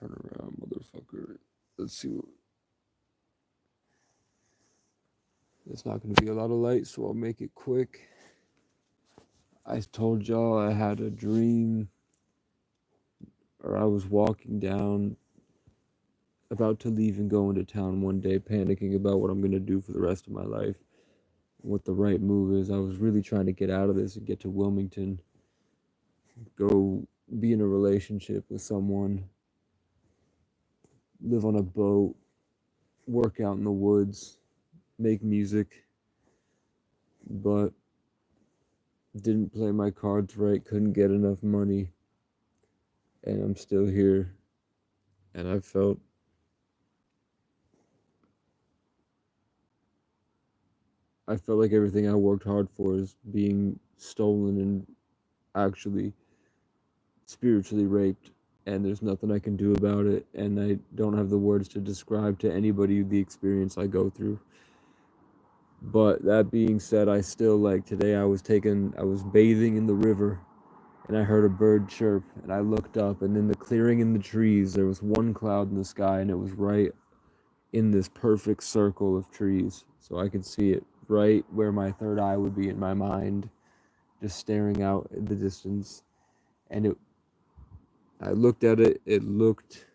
Turn around, motherfucker. Let's see what. There's not going to be a lot of light, so I'll make it quick. I told y'all I had a dream, or I was walking down, about to leave and go into town one day, panicking about what I'm going to do for the rest of my life, what the right move is. I was really trying to get out of this and get to Wilmington, go be in a relationship with someone, live on a boat, work out in the woods, make music, but didn't play my cards right, couldn't get enough money, and I'm still here. And I felt like everything I worked hard for is being stolen and actually spiritually raped, and there's nothing I can do about it, and I don't have the words to describe to anybody the experience I go through. But that being said, I still, like, today I was bathing in the river, and I heard a bird chirp, and I looked up, and in the clearing in the trees there was one cloud in the sky, and it was right in this perfect circle of trees, so I could see it right where my third eye would be in my mind, just staring out in the distance. And I looked at it, it looked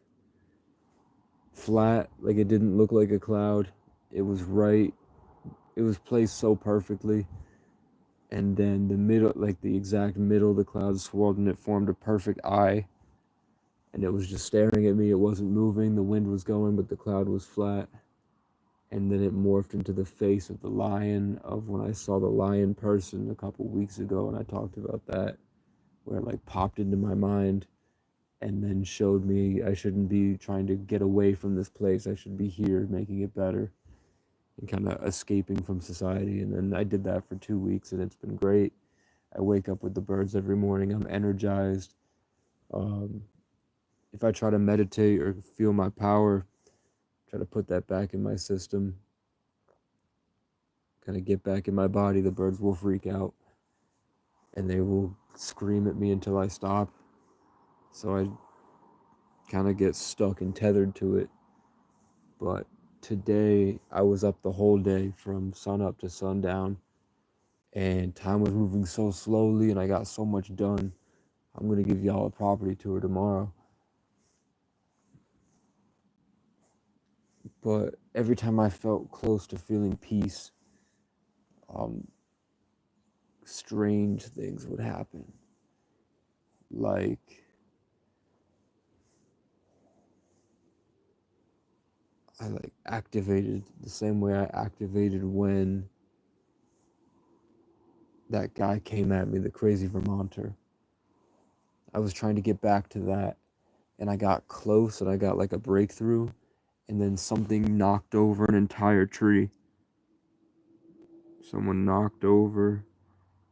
flat, like it didn't look like a cloud. It was right, it was placed so perfectly. And then the middle, like the exact middle of the cloud swirled and it formed a perfect eye. And it was just staring at me. It wasn't moving. The wind was going, but the cloud was flat. And then it morphed into the face of the lion of when I saw the lion person a couple weeks ago, and I talked about that, where it like popped into my mind and then showed me I shouldn't be trying to get away from this place. I should be here making it better and kind of escaping from society. And then I did that for 2 weeks, and it's been great. I wake up with the birds every morning. I'm energized. Um, if I try to meditate or feel my power, try to put that back in my system, kind of get back in my body, the birds will freak out and they will scream at me until I stop. So I kind of get stuck and tethered to it. But today I was up the whole day from sun up to sundown, and time was moving so slowly and I got so much done. I'm going to give y'all a property tour tomorrow. But every time I felt close to feeling peace, um, strange things would happen. Like, I like activated the same way I activated when that guy came at me, the crazy Vermonter. I was trying to get back to that, and I got close and I got like a breakthrough, and then something knocked over an entire tree. Someone knocked over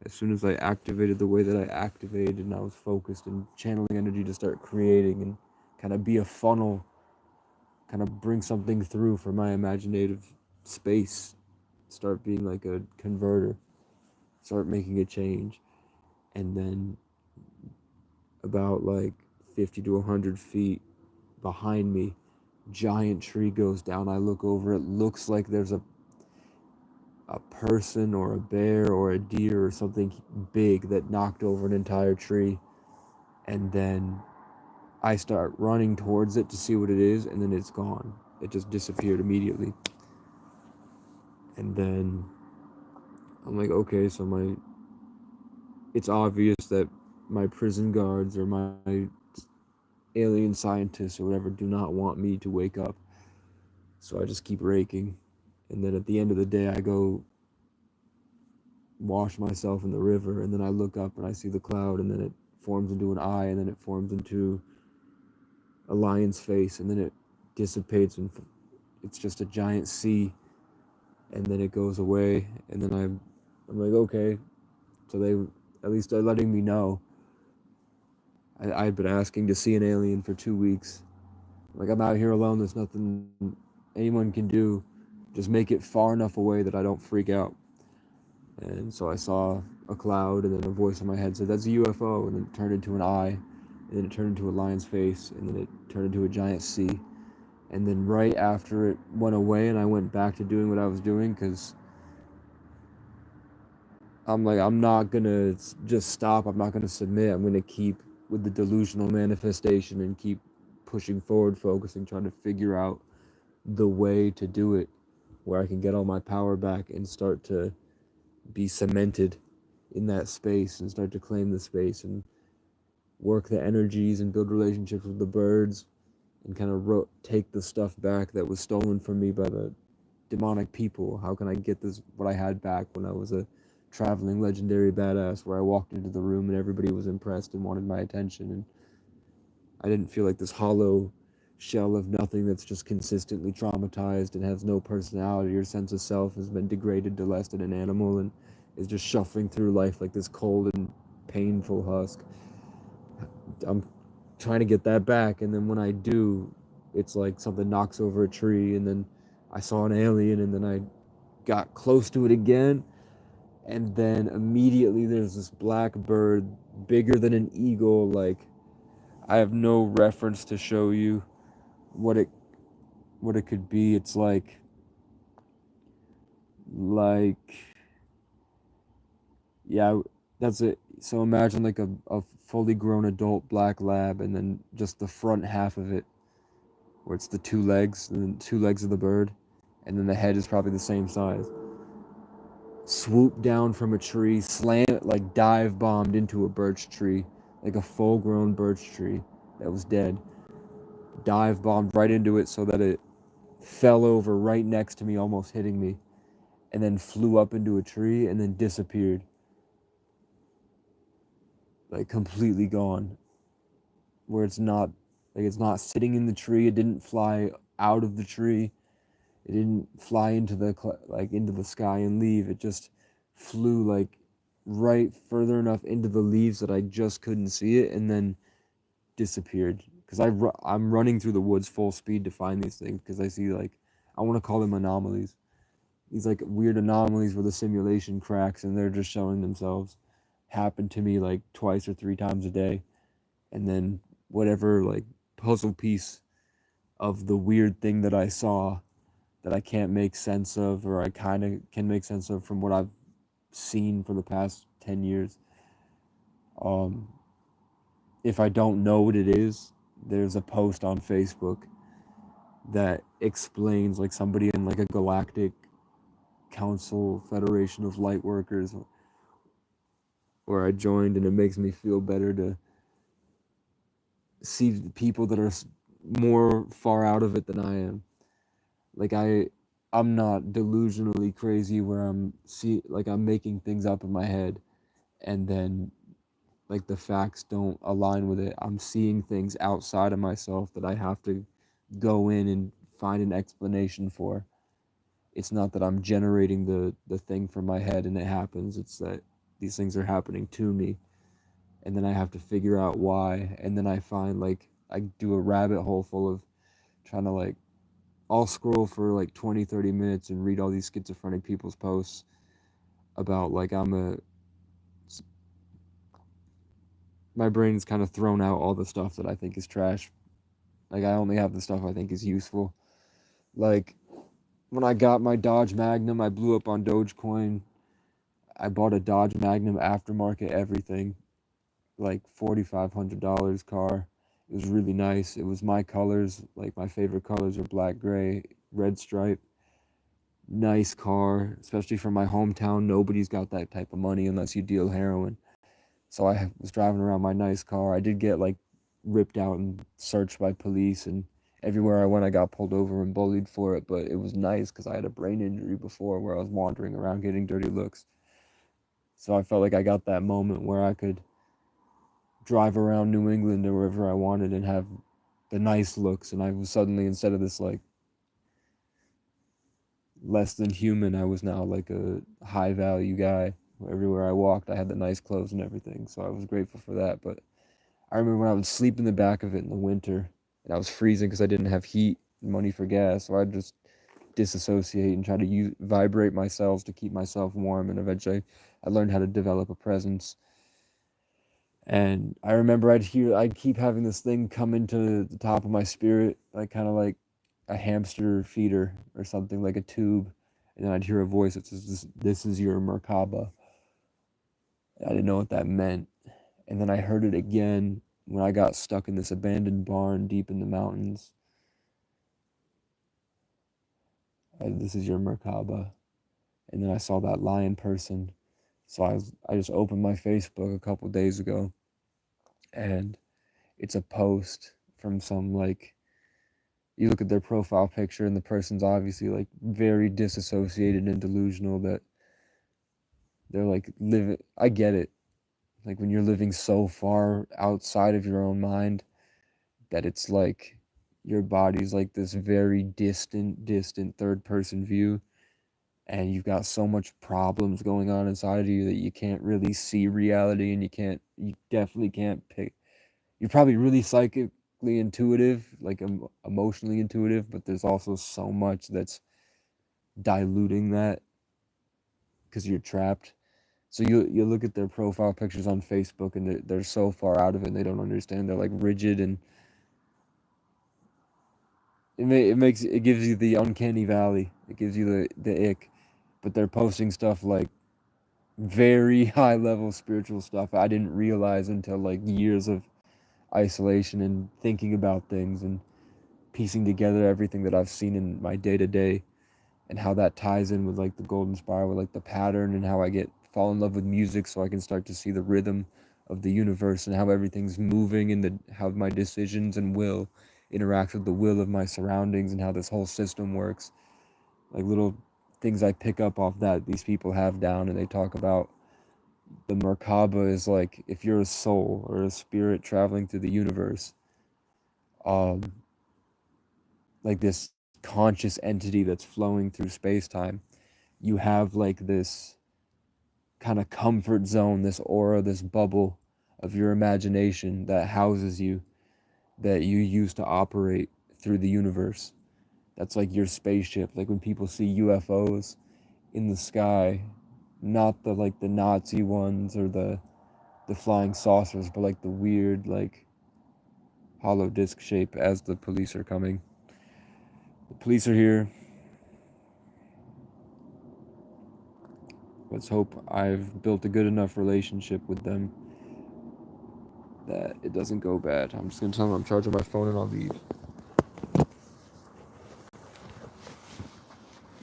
as soon as I activated the way that I activated, and I was focused and channeling energy to start creating and kind of be a funnel, kind of bring something through for my imaginative space, start being like a converter, start making a change. And then about like 50 to 100 feet behind me, giant tree goes down. I look over, it looks like there's a person or a bear or a deer or something big that knocked over an entire tree. And then I start running towards it to see what it is, and then it's gone. It just disappeared immediately. And then I'm like, okay, so it's obvious that my prison guards or my alien scientists or whatever do not want me to wake up. So I just keep raking. And then at the end of the day, I go wash myself in the river, and then I look up and I see the cloud, and then it forms into an eye, and then it forms into a lion's face, and then it dissipates, and it's just a giant sea, and then it goes away, and then I'm like, okay, so they at least are letting me know. I've been asking to see an alien for 2 weeks. Like, I'm out here alone. There's nothing anyone can do. Just make it far enough away that I don't freak out. And so I saw a cloud, and then a voice in my head said, "That's a UFO," and then it turned into an eye. and then it turned into a lion's face, and then it turned into a giant C. And then right after it went away and I went back to doing what I was doing, because I'm like, I'm not gonna just stop. I'm not gonna submit. I'm gonna keep with the delusional manifestation and keep pushing forward, focusing, trying to figure out the way to do it where I can get all my power back and start to be cemented in that space and start to claim the space and work the energies and build relationships with the birds and kind of take the stuff back that was stolen from me by the demonic people. How can I get this, what I had back when I was a traveling legendary badass, where I walked into the room and everybody was impressed and wanted my attention, and I didn't feel like this hollow shell of nothing that's just consistently traumatized and has no personality or sense of self, has been degraded to less than an animal and is just shuffling through life like this cold and painful husk. I'm trying to get that back, and then when I do, it's like something knocks over a tree, and then I saw an alien, and then I got close to it again, and then immediately there's this black bird, bigger than an eagle. Like, I have no reference to show you what it could be. It's like yeah, that's it. So imagine like a fully grown adult black lab, and then just the front half of it, where it's the two legs, and the two legs of the bird, and then the head is probably the same size. Swooped down from a tree, slammed, like dive bombed into a birch tree, like a full grown birch tree that was dead. Dive bombed right into it so that it fell over right next to me, almost hitting me, and then flew up into a tree and then disappeared. Like completely gone. Where it's not, like, it's not sitting in the tree, it didn't fly out of the tree. It didn't fly into the into the sky and leave. It just flew like right further enough into the leaves that I just couldn't see it, and then disappeared. Because I'm running through the woods full speed to find these things, because I see, like, I want to call them anomalies. These like weird anomalies where the simulation cracks and they're just showing themselves. Happen to me like twice or three times a day, and then whatever like puzzle piece of the weird thing that I saw that I can't make sense of, or I kind of can make sense of from what I've seen for the past 10 years. Um, if I don't know what it is, there's a post on Facebook that explains, like, somebody in like a galactic council federation of light workers where I joined, and it makes me feel better to see people that are more far out of it than I am. Like, I'm not delusionally crazy where I'm making things up in my head, and then like the facts don't align with it. I'm seeing things outside of myself that I have to go in and find an explanation for. It's not that I'm generating the thing from my head and it happens. It's that these things are happening to me, and then I have to figure out why, and then I find, like, I do a rabbit hole full of trying to, like, I'll scroll for like 20-30 minutes and read all these schizophrenic people's posts about, like, my brain's kind of thrown out all the stuff that I think is trash. Like, I only have the stuff I think is useful. Like, when I got my Dodge Magnum, I blew up on Dogecoin. I bought a Dodge Magnum aftermarket everything, like $4,500 car. It was really nice. It was my colors. Like, my favorite colors are black, gray, red stripe. Nice car, especially for my hometown. Nobody's got that type of money unless you deal heroin. So I was driving around my nice car. I did get, like, ripped out and searched by police, and everywhere I went I got pulled over and bullied for it, but it was nice because I had a brain injury before where I was wandering around getting dirty looks. So I felt like I got that moment where I could drive around New England or wherever I wanted and have the nice looks, and I was suddenly, instead of this like less than human, I was now like a high value guy. Everywhere I walked I had the nice clothes and everything, so I was grateful for that. But I remember when I would sleep in the back of it in the winter, and I was freezing because I didn't have heat and money for gas, so I'd just disassociate and try to vibrate my cells to keep myself warm, and eventually I learned how to develop a presence. And I remember I'd keep having this thing come into the top of my spirit, like kind of like a hamster feeder or something, like a tube. And then I'd hear a voice that says, this is your Merkaba. I didn't know what that meant. And then I heard it again when I got stuck in this abandoned barn deep in the mountains. This is your Merkaba. And then I saw that lion person. So I just opened my Facebook a couple days ago, and it's a post from some, like, you look at their profile picture and the person's obviously like very disassociated and delusional, that they're like living, I get it, like when you're living so far outside of your own mind that it's like your body's like this very distant third person view, and you've got so much problems going on inside of you that you can't really see reality, and you definitely can't pick. You're probably really psychically intuitive, like emotionally intuitive, but there's also so much that's diluting that because you're trapped. So you look at their profile pictures on Facebook, and they're so far out of it and they don't understand. They're like rigid, and it gives you the uncanny valley. It gives you the ick. But they're posting stuff like very high level spiritual stuff I didn't realize until like years of isolation and thinking about things and piecing together everything that I've seen in my day to day, and how that ties in with like the golden spiral, with like the pattern, and how I fall in love with music so I can start to see the rhythm of the universe and how everything's moving, and how my decisions and will interact with the will of my surroundings, and how this whole system works. Like little things I pick up off that these people have down, and they talk about the Merkaba is like if you're a soul or a spirit traveling through the universe, um, like this conscious entity that's flowing through space time. You have like this kind of comfort zone, this aura, this bubble of your imagination that houses you, that you use to operate through the universe. That's like your spaceship. Like when people see UFOs in the sky, not the Nazi ones or the flying saucers, but like the weird like hollow disc shape as the police are coming. The police are here. Let's hope I've built a good enough relationship with them that it doesn't go bad. I'm just gonna tell them I'm charging my phone and I'll leave.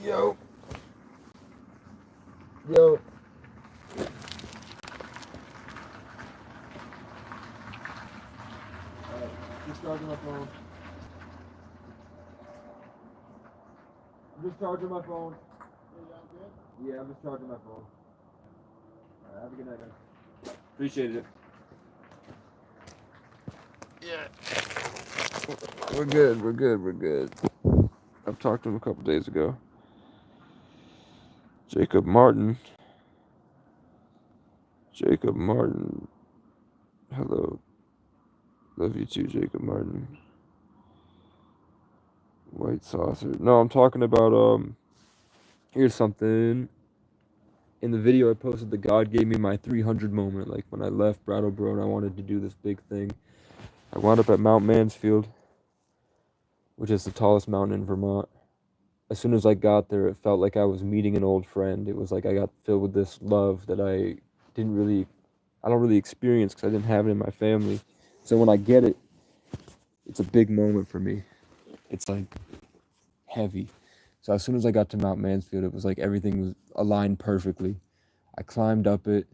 Yo, yo. Alright, just charging my phone. I'm just charging my phone. Yeah, I'm just charging my phone. Alright, have a good night, guys. Appreciate it. Yeah. We're good, we're good, we're good. I've talked to him a couple days ago. Jacob Martin. Jacob Martin. Hello. Love you too, Jacob Martin. White saucer. No, I'm talking about here's something. In the video I posted, the God gave me my 300 moment, like when I left Brattleboro and I wanted to do this big thing. I wound up at Mount Mansfield, which is the tallest mountain in Vermont. As soon as I got there, it felt like I was meeting an old friend. It was like I got filled with this love that didn't really, I don't really experience because I didn't have it in my family. So when I get it, it's a big moment for me. It's like heavy. So as soon as I got to Mount Mansfield, it was like everything was aligned perfectly. I climbed up it.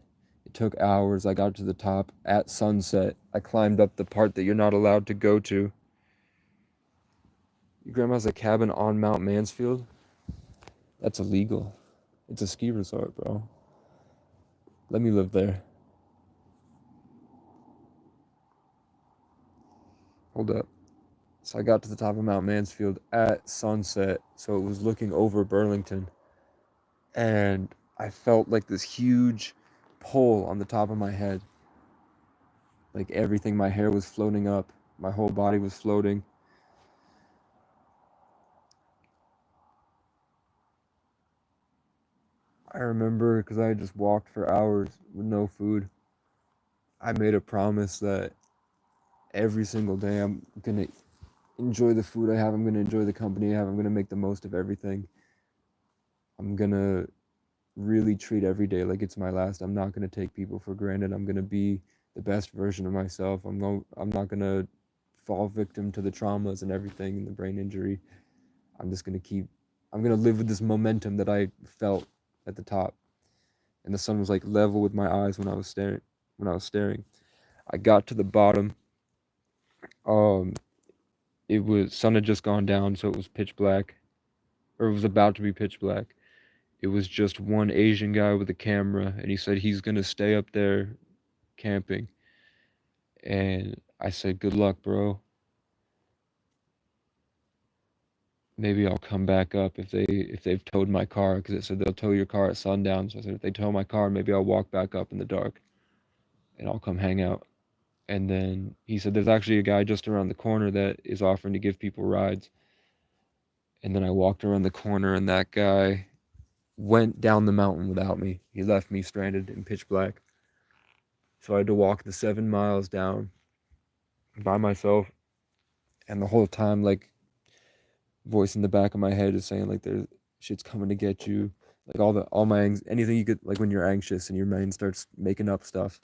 It took hours. I got to the top at sunset. I climbed up the part that you're not allowed to go to. Your grandma has a cabin on Mount Mansfield? That's illegal. It's a ski resort, bro. Let me live there. Hold up. So I got to the top of Mount Mansfield at sunset, so it was looking over Burlington. And I felt like this huge pull on the top of my head. Like everything, my hair was floating up, my whole body was floating. I remember because I had just walked for hours with no food. I made a promise that every single day I'm gonna enjoy the food I have. I'm gonna enjoy the company I have. I'm gonna make the most of everything. I'm gonna really treat every day like it's my last. I'm not gonna take people for granted. I'm gonna be the best version of myself. I'm not gonna fall victim to the traumas and everything and the brain injury. I'm just gonna keep. I'm gonna live with this momentum that I felt at the top, and the sun was like level with my eyes when I was staring. When I was staring, I got to the bottom. Um, it was sun had just gone down, so it was pitch black, or it was about to be pitch black. It was just one Asian guy with a camera, and he said he's gonna stay up there camping. And I said, "Good luck, bro. Maybe I'll come back up if they've towed my car, because it said they'll tow your car at sundown." So I said, if they tow my car, maybe I'll walk back up in the dark, and I'll come hang out. And then he said, there's actually a guy just around the corner that is offering to give people rides. And then I walked around the corner, and that guy went down the mountain without me. He left me stranded in pitch black. So I had to walk the 7 miles down by myself. And the whole time, like, voice in the back of my head is saying, like, there's shit's coming to get you. Like, all my, anything you could, like, when you're anxious and your mind starts making up stuff.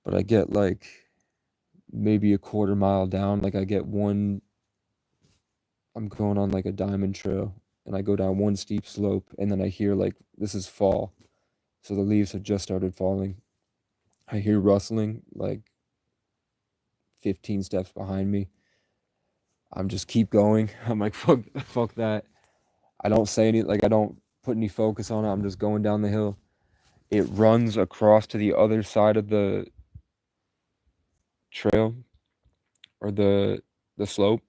But I get, like, maybe a quarter mile down. Like, I'm going on, like, a diamond trail. And I go down one steep slope. And then I hear, like, this is fall. So the leaves have just started falling. I hear rustling, like, 15 steps behind me. I'm just keep going. I'm like, fuck that. I don't say any, like, I don't put any focus on it. I'm just going down the hill. It runs across to the other side of the trail, or the slope,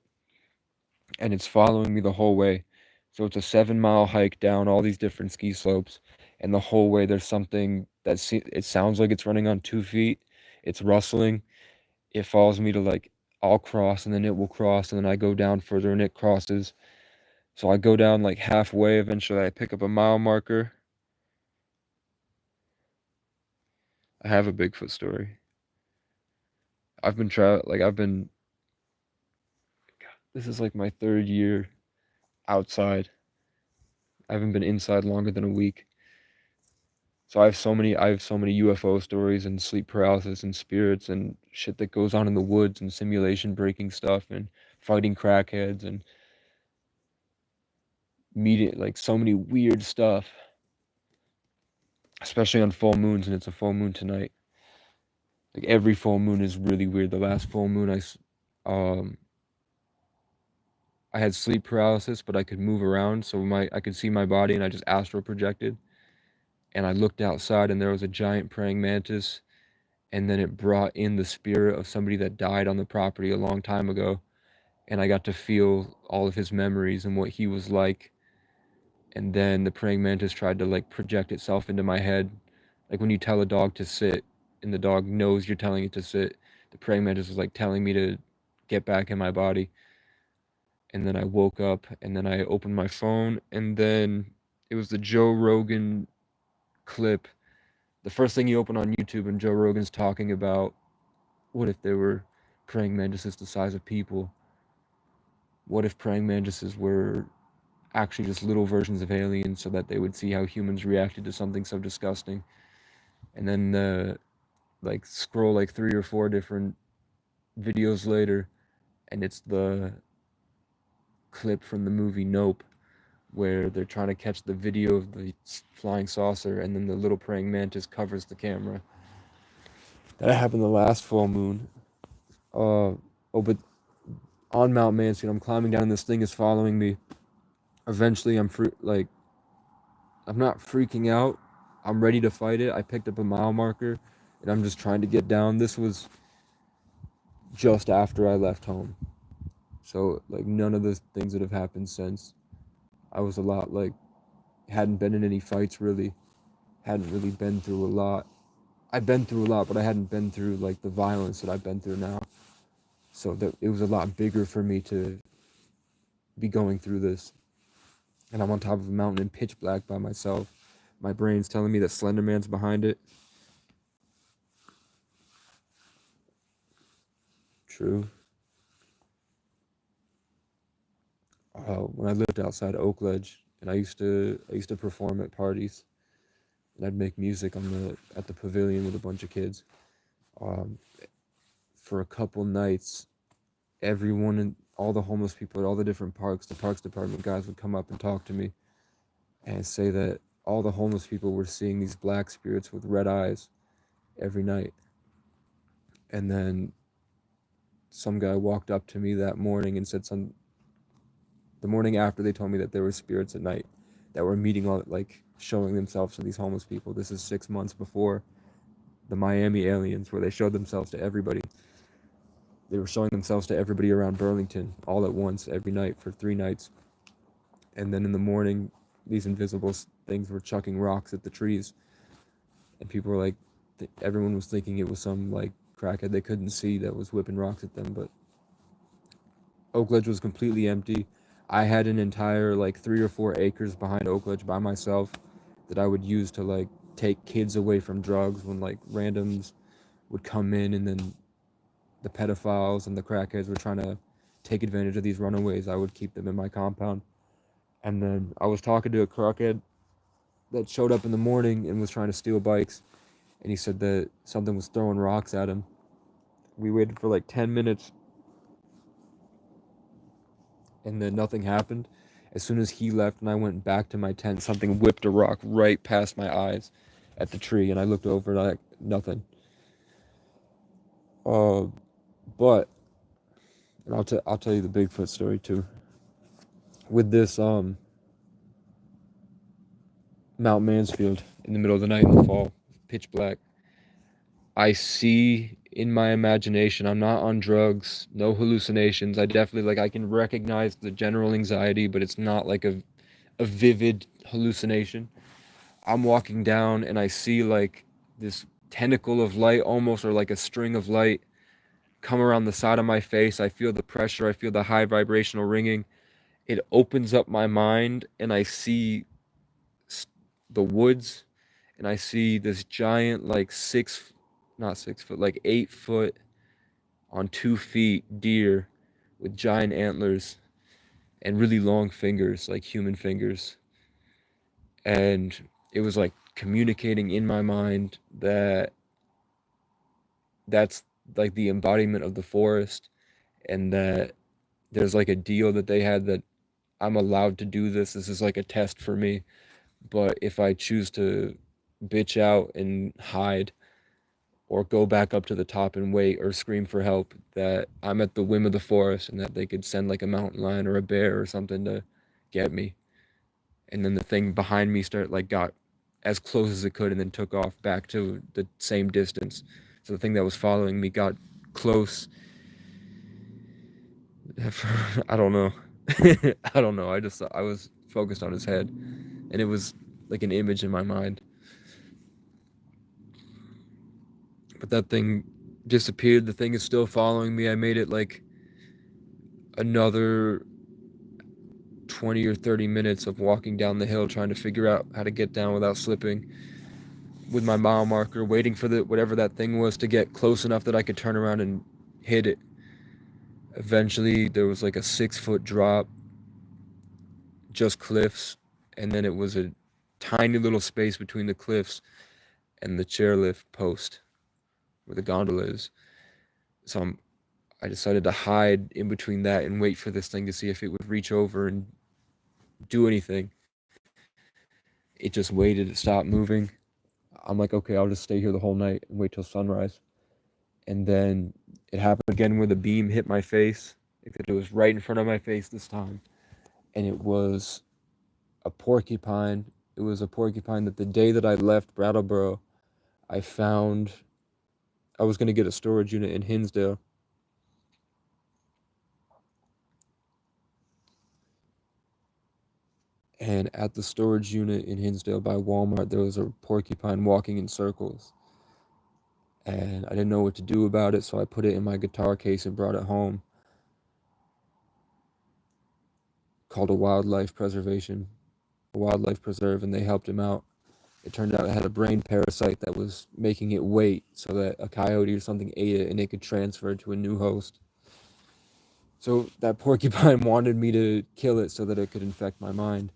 and it's following me the whole way. So it's a 7 mile hike down all these different ski slopes, and the whole way there's something it sounds like it's running on 2 feet. It's rustling. It follows me to, like, I'll cross, and then it will cross, and then I go down further and it crosses. So I go down like halfway. Eventually I pick up a mile marker. I have a Bigfoot story. I've been this is like my third year outside. I haven't been inside longer than a week. So I have so many UFO stories and sleep paralysis and spirits and shit that goes on in the woods and simulation breaking stuff and fighting crackheads and meeting, like, so many weird stuff, especially on full moons, and it's a full moon tonight. Like, every full moon is really weird. The last full moon um I had sleep paralysis, but I could move around, so I could see my body, and I just astral projected. And I looked outside, and there was a giant praying mantis, and then it brought in the spirit of somebody that died on the property a long time ago, and I got to feel all of his memories and what he was like. And then the praying mantis tried to, like, project itself into my head, like when you tell a dog to sit, and the dog knows you're telling it to sit. The praying mantis was like telling me to get back in my body. And then I woke up, and then I opened my phone, and then it was the Joe Rogan clip. The first thing you open on YouTube, and Joe Rogan's talking about, what if there were praying mantises the size of people? What if praying mantises were actually just little versions of aliens, so that they would see how humans reacted to something so disgusting? And then like, scroll like 3 or 4 different videos later, and it's the clip from the movie Nope, where they're trying to catch the video of the flying saucer, and then the little praying mantis covers the camera. That happened the last full moon. But on Mount Mansfield, I'm climbing down, and this thing is following me. Eventually, I'm not freaking out. I'm ready to fight it. I picked up a mile marker, and I'm just trying to get down. This was just after I left home. So, like, none of the things that have happened since. I was a lot, like, hadn't been in any fights really. Hadn't really been through a lot. I've been through a lot, but I hadn't been through, like, the violence that I've been through now. So that it was a lot bigger for me to be going through this. And I'm on top of a mountain in pitch black by myself. My brain's telling me that Slender Man's behind it. true. When I lived outside Oakledge, and I used to perform at parties, and I'd make music at the pavilion with a bunch of kids. Um, for a couple nights, everyone and all the homeless people at all the different parks, the parks department guys would come up and talk to me and say that all the homeless people were seeing these black spirits with red eyes every night. And then some guy walked up to me that morning and said the morning after they told me that there were spirits at night that were meeting all like showing themselves to these homeless people. This is 6 months before the Miami aliens where they showed themselves to everybody. They were showing themselves to everybody around Burlington all at once every night for 3 nights. And then in the morning, these invisible things were chucking rocks at the trees. And people were like, everyone was thinking it was some like crackhead they couldn't see that was whipping rocks at them. But Oakledge was completely empty. I had an entire like 3 or 4 acres behind Oakledge by myself that I would use to like take kids away from drugs when like randoms would come in, and then the pedophiles and the crackheads were trying to take advantage of these runaways. I would keep them in my compound. And then I was talking to a crackhead that showed up in the morning and was trying to steal bikes, and he said that something was throwing rocks at him. We waited for like 10 minutes, and then nothing happened. As soon as he left and I went back to my tent, something whipped a rock right past my eyes at the tree, and I looked over and like nothing. Uh, but and I'll tell you the Bigfoot story too. With this Mount Mansfield in the middle of the night in the fall, pitch black. I see in my imagination, I'm not on drugs, no hallucinations. I definitely like I can recognize the general anxiety, but it's not like a vivid hallucination. I'm walking down and I see like this tentacle of light almost, or like a string of light come around the side of my face. I feel the pressure, I feel the high vibrational ringing. It opens up my mind and I see the woods, and I see this giant like not 6 foot, like 8 foot on 2 feet deer with giant antlers and really long fingers, like human fingers. And it was like communicating in my mind that that's like the embodiment of the forest, and that there's like a deal that they had that I'm allowed to do this. This is like a test for me. But if I choose to bitch out and hide or go back up to the top and wait or scream for help, that I'm at the whim of the forest and that they could send like a mountain lion or a bear or something to get me. And then the thing behind me got as close as it could and then took off back to the same distance. So the thing that was following me got close. I don't know. I don't know. I was focused on his head, and it was like an image in my mind. But that thing disappeared. The thing is still following me. I made it like another 20 or 30 minutes of walking down the hill trying to figure out how to get down without slipping with my mile marker, waiting for the whatever that thing was to get close enough that I could turn around and hit it. Eventually there was like a 6 foot drop, just cliffs, and then it was a tiny little space between the cliffs and the chairlift post where the gondola is. So I decided to hide in between that and wait for this thing to see if it would reach over and do anything. It just waited, it stopped moving. I'm like, okay, I'll just stay here the whole night and wait till sunrise. And then it happened again where the beam hit my face, except it was right in front of my face this time. And it was a porcupine. It was a porcupine that the day that I left Brattleboro, I was going to get a storage unit in Hinsdale. And at the storage unit in Hinsdale by Walmart, there was a porcupine walking in circles. And I didn't know what to do about it, so I put it in my guitar case and brought it home. Called a wildlife preserve, and they helped him out. It turned out it had a brain parasite that was making it wait so that a coyote or something ate it and it could transfer it to a new host. So that porcupine wanted me to kill it so that it could infect my mind.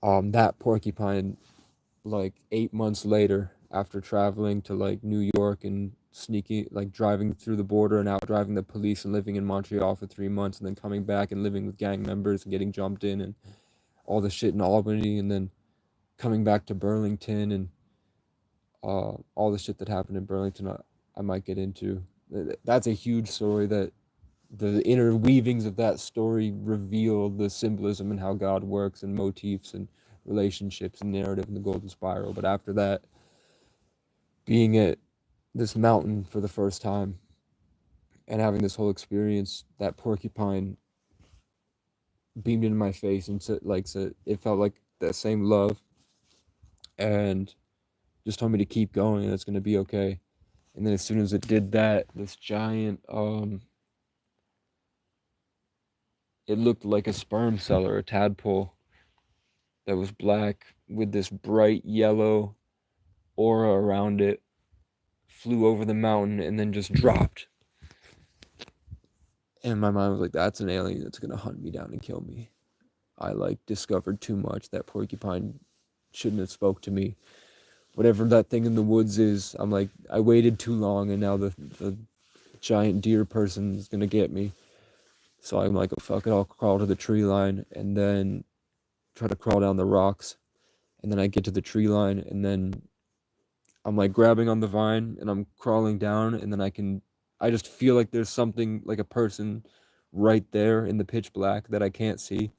That porcupine, like 8 months later, after traveling to like New York and sneaking, like driving through the border and out driving the police and living in Montreal for 3 months and then coming back and living with gang members and getting jumped in and all the shit in Albany and then coming back to Burlington and all the shit that happened in Burlington, I might get into. That's a huge story that the interweavings of that story reveal the symbolism and how God works and motifs and relationships and narrative and the golden spiral. But after that, being at this mountain for the first time and having this whole experience, that porcupine beamed into my face and said it felt like that same love and just told me to keep going and it's gonna be okay. And then as soon as it did that, this giant it looked like a sperm cell or a tadpole that was black with this bright yellow aura around it, flew over the mountain and then just dropped. And my mind was like, that's an alien that's gonna hunt me down and kill me. I like discovered too much. That porcupine shouldn't have spoke to me. Whatever that thing in the woods is, I'm like, I waited too long and now the giant deer person is gonna get me. So I'm like, oh fuck it, I'll crawl to the tree line and then try to crawl down the rocks. And then I get to the tree line and then I'm like grabbing on the vine and I'm crawling down and then I just feel like there's something like a person right there in the pitch black that I can't see.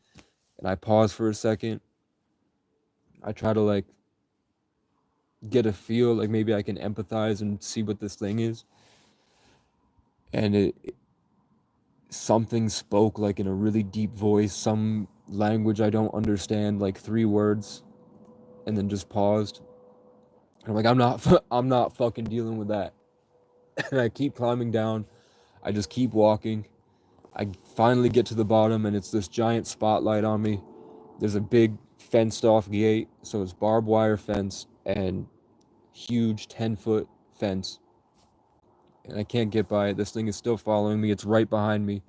And I pause for a second. I try to like get a feel, like maybe I can empathize and see what this thing is. And something spoke like in a really deep voice, some language I don't understand, like 3 words, and then just paused. And I'm like, I'm not fucking dealing with that. And I keep climbing down. I just keep walking. I finally get to the bottom, and it's this giant spotlight on me. There's a big fenced off gate, so it's barbed wire fence and huge 10-foot fence. And I can't get by it. This thing is still following me. It's right behind me.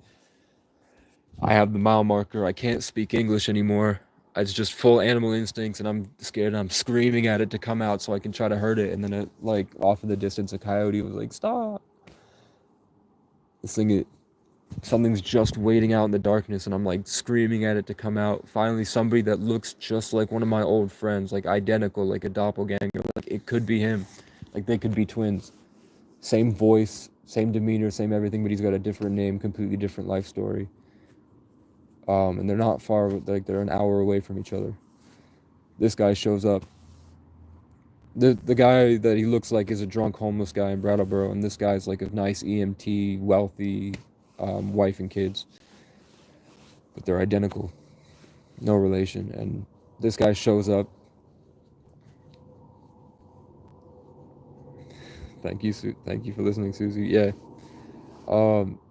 I have the mile marker. I can't speak English anymore. It's just full animal instincts, and I'm scared. And I'm screaming at it to come out so I can try to hurt it. And then, like off in the distance, a coyote was like, "Stop!" This thing, something's just waiting out in the darkness, and I'm like screaming at it to come out. Finally, somebody that looks just like one of my old friends, like identical, like a doppelganger. Like it could be him. Like they could be twins. Same voice, same demeanor, same everything, but he's got a different name, completely different life story. And they're not far, like they're an hour away from each other. This guy shows up. The guy that he looks like is a drunk homeless guy in Brattleboro, and this guy's like a nice EMT, wealthy, wife and kids, but they're identical, no relation. And this guy shows up. Thank you for listening, Susie. Yeah.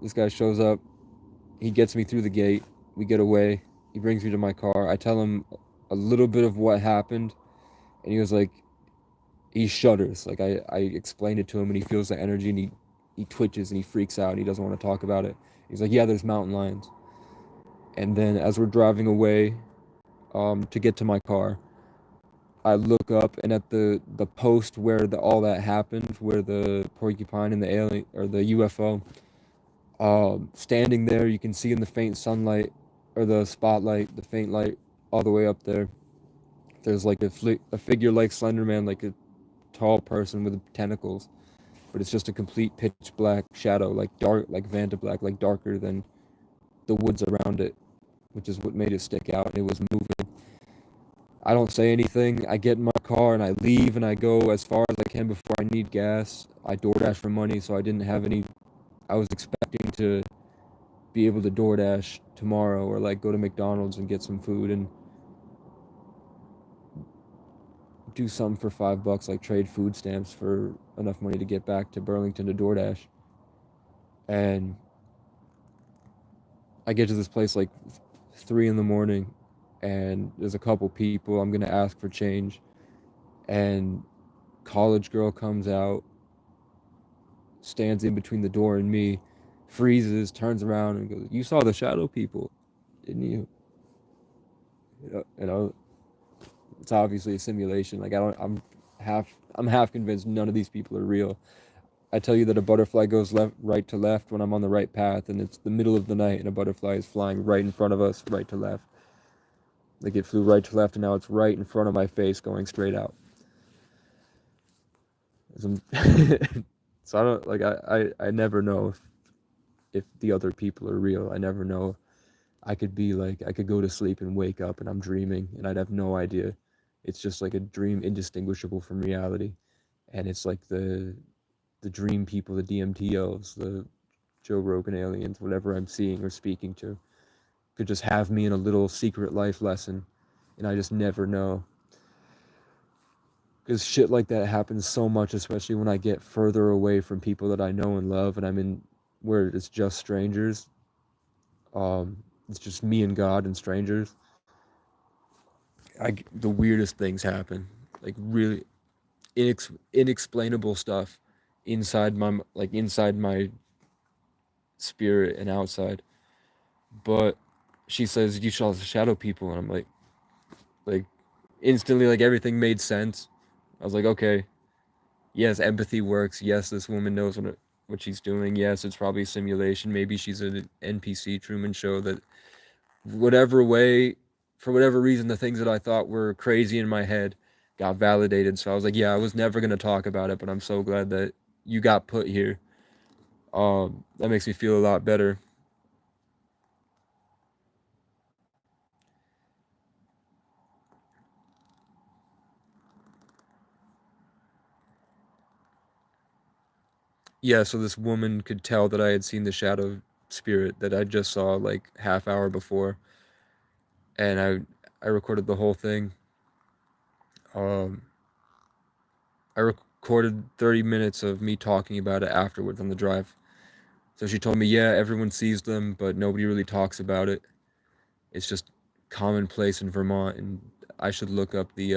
This guy shows up. He gets me through the gate. We get away. He brings me to my car. I tell him a little bit of what happened, and he was like, he shudders. Like I explained it to him, and he feels the energy, and he twitches and he freaks out. And he doesn't want to talk about it. He's like, yeah, there's mountain lions. And then as we're driving away, to get to my car, I look up, and at the post where all that happened, where the porcupine and the alien or the UFO, standing there, you can see in the faint sunlight or the spotlight, the faint light all the way up there. There's like a figure like Slender Man, like a tall person with tentacles, but it's just a complete pitch black shadow, like dark, like Vanta black, like darker than the woods around it, which is what made it stick out. It was moving. I don't say anything. I get in my car and I leave and I go as far as I can before I need gas. I DoorDash for money, so I didn't have any. I was expecting to be able to DoorDash tomorrow or like go to McDonald's and get some food and do something for $5, like trade food stamps for enough money to get back to Burlington to DoorDash. And I get to this place like 3 in the morning, and there's a couple people. I'm gonna ask for change, and college girl comes out, stands in between the door and me, freezes, turns around, and goes, "You saw the shadow people, didn't you?" It's obviously a simulation. Like I don't, I'm half convinced none of these people are real. I tell you that a butterfly goes right to left when I'm on the right path, and it's the middle of the night, and a butterfly is flying right in front of us, right to left. Like it flew right to left, and now it's right in front of my face, going straight out. So I don't like I never know if the other people are real. I never know. I could be like I could go to sleep and wake up and I'm dreaming and I'd have no idea. It's just like a dream indistinguishable from reality. And it's like the dream people, the DMT elves, the Joe Rogan aliens, whatever I'm seeing or speaking to, could just have me in a little secret life lesson and I just never know. Because shit like that happens so much, especially when I get further away from people that I know and love and I'm in where it's just strangers. It's just me and God and strangers. The weirdest things happen, like really inexplainable stuff inside my spirit and outside. But she says you saw the shadow people, and I'm like instantly, like everything made sense. I was like, okay, yes, empathy works. Yes, this woman knows what she's doing. Yes, it's probably a simulation. Maybe she's an NPC Truman Show that whatever way, for whatever reason, the things that I thought were crazy in my head got validated. So I was like, yeah, I was never gonna talk about it, but I'm so glad that you got put here. That makes me feel a lot better. Yeah, so this woman could tell that I had seen the shadow spirit that I just saw like half hour before, and I recorded the whole thing. Um, I recorded 30 minutes of me talking about it afterwards on the drive. So she told me, yeah, everyone sees them, but nobody really talks about it. It's just commonplace in Vermont, and I should look up the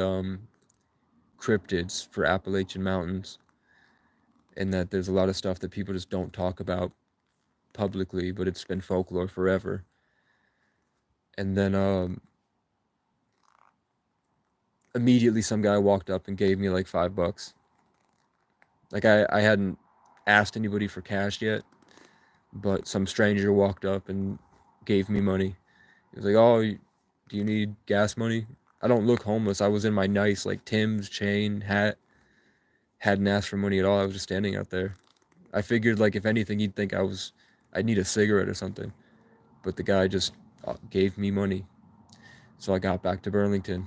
cryptids for Appalachian Mountains, and that there's a lot of stuff that people just don't talk about publicly, but it's been folklore forever. And then immediately some guy walked up and gave me like $5. Like I hadn't asked anybody for cash yet, but some stranger walked up and gave me money. He was like, "Oh, do you need gas money?" I don't look homeless. I was in my nice like Tim's chain hat. Hadn't asked for money at all. I was just standing out there. I figured like if anything, he'd think I'd need a cigarette or something. But the guy just gave me money, so I got back to Burlington.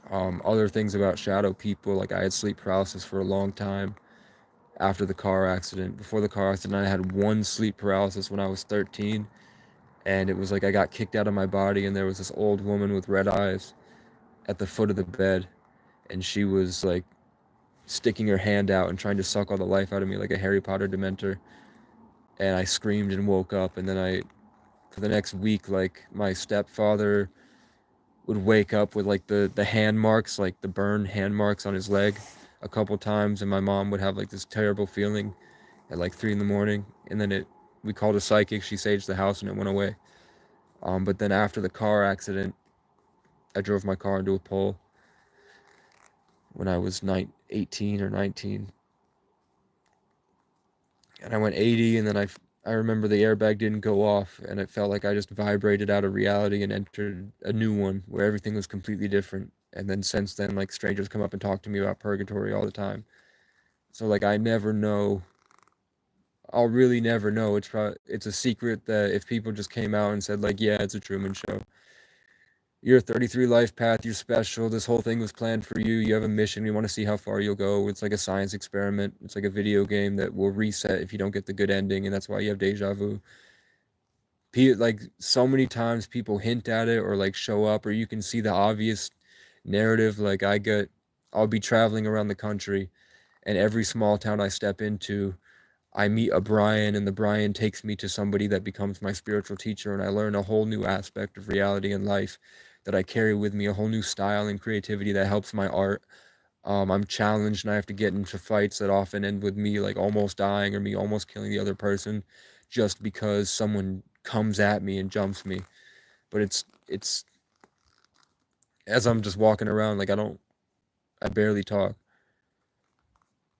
Other things about shadow people, like I had sleep paralysis for a long time after the car accident. Before the car accident, I had one sleep paralysis when I was 13, and it was like I got kicked out of my body, and there was this old woman with red eyes at the foot of the bed, and she was like sticking her hand out and trying to suck all the life out of me like a Harry Potter dementor. And I screamed and woke up, and then for the next week, like my stepfather would wake up with like the hand marks, like the burn hand marks on his leg a couple times, and my mom would have like this terrible feeling at like 3 in the morning, and then we called a psychic, she saged the house, and it went away. But then after the car accident, I drove my car into a pole when I was 18 or 19, and I went 80, and then I remember the airbag didn't go off, and it felt like I just vibrated out of reality and entered a new one where everything was completely different. And then since then, like strangers come up and talk to me about purgatory all the time. So like I never know. I'll really never know. It's a secret that if people just came out and said like, yeah, it's a Truman Show. You're a 33 life path. You're special. This whole thing was planned for you. You have a mission. We want to see how far you'll go. It's like a science experiment. It's like a video game that will reset if you don't get the good ending, and that's why you have deja vu. Like so many times people hint at it or like show up, or you can see the obvious narrative. Like I'll be traveling around the country, and every small town I step into, I meet a Brian, and the Brian takes me to somebody that becomes my spiritual teacher, and I learn a whole new aspect of reality and life that I carry with me, a whole new style and creativity that helps my art. I'm challenged and I have to get into fights that often end with me like almost dying or me almost killing the other person just because someone comes at me and jumps me. But it's as I'm just walking around, like I barely talk.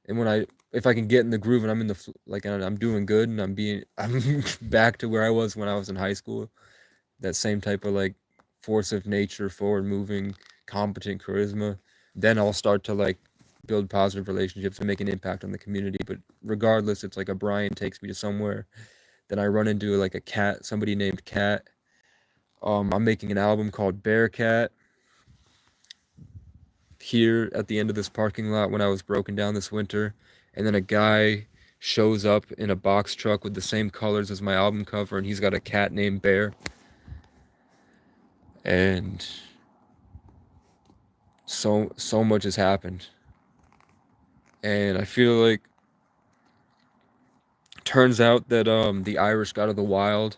And when if I can get in the groove and I'm in like and I'm doing good and I'm back to where I was when I was in high school, that same type of like force of nature, forward moving, competent charisma, then I'll start to like build positive relationships and make an impact on the community. But regardless, it's like a Brian takes me to somewhere, then I run into like somebody named Cat. I'm making an album called Bearcat here at the end of this parking lot when I was broken down this winter, and then a guy shows up in a box truck with the same colors as my album cover, and he's got a cat named Bear. And so much has happened, and I feel like turns out that the Irish god of the wild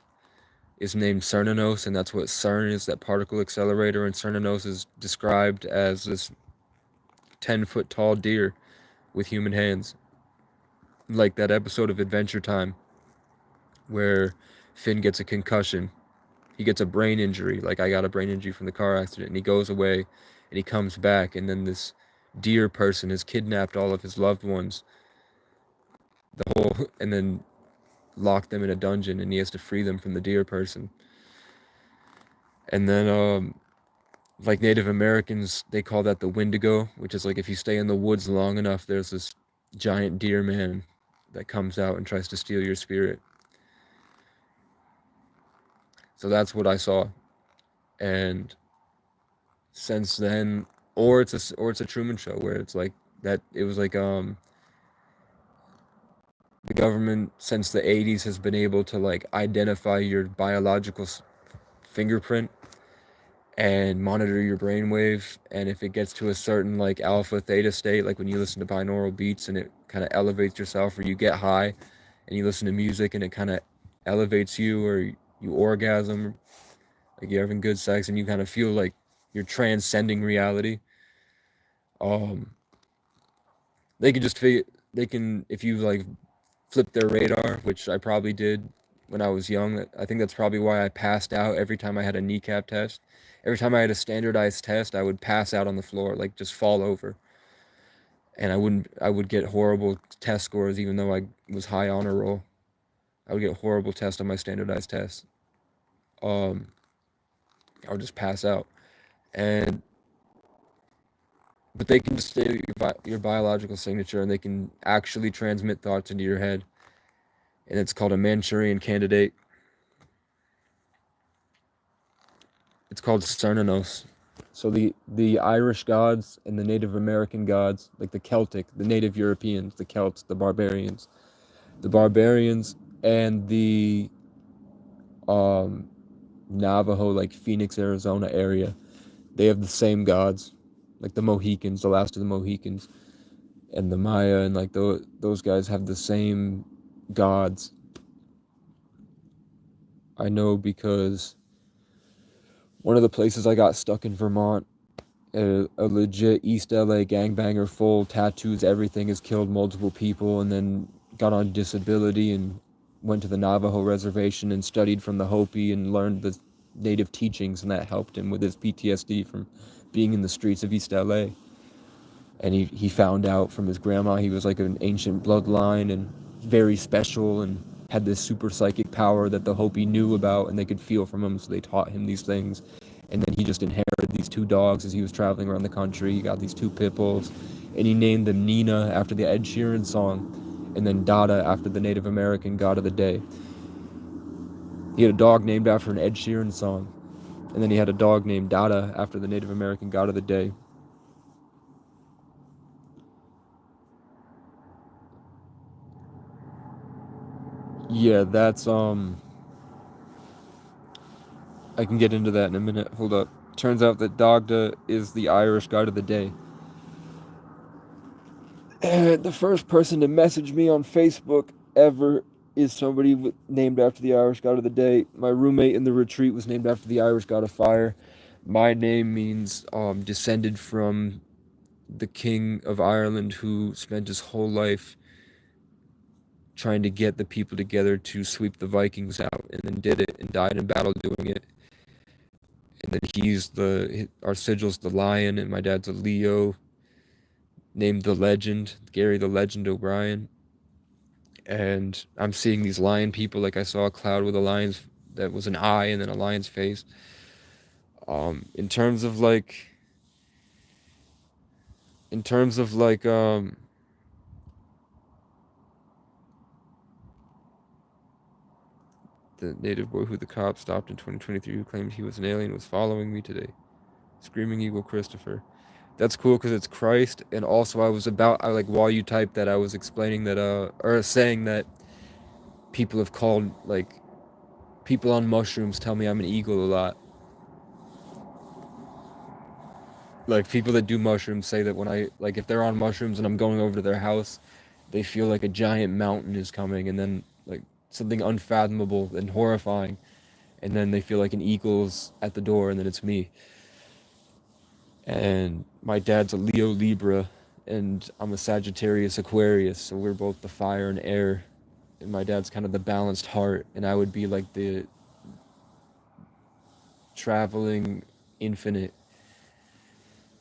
is named Cernunnos, and that's what CERN is, that particle accelerator, and Cernunnos is described as this 10-foot tall deer with human hands, like that episode of Adventure Time where Finn gets a concussion. He gets a brain injury, like I got a brain injury from the car accident, and he goes away and he comes back, and then this deer person has kidnapped all of his loved ones, and then locked them in a dungeon, and he has to free them from the deer person. And then like Native Americans, they call that the Wendigo, which is like if you stay in the woods long enough, there's this giant deer man that comes out and tries to steal your spirit. So that's what I saw. And since then, or it's a Truman Show where it's like that, it was like the government since the 80s has been able to like identify your biological fingerprint and monitor your brainwave, and if it gets to a certain like alpha theta state, like when you listen to binaural beats and it kind of elevates yourself, or you get high and you listen to music and it kind of elevates you, or you orgasm, like you're having good sex and you kind of feel like you're transcending reality, they can just they can, if you like flip their radar, which I probably did when I was young. I think that's probably why I passed out every time I had a kneecap test. Every time I had a standardized test, I would pass out on the floor, like just fall over. And I would get horrible test scores even though I was high honor roll. I would get horrible tests on my standardized tests. I would just pass out. But they can just stay your biological signature, and they can actually transmit thoughts into your head. And it's called a Manchurian Candidate. It's called Cernunnos. So the Irish gods and the Native American gods, like the Celtic, the Native Europeans, the Celts, the barbarians and the Navajo, like Phoenix, Arizona area, they have the same gods, like the Mohicans, the last of the Mohicans, and the Maya, and like those guys have the same gods. I know because one of the places I got stuck in Vermont, a legit East LA gangbanger, full tattoos, everything, has killed multiple people, and then got on disability and went to the Navajo reservation and studied from the Hopi and learned the native teachings, and that helped him with his PTSD from being in the streets of East LA. And he found out from his grandma he was like an ancient bloodline and very special and had this super psychic power that the Hopi knew about, and they could feel from him, so they taught him these things. And then he just inherited these 2 dogs as he was traveling around the country. He got these 2 pit bulls, and he named them Nina after the Ed Sheeran song, and then Dada after the Native American god of the day. He had a dog named after an Ed Sheeran song, and then he had a dog named Dada after the Native American god of the day. Yeah, that's I can get into that in a minute. Hold up. Turns out that Dagda is the Irish god of the day. And the first person to message me on Facebook ever is somebody named after the Irish god of the day. My roommate in the retreat was named after the Irish god of fire. My name means descended from the king of Ireland who spent his whole life trying to get the people together to sweep the Vikings out, and then did it and died in battle doing it. And then our sigil's the lion, and my dad's a Leo, named the Legend, Gary the Legend O'Brien. And I'm seeing these lion people, like I saw a cloud with a lion's that was an eye and then a lion's face. In terms of like, in terms of like, the native boy who the cops stopped in 2023 who claimed he was an alien was following me today. Screaming Eagle Christopher. That's cool because it's Christ. And also while you typed that, I was explaining that, or saying that people have called, like, people on mushrooms tell me I'm an eagle a lot. Like, people that do mushrooms say that if they're on mushrooms and I'm going over to their house, they feel like a giant mountain is coming, and then, like, something unfathomable and horrifying. And then they feel like an eagle's at the door, and then it's me. And my dad's a Leo Libra, and I'm a Sagittarius Aquarius, so we're both the fire and air. And my dad's kind of the balanced heart, and I would be like the traveling infinite.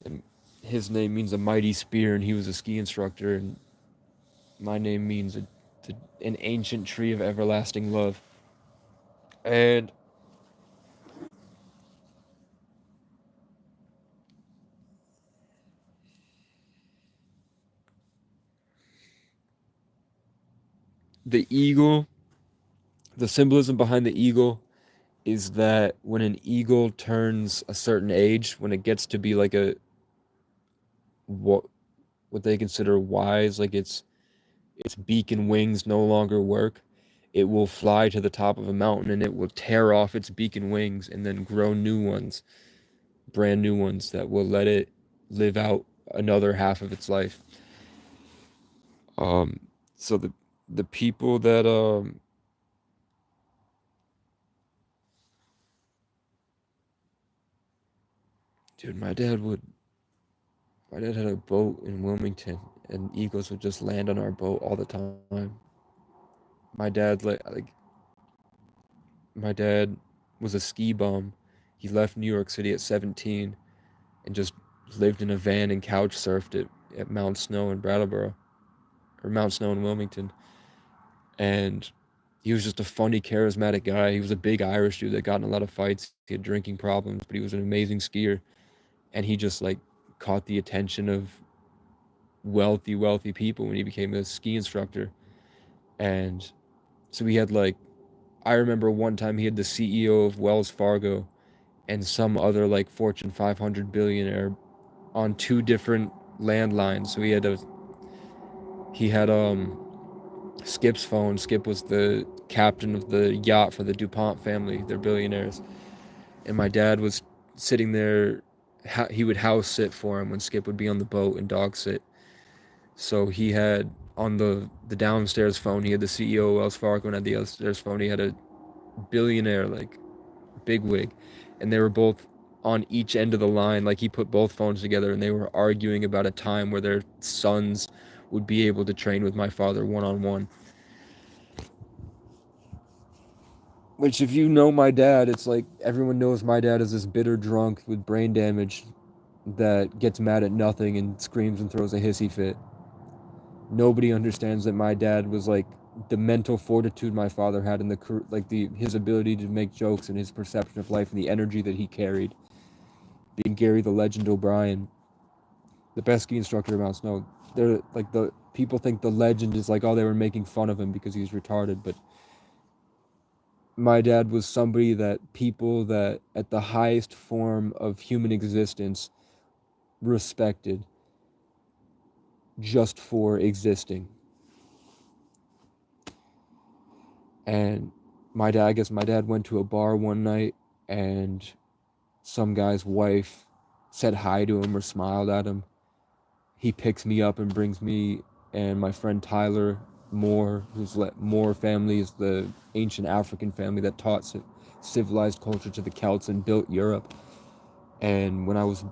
And his name means a mighty spear, and he was a ski instructor, and my name means an ancient tree of everlasting love. And the eagle, the symbolism behind the eagle is that when an eagle turns a certain age, when it gets to be like what they consider wise, like its beak and wings no longer work, it will fly to the top of a mountain and it will tear off its beak and wings and then grow new ones, brand new ones that will let it live out another half of its life. So the people that dude, my dad had a boat in Wilmington, and eagles would just land on our boat all the time. My dad my dad was a ski bum. He left New York City at 17 and just lived in a van and couch surfed at Mount Snow in Brattleboro, or Mount Snow in Wilmington. And he was just a funny, charismatic guy. He was a big Irish dude that got in a lot of fights. He had drinking problems, but he was an amazing skier. And he just like caught the attention of wealthy people when he became a ski instructor. And so he had like, I remember one time he had the CEO of Wells Fargo and some other like Fortune 500 billionaire on two different landlines. So he had Skip's phone. Skip was the captain of the yacht for the DuPont family. They're billionaires. And my dad was sitting there. He would house sit for him when Skip would be on the boat and dog sit. So he had on the downstairs phone, he had the CEO of Wells Fargo, and on the upstairs phone, he had a billionaire, like, bigwig. And they were both on each end of the line. Like, he put both phones together, and they were arguing about a time where their sons would be able to train with my father one-on-one. Which, if you know my dad, it's like everyone knows my dad is this bitter drunk with brain damage that gets mad at nothing and screams and throws a hissy fit. Nobody understands that my dad was like the mental fortitude my father had, and his ability to make jokes and his perception of life and the energy that he carried. Being Gary the Legend O'Brien, the best ski instructor at Mount Snow. They're like, the people think the legend is like, oh, they were making fun of him because he's retarded, but my dad was somebody that people that at the highest form of human existence respected just for existing. And I guess my dad went to a bar one night and some guy's wife said hi to him or smiled at him. He picks me up and brings me and my friend Tyler Moore, Moore family is the ancient African family that taught civilized culture to the Celts and built Europe. And when I was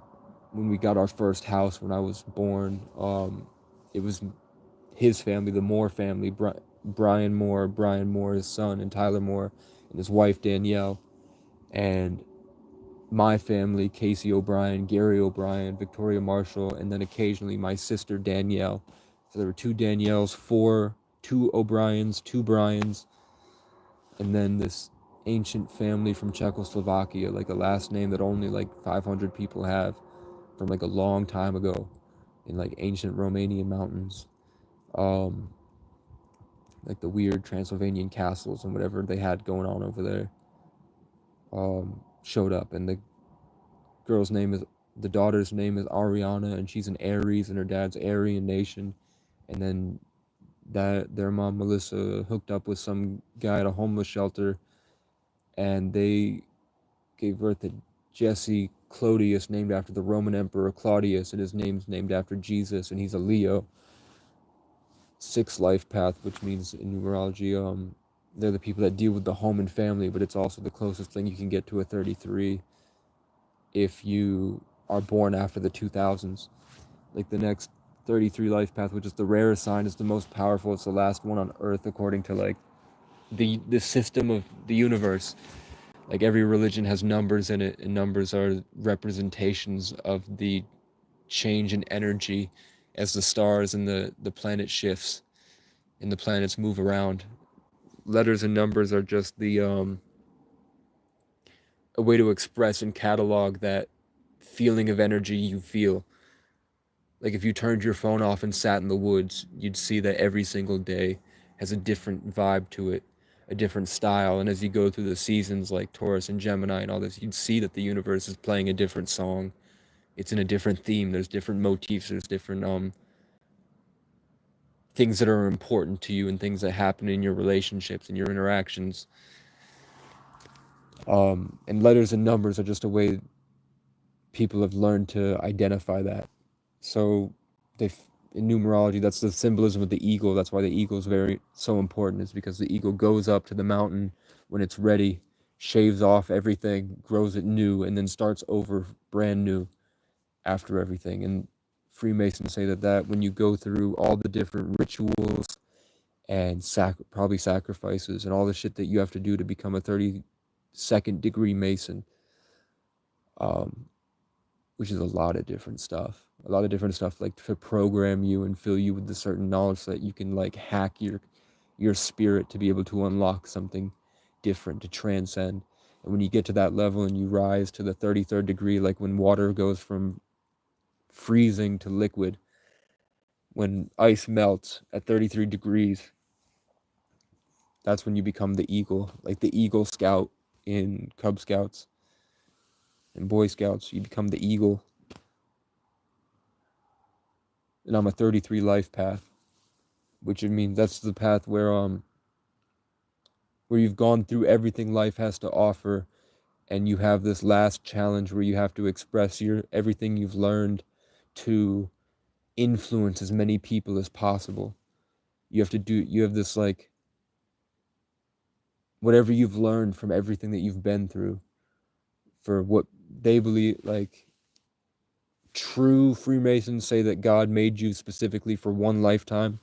when we got our first house when I was born. It was his family, the Moore family, Brian Moore, his son, and Tyler Moore, and his wife Danielle, and my family, Casey O'Brien, Gary O'Brien, Victoria Marshall, and then occasionally my sister Danielle. So there were two Danielles, two O'Briens, two Bryans, and then this ancient family from Czechoslovakia, like a last name that only like 500 people have, from like a long time ago in like ancient Romanian mountains. Like the weird Transylvanian castles and whatever they had going on over there, showed up, and the daughter's name is Ariana, and she's an Aries, and her dad's Aryan Nation, and then their mom Melissa hooked up with some guy at a homeless shelter, and they gave birth to Jesse Clodius, named after the Roman Emperor Claudius, and his name's named after Jesus, and he's a Leo. 6th life path, which means in numerology, they're the people that deal with the home and family, but it's also the closest thing you can get to a 33 if you are born after the 2000s. Like the next 33 life path, which is the rarest sign, is the most powerful. It's the last one on Earth according to like the system of the universe. Like every religion has numbers in it, and numbers are representations of the change in energy as the stars and the planet shifts and the planets move around. Letters and numbers are just a way to express and catalog that feeling of energy you feel. Like if you turned your phone off and sat in the woods, you'd see that every single day has a different vibe to it, a different style. And as you go through the seasons like Taurus and Gemini and all this, you'd see that the universe is playing a different song. It's in a different theme. There's different motifs. There's different things that are important to you and things that happen in your relationships and your interactions. And letters and numbers are just a way people have learned to identify that. So in numerology, that's the symbolism of the eagle. That's why the eagle is so important, is because the eagle goes up to the mountain when it's ready, shaves off everything, grows it new, and then starts over brand new after everything. And Freemasons say that when you go through all the different rituals and probably sacrifices and all the shit that you have to do to become a 32nd degree Mason, which is a lot of different stuff. Like to program you and fill you with a certain knowledge so that you can like hack your spirit to be able to unlock something different, to transcend. And when you get to that level and you rise to the 33rd degree, like when water goes from freezing to liquid, when ice melts at 33 degrees, that's when you become the eagle, like the Eagle Scout in Cub Scouts and Boy Scouts. You become the eagle. And I'm a 33 life path, which means that's the path where you've gone through everything life has to offer, and you have this last challenge where you have to express everything you've learned to influence as many people as possible. You have this like, whatever you've learned from everything that you've been through, for what they believe, like true Freemasons say that God made you specifically for one lifetime,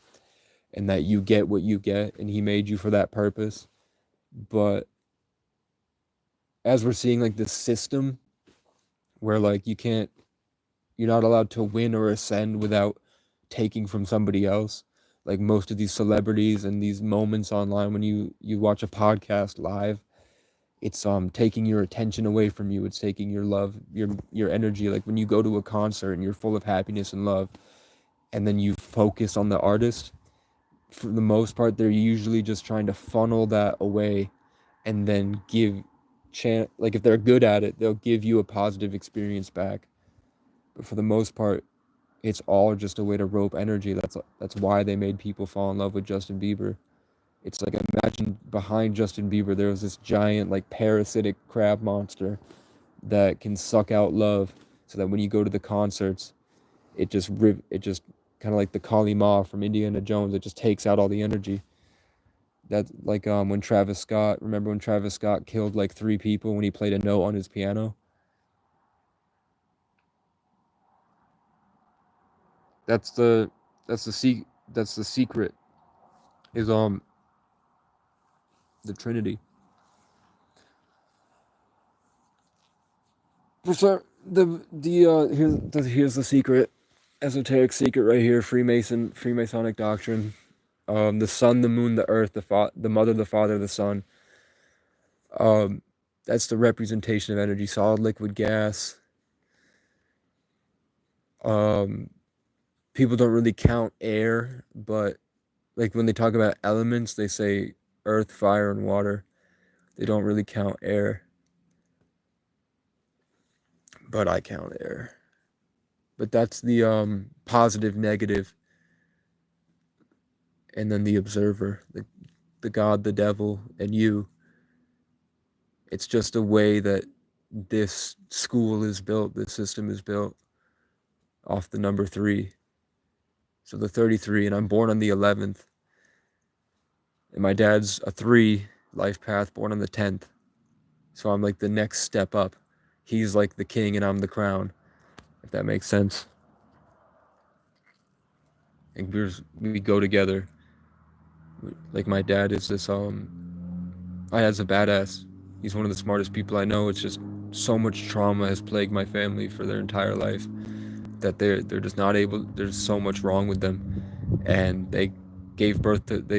and that you get what you get, and he made you for that purpose. But as we're seeing like this system where like you're not allowed to win or ascend without taking from somebody else. Like most of these celebrities and these moments online, when you watch a podcast live, it's taking your attention away from you. It's taking your love, your energy. Like when you go to a concert and you're full of happiness and love, and then you focus on the artist, for the most part, they're usually just trying to funnel that away, and then like if they're good at it, they'll give you a positive experience back. But for the most part, it's all just a way to rope energy. That's why they made people fall in love with Justin Bieber. It's like, imagine behind Justin Bieber there was this giant like parasitic crab monster that can suck out love, so that when you go to the concerts, it just kind of like the Kali Ma from Indiana Jones, it just takes out all the energy. That's like when Travis Scott, remember when Travis Scott killed like 3 people when he played a note on his piano? That's the that's the secret is the Trinity. So here's the secret, esoteric secret right here. Freemasonic doctrine. The sun, the moon, the earth, the mother, the father, the son. Um, that's the representation of energy: solid, liquid, gas. Um, People don't really count air, but like when they talk about elements, they say earth, fire, and water. They don't really count air, but I count air. But that's the positive, negative, and then the observer, the God, the devil, and you. It's just a way that this school is built, this system is built off the number 3. So the 33, and I'm born on the 11th. And my dad's a 3 life path, born on the 10th. So I'm like the next step up. He's like the king and I'm the crown, if that makes sense. And we go together. Like my dad is this my dad's a badass. He's one of the smartest people I know. It's just so much trauma has plagued my family for their entire life that they're just not able. There's so much wrong with them, and they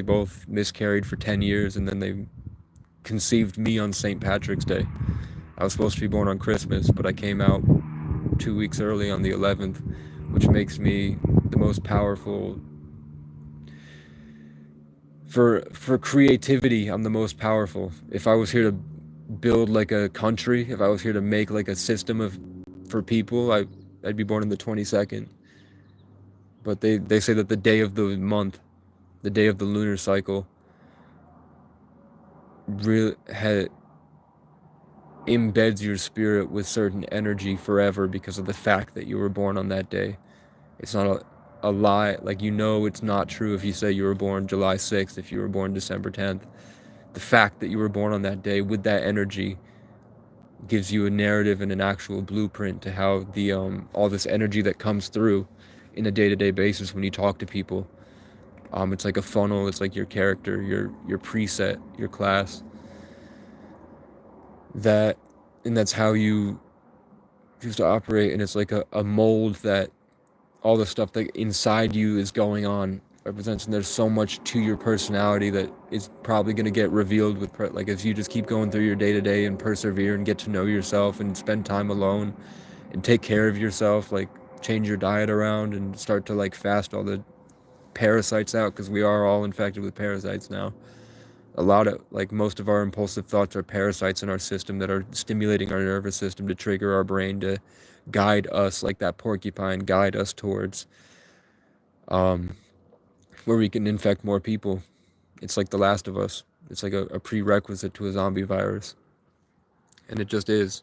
both miscarried for 10 years, and then they conceived me on St. Patrick's Day. I was supposed to be born on Christmas, but I came out 2 weeks early on the 11th, which makes me the most powerful. For creativity, I'm the most powerful. If I was here to build like a country, if I was here to make like a system for people, I'd be born on the 22nd. But they say that the day of the month, the day of the lunar cycle, really embeds your spirit with certain energy forever because of the fact that you were born on that day. It's not a lie. Like, it's not true if you say you were born July 6th, if you were born December 10th. The fact that you were born on that day with that energy gives you a narrative and an actual blueprint to how the all this energy that comes through in a day-to-day basis when you talk to people. It's like a funnel. It's like your character, your preset, your class. And that's how you choose to operate. And it's like a mold that all the stuff that inside you is going on represents. And there's so much to your personality that is probably going to get revealed with like if you just keep going through your day-to-day and persevere and get to know yourself and spend time alone and take care of yourself, like change your diet around and start to like fast all the parasites out, because we are all infected with parasites now. A lot of, like, most of our impulsive thoughts are parasites in our system that are stimulating our nervous system to trigger our brain to guide us, like that porcupine, guide us towards where we can infect more people. It's like The Last of Us. It's like a prerequisite to a zombie virus. And it just is.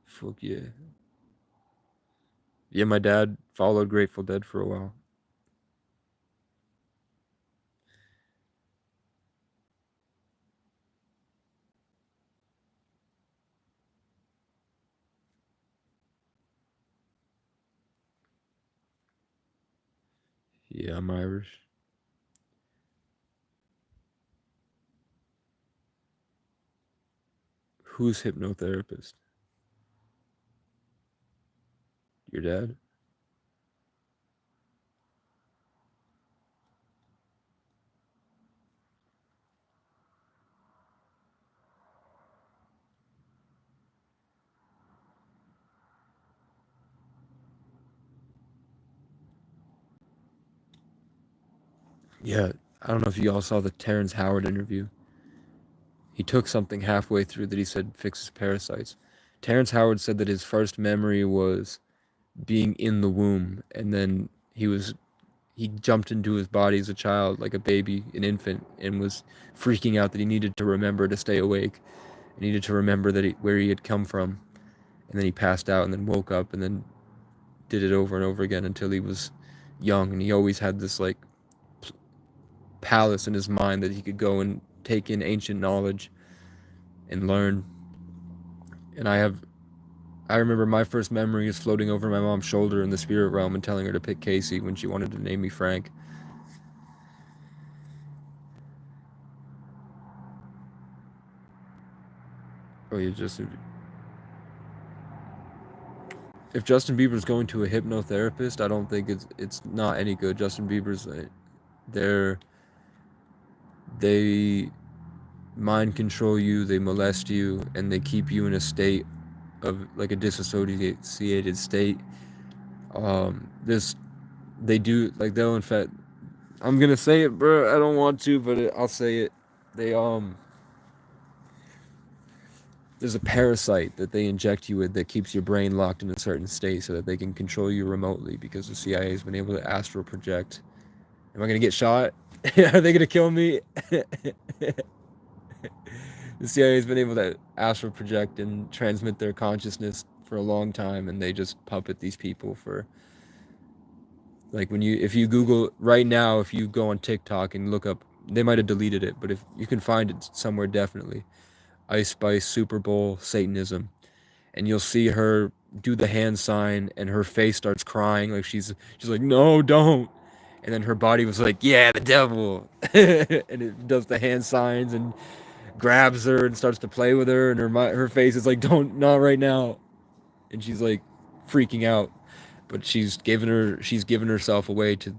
Fuck yeah. Yeah, my dad followed Grateful Dead for a while. Yeah, I'm Irish. Who's hypnotherapist? Your dad? Yeah, I don't know if you all saw the Terrence Howard interview. He took something halfway through that he said fixes parasites. Terrence Howard said that his first memory was being in the womb, and then he jumped into his body as a child, like a baby, an infant, and was freaking out that he needed to remember to stay awake. He needed to remember where he had come from, and then he passed out and then woke up and then did it over and over again until he was young. And he always had this like palace in his mind that he could go and take in ancient knowledge and learn. And I remember my first memory is floating over my mom's shoulder in the spirit realm and telling her to pick Casey when she wanted to name me Frank. Oh, you just if Justin Bieber's going to a hypnotherapist, I don't think it's not any good. Justin Bieber's they mind control you, they molest you, and they keep you in a state of like a disassociated state. This they do like they'll infect. I'm gonna say it, bro. I don't want to, but I'll say it. They there's a parasite that they inject you with that keeps your brain locked in a certain state so that they can control you remotely because the CIA has been able to astral project. Am I gonna get shot? Are they gonna kill me? The CIA has been able to astral project and transmit their consciousness for a long time, and they just puppet these people for like if you Google right now, if you go on TikTok and look up, they might have deleted it, but if you can find it somewhere, definitely Ice Spice Super Bowl Satanism, and you'll see her do the hand sign, and her face starts crying like she's like, no, don't. And then her body was like, yeah, the devil. And it does the hand signs and grabs her and starts to play with her, and her face is like, don't, not right now. And she's like freaking out, but she's given herself away to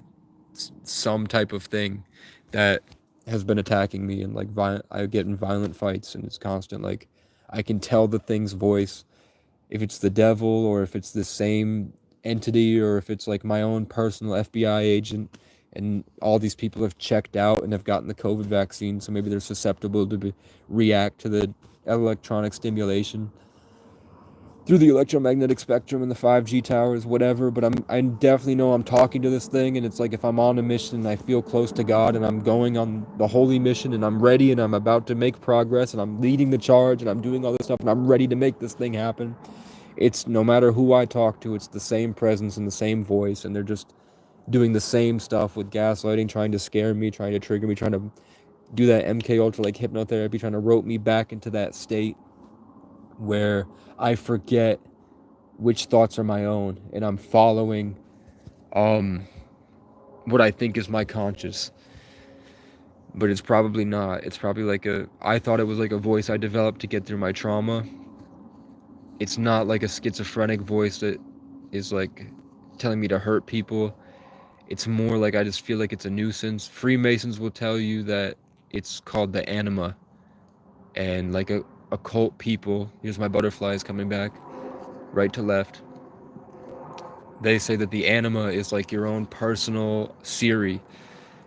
some type of thing that has been attacking me, and like I get in violent fights, and it's constant. Like I can tell the thing's voice, if it's the devil or if it's the same entity or if it's like my own personal FBI agent. And all these people have checked out and have gotten the COVID vaccine, so maybe they're susceptible to react to the electronic stimulation through the electromagnetic spectrum and the 5G towers, whatever. But I definitely know I'm talking to this thing, and it's like if I'm on a mission and I feel close to God and I'm going on the holy mission and I'm ready and I'm about to make progress and I'm leading the charge and I'm doing all this stuff and I'm ready to make this thing happen. It's no matter who I talk to, it's the same presence and the same voice, and they're just doing the same stuff with gaslighting, trying to scare me, trying to trigger me, trying to do that MK Ultra like hypnotherapy, trying to rope me back into that state where I forget which thoughts are my own and I'm following what I think is my conscious. But it's probably not. It's probably like I thought it was like a voice I developed to get through my trauma. It's not like a schizophrenic voice that is like telling me to hurt people. It's more like I just feel like it's a nuisance. Freemasons will tell you that it's called the anima. And like occult people, here's my butterflies coming back, right to left. They say that the anima is like your own personal Siri.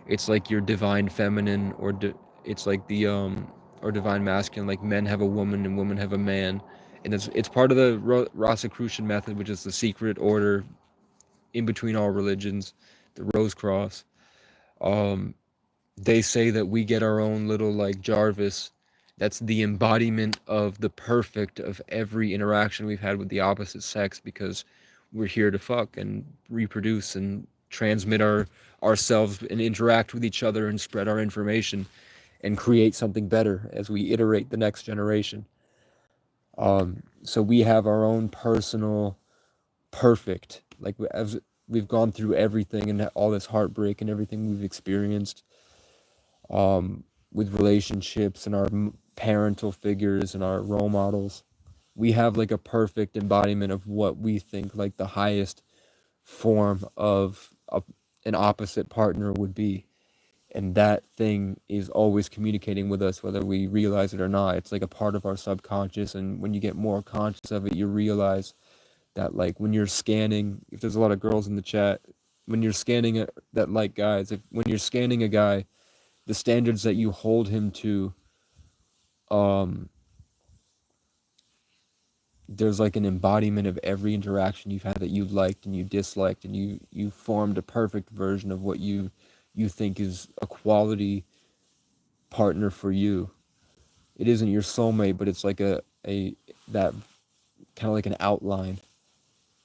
It's like your divine feminine, or it's like the or divine masculine. Like men have a woman and women have a man, and it's part of the Rosicrucian method, which is the secret order in between all religions, the Rose Cross. They say that we get our own little like Jarvis. That's the embodiment of the perfect of every interaction we've had with the opposite sex, because we're here to fuck and reproduce and transmit ourselves and interact with each other and spread our information and create something better as we iterate the next generation. So we have our own personal perfect, like as we've gone through everything and all this heartbreak and everything we've experienced with relationships and our parental figures and our role models. We have like a perfect embodiment of what we think like the highest form of an opposite partner would be. And that thing is always communicating with us, whether we realize it or not. It's like a part of our subconscious. And when you get more conscious of it, you realize that like when you're scanning, if there's a lot of girls in the chat, when you're scanning that like guys, when you're scanning a guy, the standards that you hold him to, there's like an embodiment of every interaction you've had that you liked and you disliked, and you formed a perfect version of what you think is a quality partner for you. It isn't your soulmate, but it's like that kind of like an outline,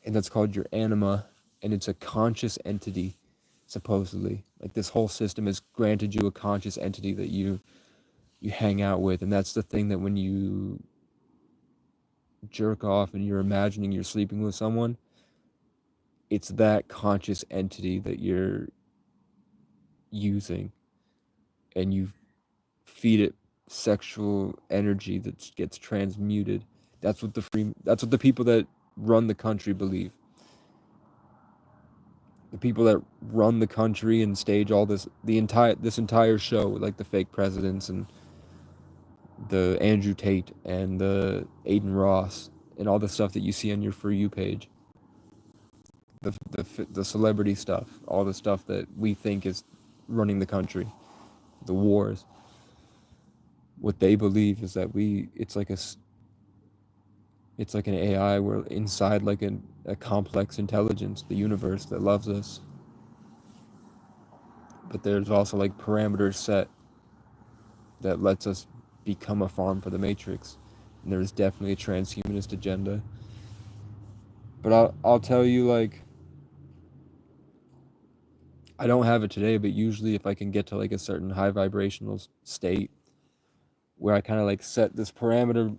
and that's called your anima, and it's a conscious entity, supposedly. Like this whole system has granted you a conscious entity that you you hang out with. And that's the thing, that when you jerk off and you're imagining you're sleeping with someone, it's that conscious entity that you're using, and you feed it sexual energy that gets transmuted. That's what the people that run the country believe. The people that run the country and stage all this entire show, like the fake presidents and the Andrew Tate and the Aiden Ross and all the stuff that you see on your For You page, the celebrity stuff, all the stuff that we think is running the country, the wars. What they believe is that it's like an AI. We're inside like a complex intelligence, the universe that loves us. But there's also like parameters set that lets us become a farm for the Matrix. And there's definitely a transhumanist agenda. But I'll tell you, like, I don't have it today, but usually if I can get to like a certain high vibrational state where I kind of like set this parameter,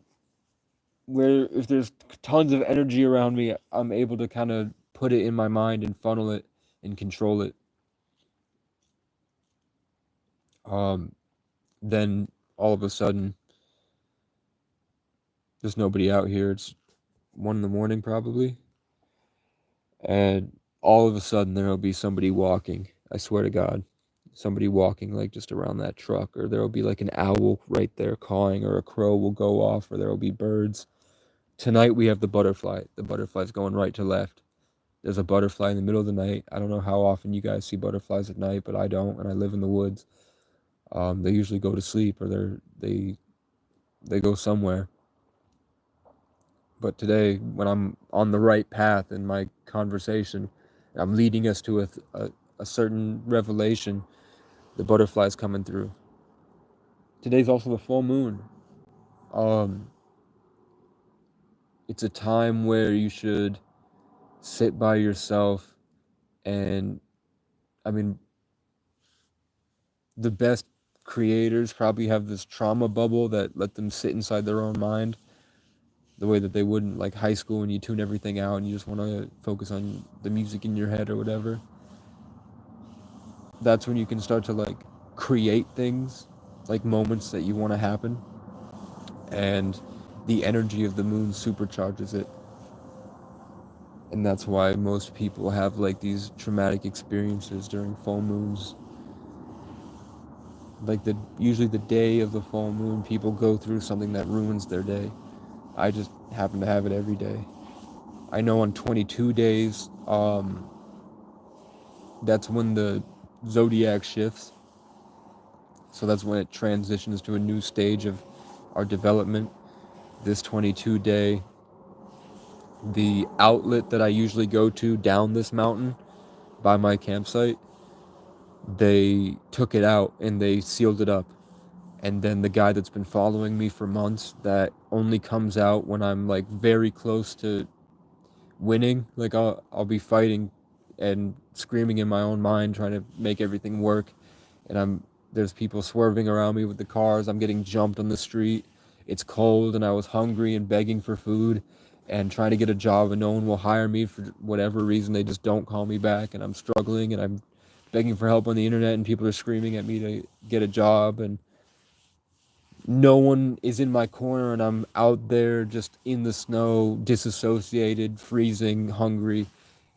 where if there's tons of energy around me, I'm able to kind of put it in my mind and funnel it and control it. Then all of a sudden, there's nobody out here. It's 1 in the morning probably, and all of a sudden there'll be somebody walking. I swear to God, somebody walking like just around that truck, or there'll be like an owl right there cawing, or a crow will go off, or there'll be birds. Tonight we have the butterfly. The butterfly's going right to left. There's a butterfly in the middle of the night. I don't know how often you guys see butterflies at night, but I don't, and I live in the woods. They usually go to sleep, or they go somewhere. But today, when I'm on the right path in my conversation, I'm leading us to a certain revelation, the butterfly's coming through. Today's also the full moon. It's a time where you should sit by yourself, and I mean, the best creators probably have this trauma bubble that let them sit inside their own mind, the way that they would in like high school when you tune everything out and you just want to focus on the music in your head or whatever. That's when you can start to like create things, like moments that you want to happen, and the energy of the moon supercharges it. And that's why most people have like these traumatic experiences during full moons. Like usually the day of the full moon, people go through something that ruins their day. I just happen to have it every day. I know on 22 days, that's when the zodiac shifts. So that's when it transitions to a new stage of our development. This 22 day, the outlet that I usually go to down this mountain by my campsite, they took it out and they sealed it up. And then the guy that's been following me for months, that only comes out when I'm like very close to winning. Like I'll be fighting and screaming in my own mind, trying to make everything work. And there's people swerving around me with the cars. I'm getting jumped on the street. It's cold and I was hungry and begging for food and trying to get a job, and no one will hire me for whatever reason. They just don't call me back, and I'm struggling and I'm begging for help on the internet, and people are screaming at me to get a job, and no one is in my corner, and I'm out there just in the snow, disassociated, freezing, hungry,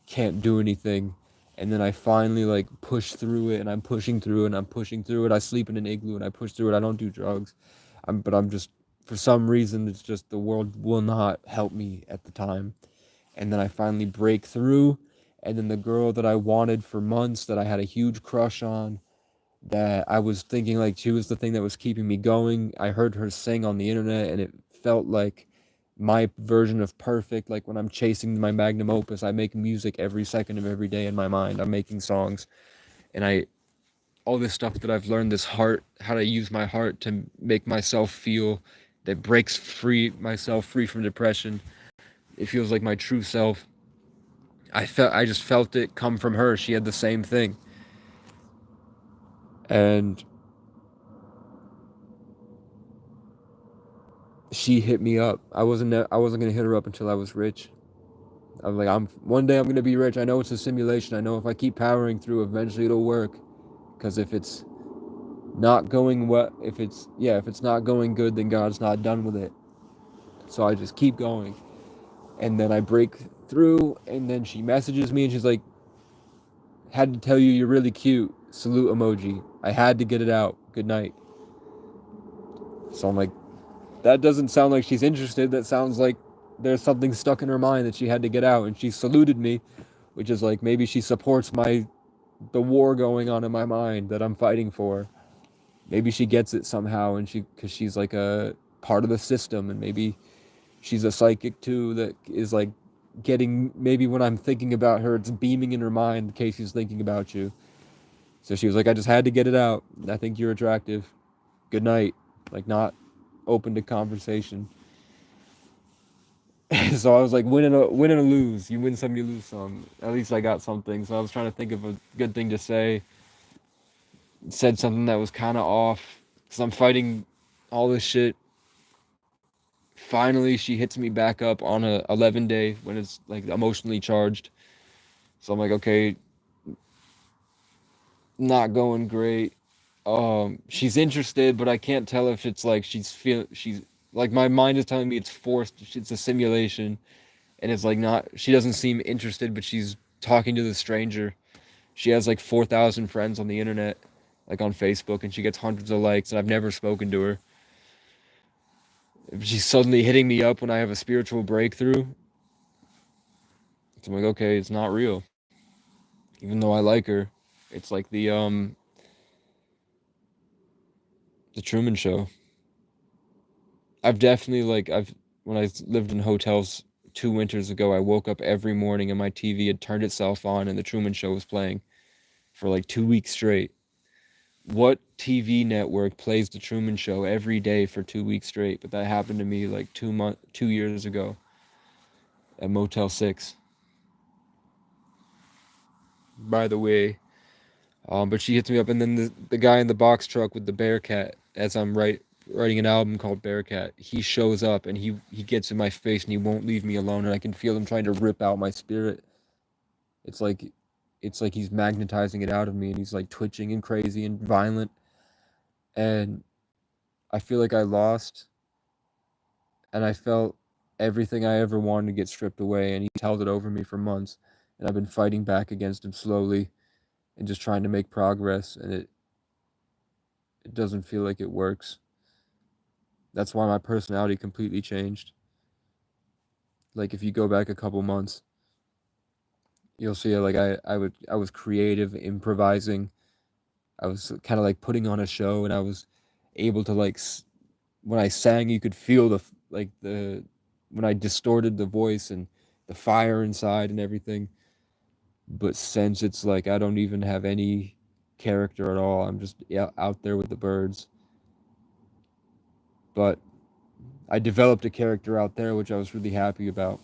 can't do anything. And then I finally like push through it, and I'm pushing through it, and I'm pushing through it. I sleep in an igloo and I push through it. I don't do drugs. But I'm just, for some reason, it's just the world will not help me at the time. And then I finally break through, and then the girl that I wanted for months, that I had a huge crush on, that I was thinking like she was the thing that was keeping me going. I heard her sing on the internet, and it felt like my version of perfect. Like when I'm chasing my magnum opus, I make music every second of every day in my mind. I'm making songs, and all this stuff that I've learned, this heart, how to use my heart to make myself feel, that breaks myself free from depression. It feels like my true self. I just felt it come from her. She had the same thing. And she hit me up. I wasn't gonna hit her up until I was rich. I was like, one day I'm gonna be rich. I know it's a simulation. I know if I keep powering through, eventually it'll work. Because if it's not going well, if it's not going good, then God's not done with it. So I just keep going, and then I break through, and then she messages me, and she's like, "Had to tell you, you're really cute." Salute emoji. I had to get it out. Good night. So I'm like, that doesn't sound like she's interested. That sounds like there's something stuck in her mind that she had to get out, and she saluted me, which is like maybe she supports the war going on in my mind that I'm fighting for. Maybe she gets it somehow, and because she's like a part of the system, and maybe she's a psychic too that is like getting, maybe when I'm thinking about her, it's beaming in her mind in case she's thinking about you. So she was like, I just had to get it out. I think you're attractive. Good night. Like, not open to conversation. So I was like, win and a lose. You win some, you lose some. At least I got something. So I was trying to think of a good thing to say. Said something that was kind of off because I'm fighting all this shit. Finally, she hits me back up on a 11 day when it's like emotionally charged. So I'm like, okay, not going great. She's interested, but I can't tell if it's like she's like, my mind is telling me it's forced. It's a simulation, and it's like not. She doesn't seem interested, but she's talking to the stranger. She has like 4,000 friends on the internet, like on Facebook, and she gets hundreds of likes, and I've never spoken to her. She's suddenly hitting me up when I have a spiritual breakthrough. So I'm like, okay, it's not real. Even though I like her, it's like the Truman Show. I've definitely I've when I lived in hotels 2 winters ago, I woke up every morning and my TV had turned itself on and the Truman Show was playing for like 2 weeks straight. What TV network plays the Truman Show every day for 2 weeks straight? But that happened to me like 2 years ago at Motel 6. By the way, but she hits me up, and then the guy in the box truck with the Bearcat, as I'm writing an album called Bearcat, he shows up and he gets in my face and he won't leave me alone, and I can feel him trying to rip out my spirit. It's like it's like he's magnetizing it out of me, and he's like twitching and crazy and violent, and I feel like I lost, and I felt everything I ever wanted to get stripped away, and he's held it over me for months, and I've been fighting back against him slowly and just trying to make progress, and it doesn't feel like it works. That's why my personality completely changed. Like if you go back a couple months, you'll see like I was creative, improvising. I was kind of like putting on a show, and I was able to when I sang, you could feel the when I distorted the voice and the fire inside and everything. But since it's like I don't even have any character at all, I'm just out there with the birds. But I developed a character out there, which I was really happy about.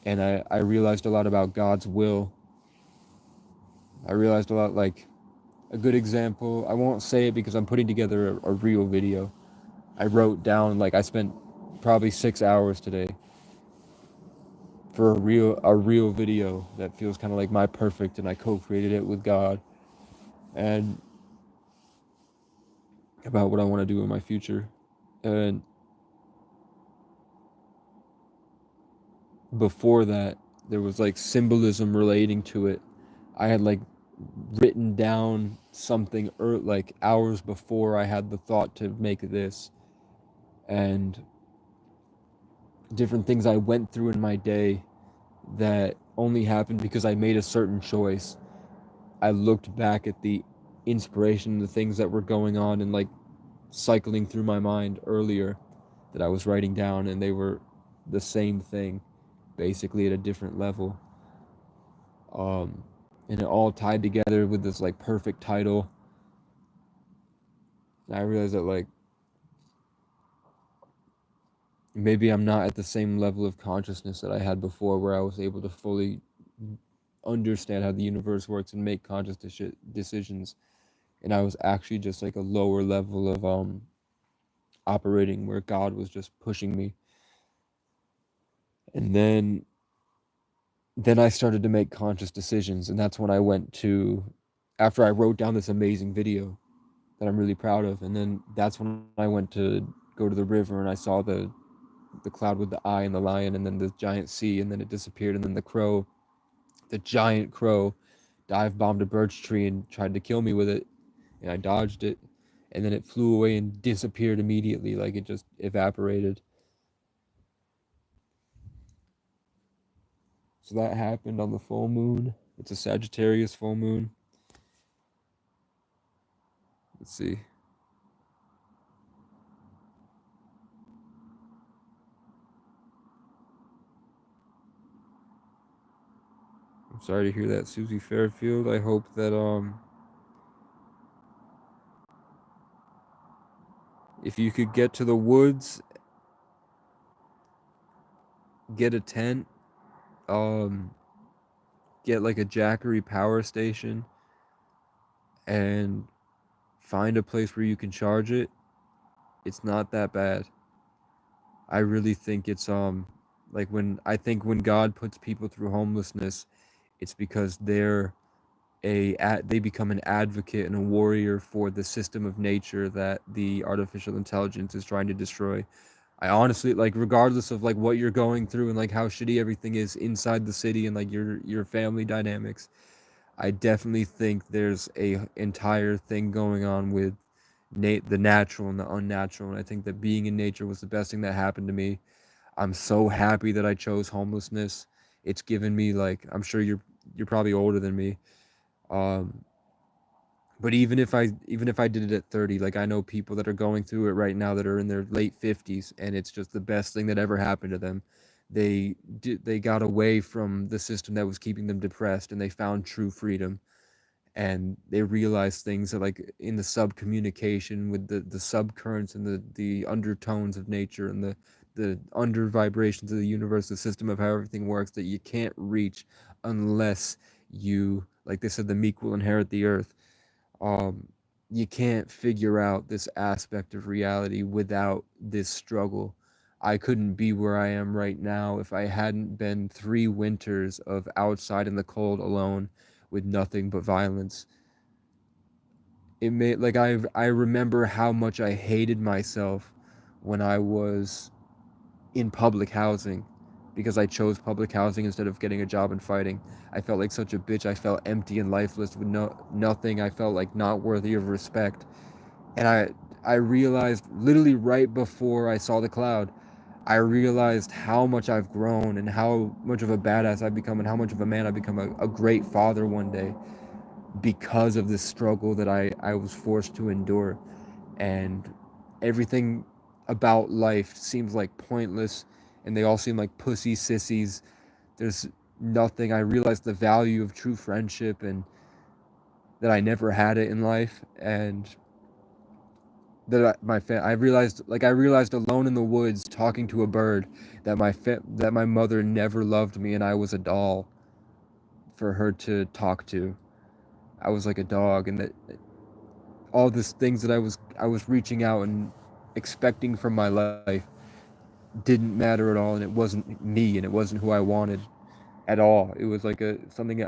And I realized a lot about God's will. I realized a lot, like a good example. I won't say it because I'm putting together a real video. I wrote down, like, I spent probably 6 hours today for a real video that feels kind of like my perfect, and I co-created it with God, and about what I want to do in my future. And before that, there was like symbolism relating to it. I had like written down something like hours before I had the thought to make this, and different things I went through in my day that only happened because I made a certain choice. I looked back at the inspiration, the things that were going on and like cycling through my mind earlier that I was writing down, and they were the same thing, basically at a different level. Um, and it all tied together with this like perfect title. And I realized that like maybe I'm not at the same level of consciousness that I had before, where I was able to fully understand how the universe works and make conscious decisions. And I was actually just like a lower level of operating, where God was just pushing me. And then I started to make conscious decisions, and that's when I went to, after I wrote down this amazing video that I'm really proud of, and then that's when I went to go to the river and I saw the cloud with the eye and the lion, and then the giant sea, and then it disappeared, and then the giant crow dive bombed a birch tree and tried to kill me with it, and I dodged it, and then it flew away and disappeared immediately, like it just evaporated. So that happened on the full moon. It's a Sagittarius full moon. Let's see. I'm sorry to hear that, Susie Fairfield. I hope that if you could get to the woods, get a tent, um get like a Jackery power station, and find a place where you can charge it. It's not that bad. I really think it's like when God puts people through homelessness, it's because they become an advocate and a warrior for the system of nature that the artificial intelligence is trying to destroy. I honestly, like, regardless of like what you're going through and like how shitty everything is inside the city and like your family dynamics, I definitely think there's a entire thing going on with the natural and the unnatural, and I think that being in nature was the best thing that happened to me. I'm so happy that I chose homelessness. It's given me, like, I'm sure you're probably older than me. Um but even if I did it at 30, like, I know people that are going through it right now that are in their late 50s, and it's just the best thing that ever happened to them. They got away from the system that was keeping them depressed, and they found true freedom, and they realized things that, like, in the sub communication with the subcurrents and the undertones of nature and the under vibrations of the universe, the system of how everything works, that you can't reach unless you, like they said, the meek will inherit the earth. um you can't figure out this aspect of reality without this struggle. I couldn't be where I am right now if I hadn't been 3 winters of outside in the cold alone with nothing but violence. It made, like, I remember how much I hated myself when I was in public housing, because I chose public housing instead of getting a job and fighting. I felt like such a bitch. I felt empty and lifeless with nothing. I felt like not worthy of respect. And I realized literally right before I saw the cloud, I realized how much I've grown and how much of a badass I've become and how much of a man I've become, a great father one day, because of this struggle that I was forced to endure. And everything about life seems like pointless, and they all seem like pussy sissies. There's nothing. I realized the value of true friendship, and that I never had it in life, and that I realized alone in the woods talking to a bird that that my mother never loved me, and I was a doll for her to talk to. I was like a dog, and that all these things that I was reaching out and expecting from my life didn't matter at all, and it wasn't me, and it wasn't who I wanted at all. It was like a something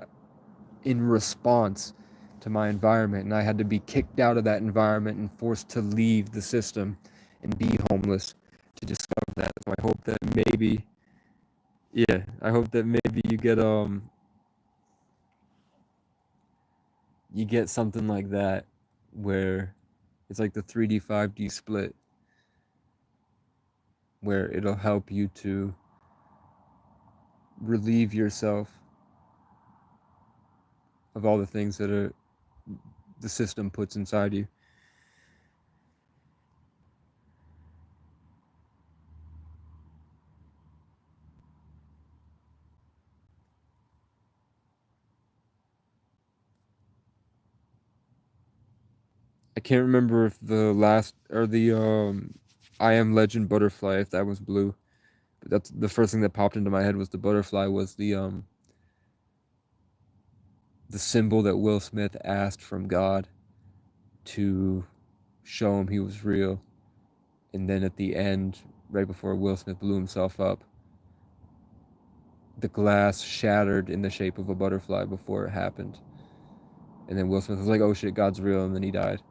in response to my environment, and I had to be kicked out of that environment and forced to leave the system and be homeless to discover that. So I hope that maybe, yeah, I hope that maybe you get something like that, where it's like the 3D 5D split, where it'll help you to relieve yourself of all the things that the system puts inside you. I can't remember if the last or the I Am Legend butterfly, if that was blue. But that's the first thing that popped into my head, was the butterfly was the symbol that Will Smith asked from God to show him he was real. And then at the end, right before Will Smith blew himself up, the glass shattered in the shape of a butterfly before it happened. And then Will Smith was like, oh shit, God's real, and then he died.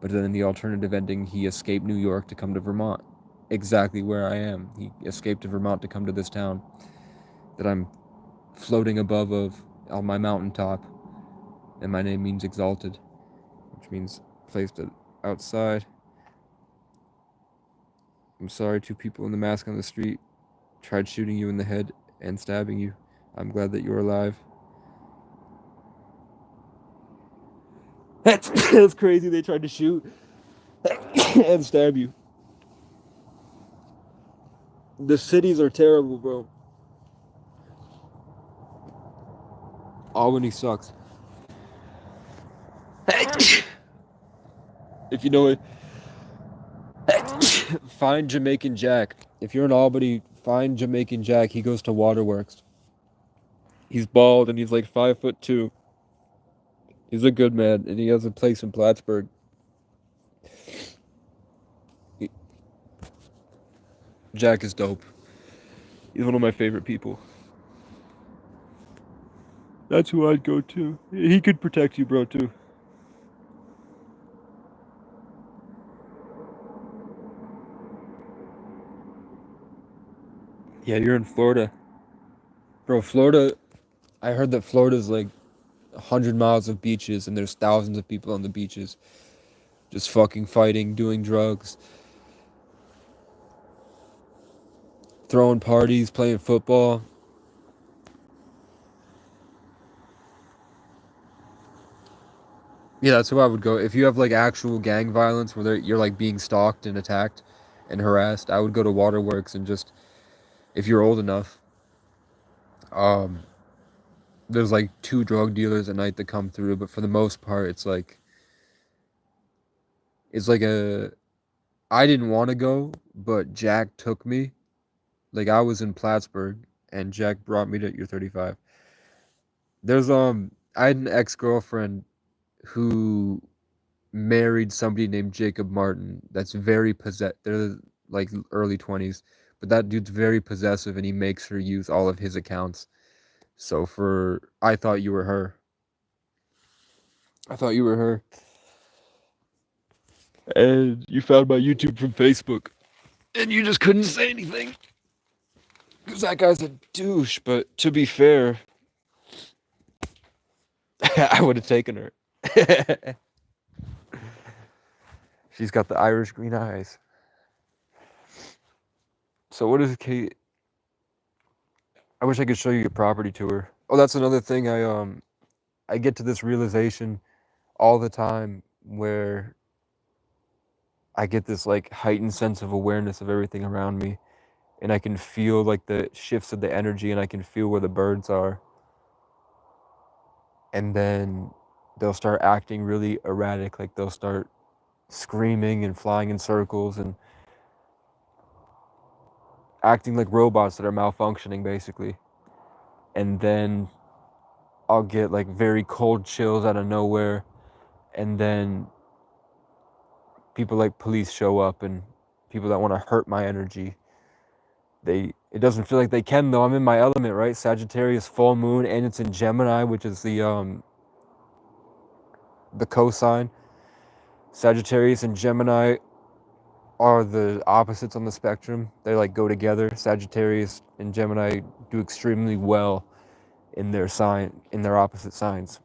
But then in the alternative ending, he escaped New York to come to Vermont. Exactly where I am. He escaped to Vermont to come to this town that I'm floating above of on my mountaintop. And my name means exalted, which means placed outside. I'm sorry, 2 people in the mask on the street tried shooting you in the head and stabbing you. I'm glad that you're alive. That's crazy. They tried to shoot and stab you. The cities are terrible, bro. Albany sucks. If you know it, find Jamaican Jack. If you're in Albany, find Jamaican Jack. He goes to Waterworks. He's bald and he's like 5'2". He's a good man, and he has a place in Plattsburgh. Jack is dope. He's one of my favorite people. That's who I'd go to. He could protect you, bro, too. Yeah, you're in Florida. Bro, Florida, I heard that Florida's like 100 miles of beaches, and there's thousands of people on the beaches just fucking fighting, doing drugs, throwing parties, playing football. Yeah, that's who I would go. If you have like actual gang violence where you're like being stalked and attacked and harassed, I would go to Waterworks and just, if you're old enough, um, there's like 2 drug dealers at night that come through, but for the most part, it's like I didn't want to go, but Jack took me. Like I was in Plattsburgh and Jack brought me to, you're 35. There's I had an ex-girlfriend who married somebody named Jacob Martin that's very they're like early 20s, but that dude's very possessive and he makes her use all of his accounts. So I thought you were her. I thought you were her. And you found my YouTube from Facebook. And you just couldn't say anything. Because that guy's a douche, but to be fair, I would have taken her. She's got the Irish green eyes. So what is Kate? I wish I could show you your property tour. Oh, that's another thing. I get to this realization all the time where I get this like heightened sense of awareness of everything around me, and I can feel like the shifts of the energy, and I can feel where the birds are. And then they'll start acting really erratic, like they'll start screaming and flying in circles and acting like robots that are malfunctioning basically. And then I'll get like very cold chills out of nowhere, and then people like police show up and people that want to hurt my energy. It doesn't feel like they can though. I'm in my element, right? Sagittarius full moon, and it's in Gemini, which is the cosine. Sagittarius and Gemini are the opposites on the spectrum. They like go together. Sagittarius and Gemini do extremely well in their opposite signs.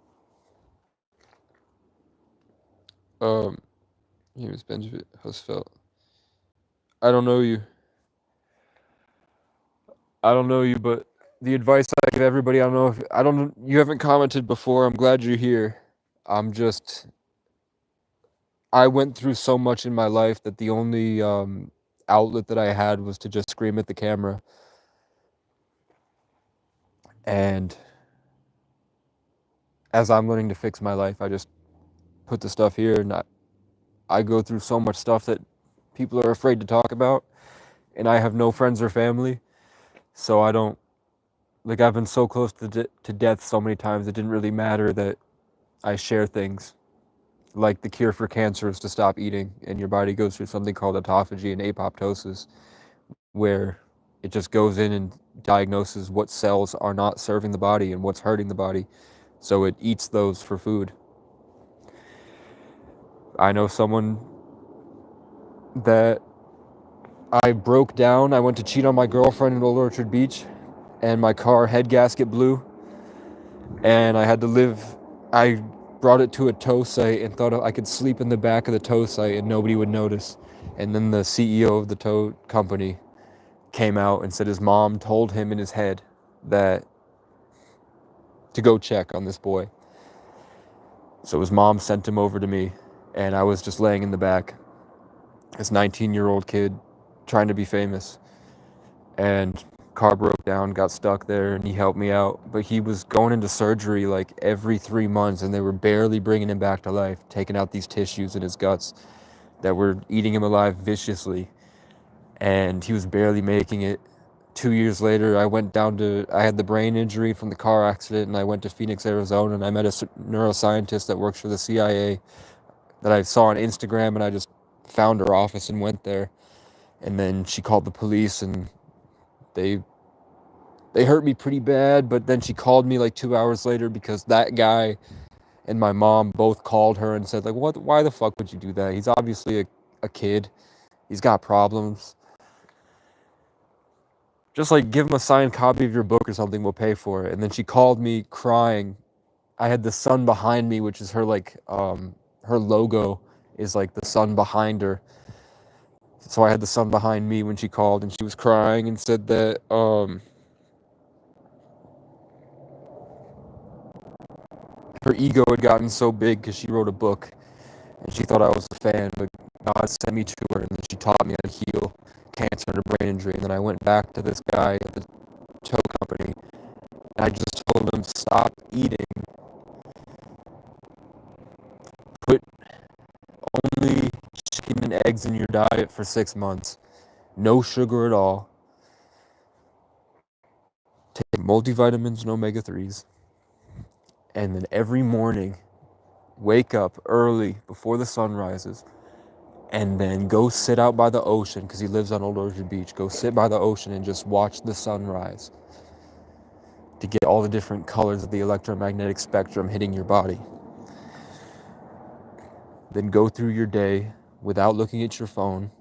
Here's Benjamin Husfeld. I don't know you. But the advice I give everybody, you haven't commented before. I'm glad you're here. I went through so much in my life that the only outlet that I had was to just scream at the camera. And as I'm learning to fix my life, I just put the stuff here, and I go through so much stuff that people are afraid to talk about, and I have no friends or family, so I don't, like, I've been so close to death so many times, it didn't really matter that I share things. like the cure for cancer is to stop eating, and your body goes through something called autophagy and apoptosis, where it just goes in and diagnoses what cells are not serving the body and what's hurting the body, so it eats those for food. I know someone that I broke down. I went to cheat on my girlfriend in Old Orchard Beach, and my car head gasket blew, and I had to live. I brought it to a tow site and thought I could sleep in the back of the tow site and nobody would notice. And then the CEO of the tow company came out and said his mom told him in his head that to go check on this boy. So his mom sent him over to me, and I was just laying in the back, this 19-year-old kid trying to be famous, and car broke down, got stuck there, and he helped me out. But he was going into surgery like every 3 months, and they were barely bringing him back to life, taking out these tissues in his guts that were eating him alive viciously, and he was barely making it. 2 years later, I had the brain injury from the car accident, and I went to Phoenix, Arizona, and I met a neuroscientist that works for the CIA that I saw on Instagram, and I just found her office and went there. And then she called the police, and they hurt me pretty bad, but then she called me like 2 hours later because that guy and my mom both called her and said, like, why the fuck would you do that? He's obviously a kid. He's got problems. Just like give him a signed copy of your book or something, we'll pay for it. And then she called me crying. I had the sun behind me, which is her her logo is like the sun behind her. So I had the sun behind me when she called, and she was crying and said that her ego had gotten so big because she wrote a book and she thought I was a fan, but God sent me to her, and then she taught me how to heal cancer and a brain injury. And then I went back to this guy at the tow company, and I just told him, stop eating, put only chicken and eggs in your diet for 6 months, no sugar at all, take multivitamins and omega-3s, and then every morning wake up early before the sun rises, and then go sit out by the ocean, because he lives on Old Orchard Beach. Go sit by the ocean and just watch the sunrise to get all the different colors of the electromagnetic spectrum hitting your body. Then go through your day without looking at your phone.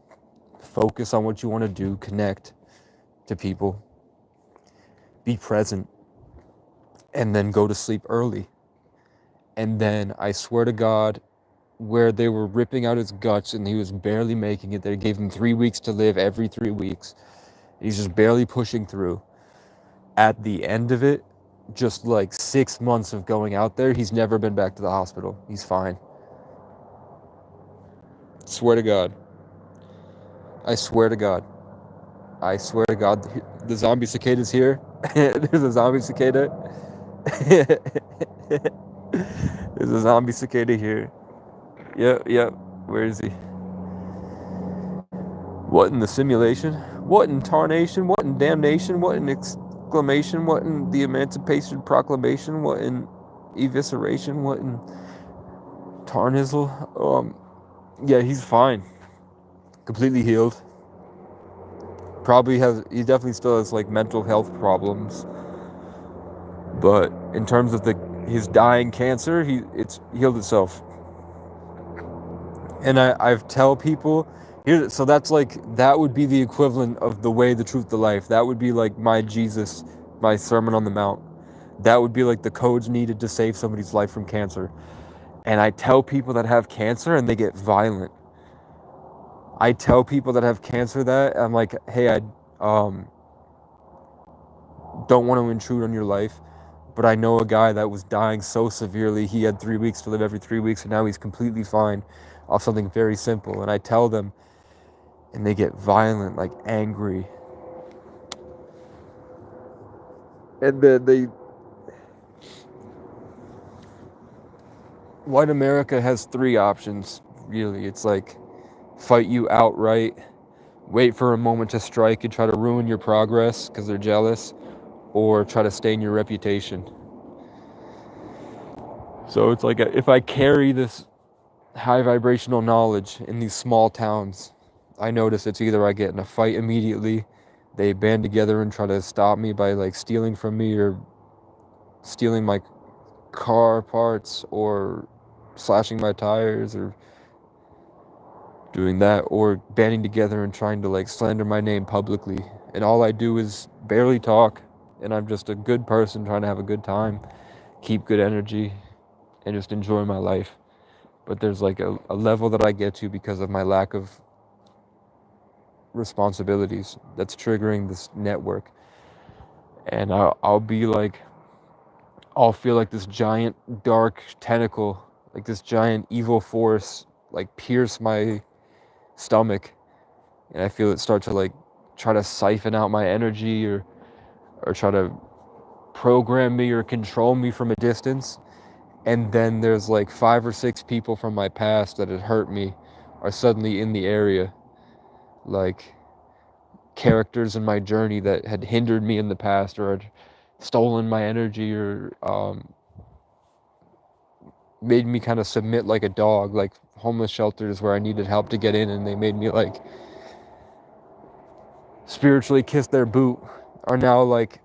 Focus on what you want to do. Connect to people. Be present. And then go to sleep early. And then, I swear to God, where they were ripping out his guts and he was barely making it, they gave him 3 weeks to live every 3 weeks. He's just barely pushing through. At the end of it, just like 6 months of going out there, he's never been back to the hospital. He's fine. Swear to God. I swear to God. I swear to God. The zombie cicada's here. There's a zombie cicada. There's a zombie cicada here. Yep. Where is he? What in the simulation? What in tarnation? What in damnation? What in exclamation? What in the Emancipation Proclamation? What in evisceration? What in tarnizzle? Yeah, he's fine. Completely healed. He definitely still has like mental health problems. But in terms of his dying cancer, it's healed itself. And I've tell people, so that's like, that would be the equivalent of the way, the truth, the life. That would be like my Jesus, my Sermon on the Mount. That would be like the codes needed to save somebody's life from cancer. And I tell people that have cancer and they get violent. I tell people that have cancer that, I'm like, hey, I don't want to intrude on your life, but I know a guy that was dying so severely, he had 3 weeks to live every 3 weeks, and now he's completely fine off something very simple. And I tell them, and they get violent, like angry. And then white America has 3 options, really. It's like, fight you outright, wait for a moment to strike and try to ruin your progress because they're jealous, or try to stain your reputation. So it's like, if I carry this high vibrational knowledge in these small towns. I notice it's either I get in a fight immediately, they band together and try to stop me by like stealing from me or stealing my car parts or slashing my tires or doing that, or banding together and trying to like slander my name publicly. And all I do is barely talk, and I'm just a good person trying to have a good time, keep good energy, and just enjoy my life. But there's like a level that I get to because of my lack of responsibilities that's triggering this network. And I'll be like, I'll feel like this giant dark tentacle, like this giant evil force, like pierce my stomach, and I feel it start to like try to siphon out my energy or try to program me or control me from a distance. And then there's like 5 or 6 people from my past that had hurt me are suddenly in the area, like characters in my journey that had hindered me in the past or had stolen my energy or made me kind of submit like a dog, like homeless shelters where I needed help to get in, and they made me like spiritually kiss their boot, are now like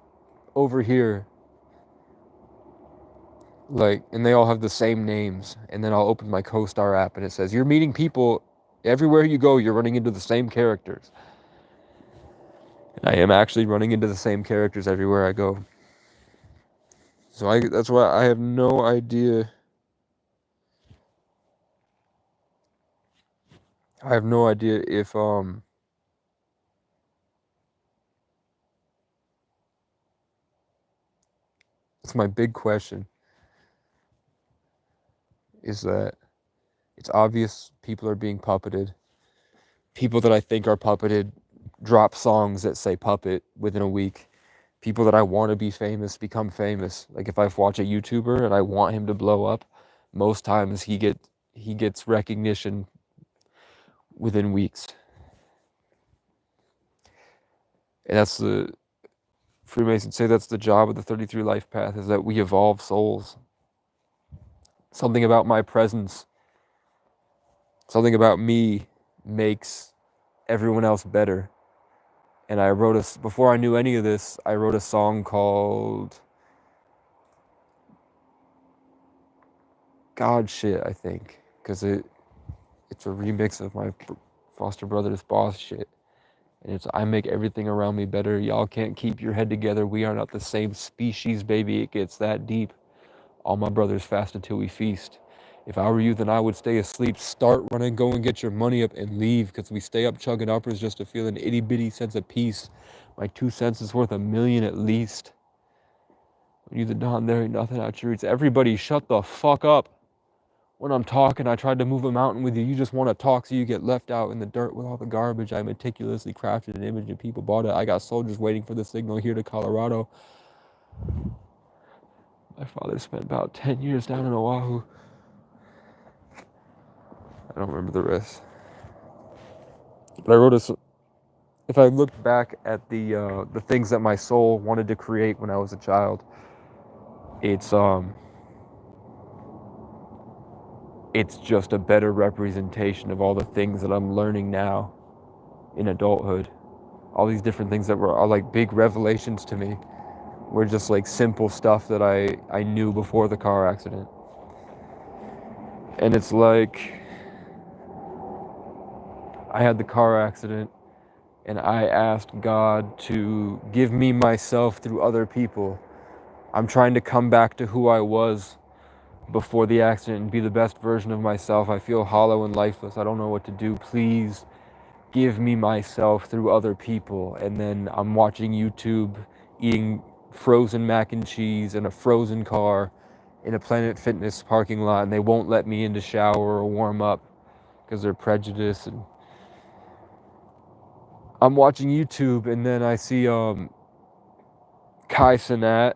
over here, like, and they all have the same names. And then I'll open my CoStar app and it says, you're meeting people everywhere you go, you're running into the same characters. And I am actually running into the same characters everywhere I go. So that's why I have no idea. I have no idea if it's my big question is that it's obvious people are being puppeted. People that I think are puppeted drop songs that say puppet within a week. People that I want to be famous become famous. Like if I watch a YouTuber and I want him to blow up, most times he gets recognition within weeks. And that's the Freemasons say that's the job of the 33 life path, is that we evolve souls. Something about my presence, something about me makes everyone else better. And I wrote before I knew any of this, I wrote a song called God Shit, I think, because it's a remix of my foster brother's Boss Shit. And it's, I make everything around me better. Y'all can't keep your head together. We are not the same species, baby. It gets that deep. All my brothers fast until we feast. If I were you, then I would stay asleep. Start running, go and get your money up and leave, because we stay up chugging uppers just to feel an itty bitty sense of peace. My 2 cents is worth $1 million at least. When you the Don, there ain't nothing out your reach. Everybody shut the fuck up. When I'm talking, I tried to move a mountain with you. You just want to talk so you get left out in the dirt with all the garbage. I meticulously crafted an image and people bought it. I got soldiers waiting for the signal here to Colorado. My father spent about 10 years down in Oahu. I don't remember the rest. But I wrote if I looked back at the things that my soul wanted to create when I was a child, it's just a better representation of all the things that I'm learning now in adulthood. All these different things that are like big revelations to me were just like simple stuff that I knew before the car accident. And it's like I had the car accident and I asked God to give me myself through other people. I'm trying to come back to who I was before the accident and be the best version of myself. I feel hollow and lifeless. I don't know what to do. Please give me myself through other people. And then I'm watching YouTube, eating frozen mac and cheese in a frozen car in a Planet Fitness parking lot, and they won't let me in to shower or warm up because they're prejudiced. And I'm watching YouTube, and then I see Kai Cenat,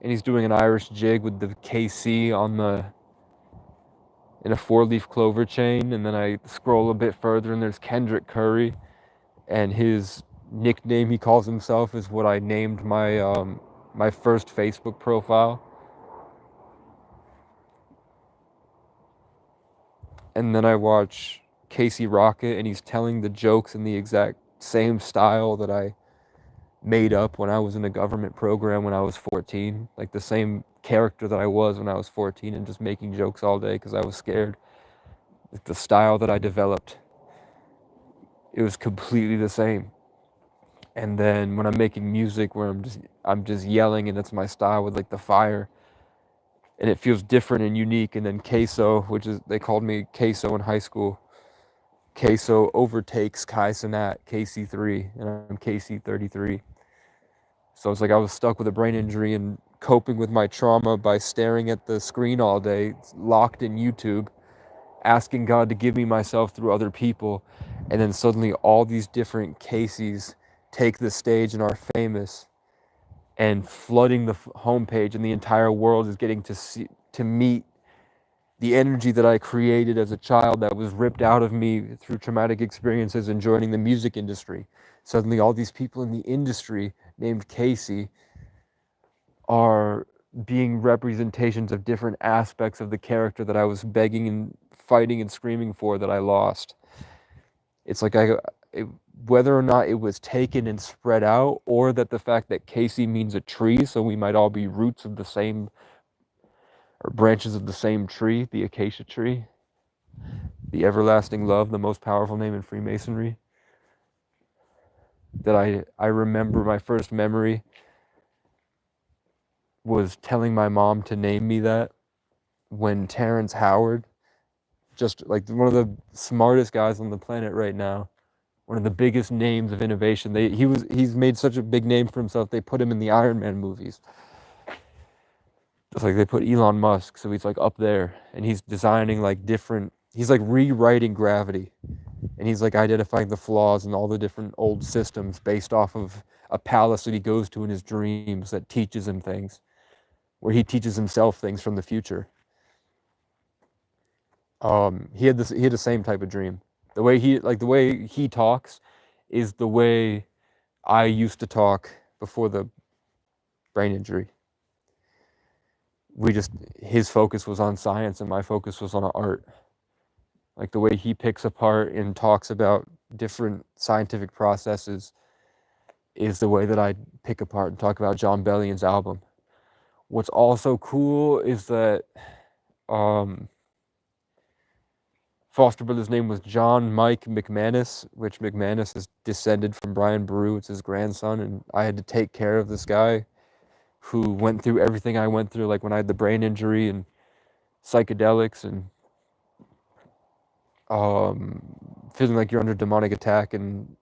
and he's doing an Irish jig with the KC in a 4-leaf clover chain. And then I scroll a bit further and there's Kendrick Curry, and his nickname he calls himself is what I named my first Facebook profile. and then I watch Casey Rocket, and he's telling the jokes in the exact same style that I made up when I was in a government program when I was 14, like the same character that I was when I was 14, and just making jokes all day because I was scared. Like the style that I developed, it was completely the same. And then when I'm making music where I'm just yelling and that's my style with like the fire, and it feels different and unique. And then Queso, which is, they called me Queso in high school. Queso overtakes Kai Cenat, KC3, and I'm KC33. So it's like I was stuck with a brain injury and coping with my trauma by staring at the screen all day, locked in YouTube, asking God to give me myself through other people. And then suddenly all these different Caseys take the stage and are famous and flooding the homepage, and the entire world is getting to meet the energy that I created as a child that was ripped out of me through traumatic experiences and joining the music industry. Suddenly all these people in the industry named Casey are being representations of different aspects of the character that I was begging and fighting and screaming for that I lost. It's like whether or not it was taken and spread out, or that the fact that Casey means a tree, so we might all be roots of the same, or branches of the same tree, the acacia tree, the everlasting love, the most powerful name in Freemasonry. That I remember my first memory was telling my mom to name me that when Terrence Howard, just like one of the smartest guys on the planet right now, one of the biggest names of innovation. He's made such a big name for himself. They put him in the Iron Man movies. It's like they put Elon Musk, so he's like up there, and he's designing like different. He's like rewriting gravity, and he's like identifying the flaws in all the different old systems based off of a palace that he goes to in his dreams that teaches him things, where he teaches himself things from the future. He had the same type of dream. The way he talks is the way I used to talk before the brain injury. His focus was on science and my focus was on art. Like the way he picks apart and talks about different scientific processes is the way that I pick apart and talk about Jon Bellion's album. What's also cool is that Foster Brother's name was John Mike McManus, which McManus is descended from Brian Boru. It's his grandson, and I had to take care of this guy who went through everything I went through, like when I had the brain injury and psychedelics and feeling like you're under demonic attack and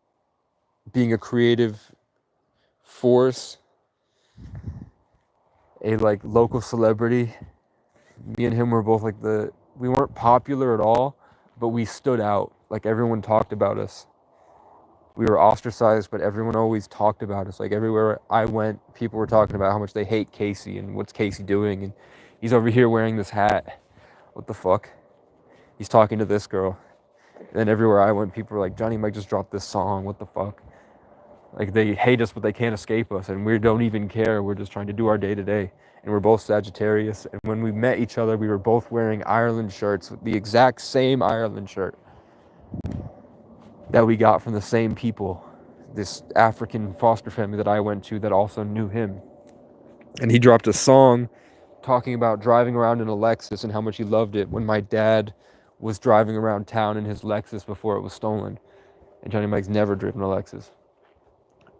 being a creative force, a like local celebrity. Me and him were both like we weren't popular at all, but we stood out. Like everyone talked about us. We were ostracized, but everyone always talked about us. Like everywhere I went, people were talking about how much they hate Casey and what's Casey doing, and he's over here wearing this hat. What the fuck? He's talking to this girl. And then everywhere I went, people were like, Johnny Mike just dropped this song. What the fuck? Like they hate us, but they can't escape us, and we don't even care. We're just trying to do our day to day. And we're both Sagittarius. And when we met each other, we were both wearing Ireland shirts, the exact same Ireland shirt that we got from the same people, this African foster family that I went to that also knew him. And he dropped a song talking about driving around in a Lexus and how much he loved it when my dad was driving around town in his Lexus before it was stolen. And Johnny Mike's never driven a Lexus.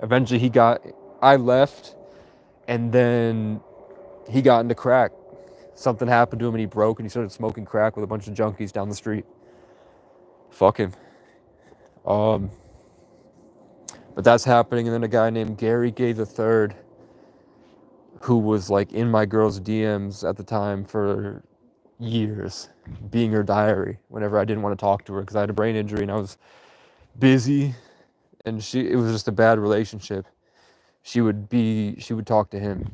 Eventually I left, and then he got into crack. Something happened to him and he broke, and he started smoking crack with a bunch of junkies down the street. Fuck him. But that's happening, and then a guy named Gary Gay III, who was like in my girl's DMs at the time for years, being her diary whenever I didn't want to talk to her because I had a brain injury and I was busy, and it was just a bad relationship. She would talk to him.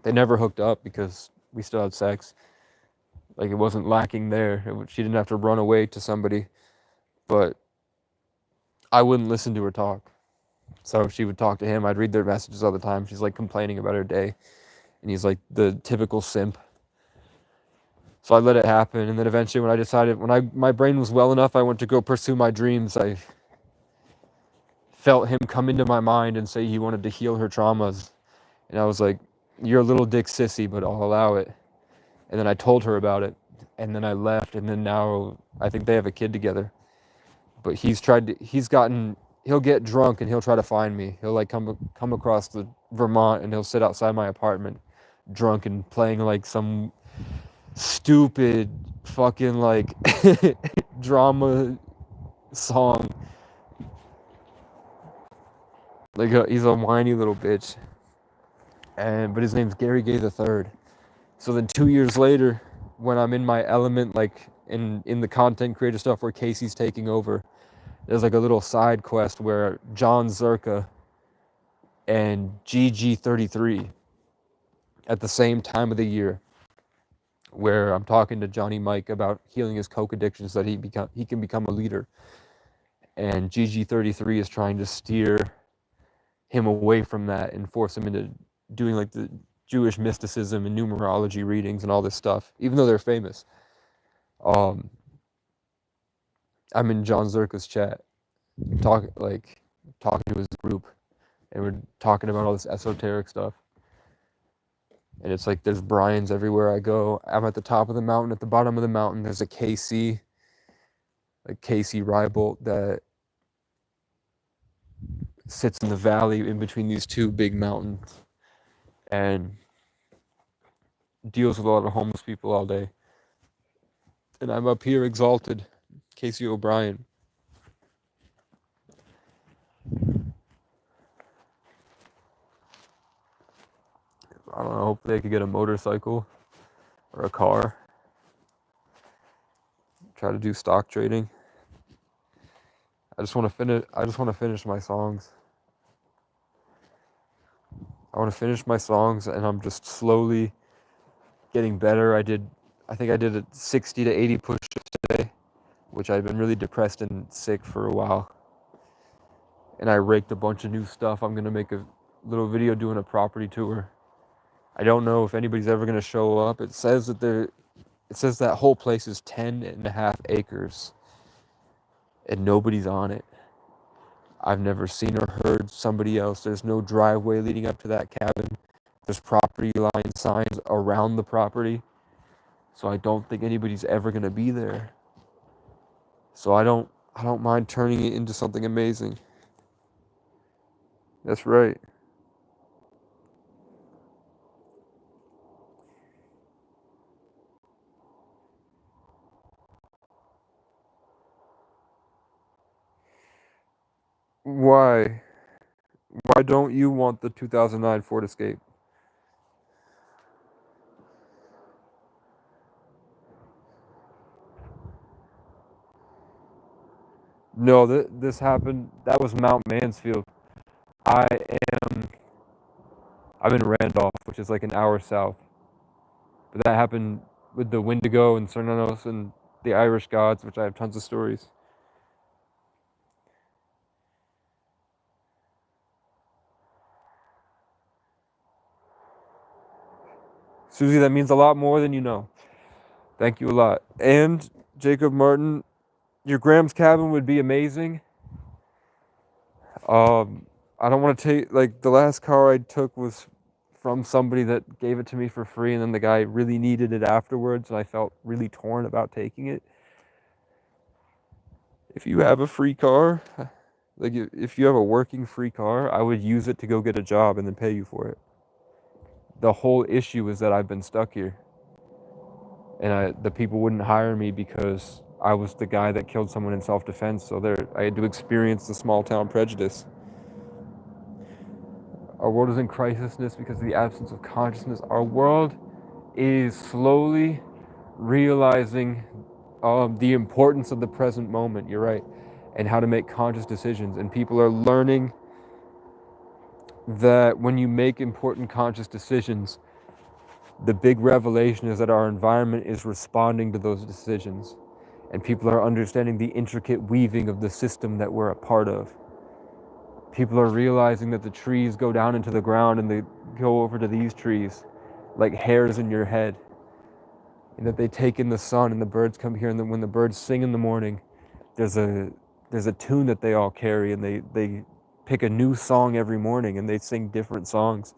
They never hooked up because we still had sex. Like it wasn't lacking there. She didn't have to run away to somebody, but I wouldn't listen to her talk. So she would talk to him. I'd read their messages all the time. She's like complaining about her day, and he's like the typical simp. So I let it happen, and then eventually when I decided, my brain was well enough, I went to go pursue my dreams. I felt him come into my mind and say he wanted to heal her traumas. And I was like, you're a little dick sissy, but I'll allow it. And then I told her about it, and then I left, and then now I think they have a kid together. But he'll get drunk and he'll try to find me. He'll like come across the Vermont and he'll sit outside my apartment drunk and playing like some stupid fucking like drama song. Like he's a whiny little bitch. But his name's Gary Gay the Third. So then 2 years later, when I'm in my element, like in the content creator stuff where Casey's taking over, there's like a little side quest where John Zerka and GG33 at the same time of the year, where I'm talking to Johnny Mike about healing his coke addiction so that he can become a leader. And GG33 is trying to steer him away from that and force him into doing like the Jewish mysticism and numerology readings and all this stuff, even though they're famous. I'm in John Zerka's chat, talking to his group, and we're talking about all this esoteric stuff. And it's like there's Brian's everywhere I go. I'm at the top of the mountain. At the bottom of the mountain, there's a KC, like Casey Rybolt, that sits in the valley in between these two big mountains and deals with a lot of homeless people all day. And I'm up here exalted, Casey O'Brien. I don't know, hopefully I could get a motorcycle or a car. Try to do stock trading. I just want to finish my songs. I want to finish my songs, and I'm just slowly getting better. I think I did 60 to 80 push-ups today, which I've been really depressed and sick for a while. And I raked a bunch of new stuff. I'm gonna make a little video doing a property tour. I don't know if anybody's ever gonna show up. It says that whole place is 10.5 acres, and nobody's on it. I've never seen or heard somebody else. There's no driveway leading up to that cabin. There's property line signs around the property. So I don't think anybody's ever gonna be there. So I don't mind turning it into something amazing. That's right. Why? Why don't you want the 2009 Ford Escape? No, this happened. That was Mount Mansfield. I am. I'm in Randolph, which is like an hour south. But that happened with the Wendigo and Cernunnos and the Irish gods, which I have tons of stories. Susie, that means a lot more than you know. Thank you a lot. And Jacob Martin, your Graham's Cabin would be amazing. I don't want to take, like, the last car I took was from somebody that gave it to me for free, and then the guy really needed it afterwards, and I felt really torn about taking it. If you have a free car, like if you have a working free car, I would use it to go get a job and then pay you for it. The whole issue is that I've been stuck here, and the people wouldn't hire me because I was the guy that killed someone in self-defense. So I had to experience the small town prejudice. Our world is in crisisness because of the absence of consciousness. Our world is slowly realizing the importance of the present moment. You're right, and how to make conscious decisions. And people are learning that when you make important conscious decisions, the big revelation is that our environment is responding to those decisions. And people are understanding the intricate weaving of the system that we're a part of. People are realizing that the trees go down into the ground and they go over to these trees like hairs in your head. and that they take in the sun, and the birds come here, and then when the birds sing in the morning, there's a tune that they all carry, and they pick a new song every morning, and they sing different songs,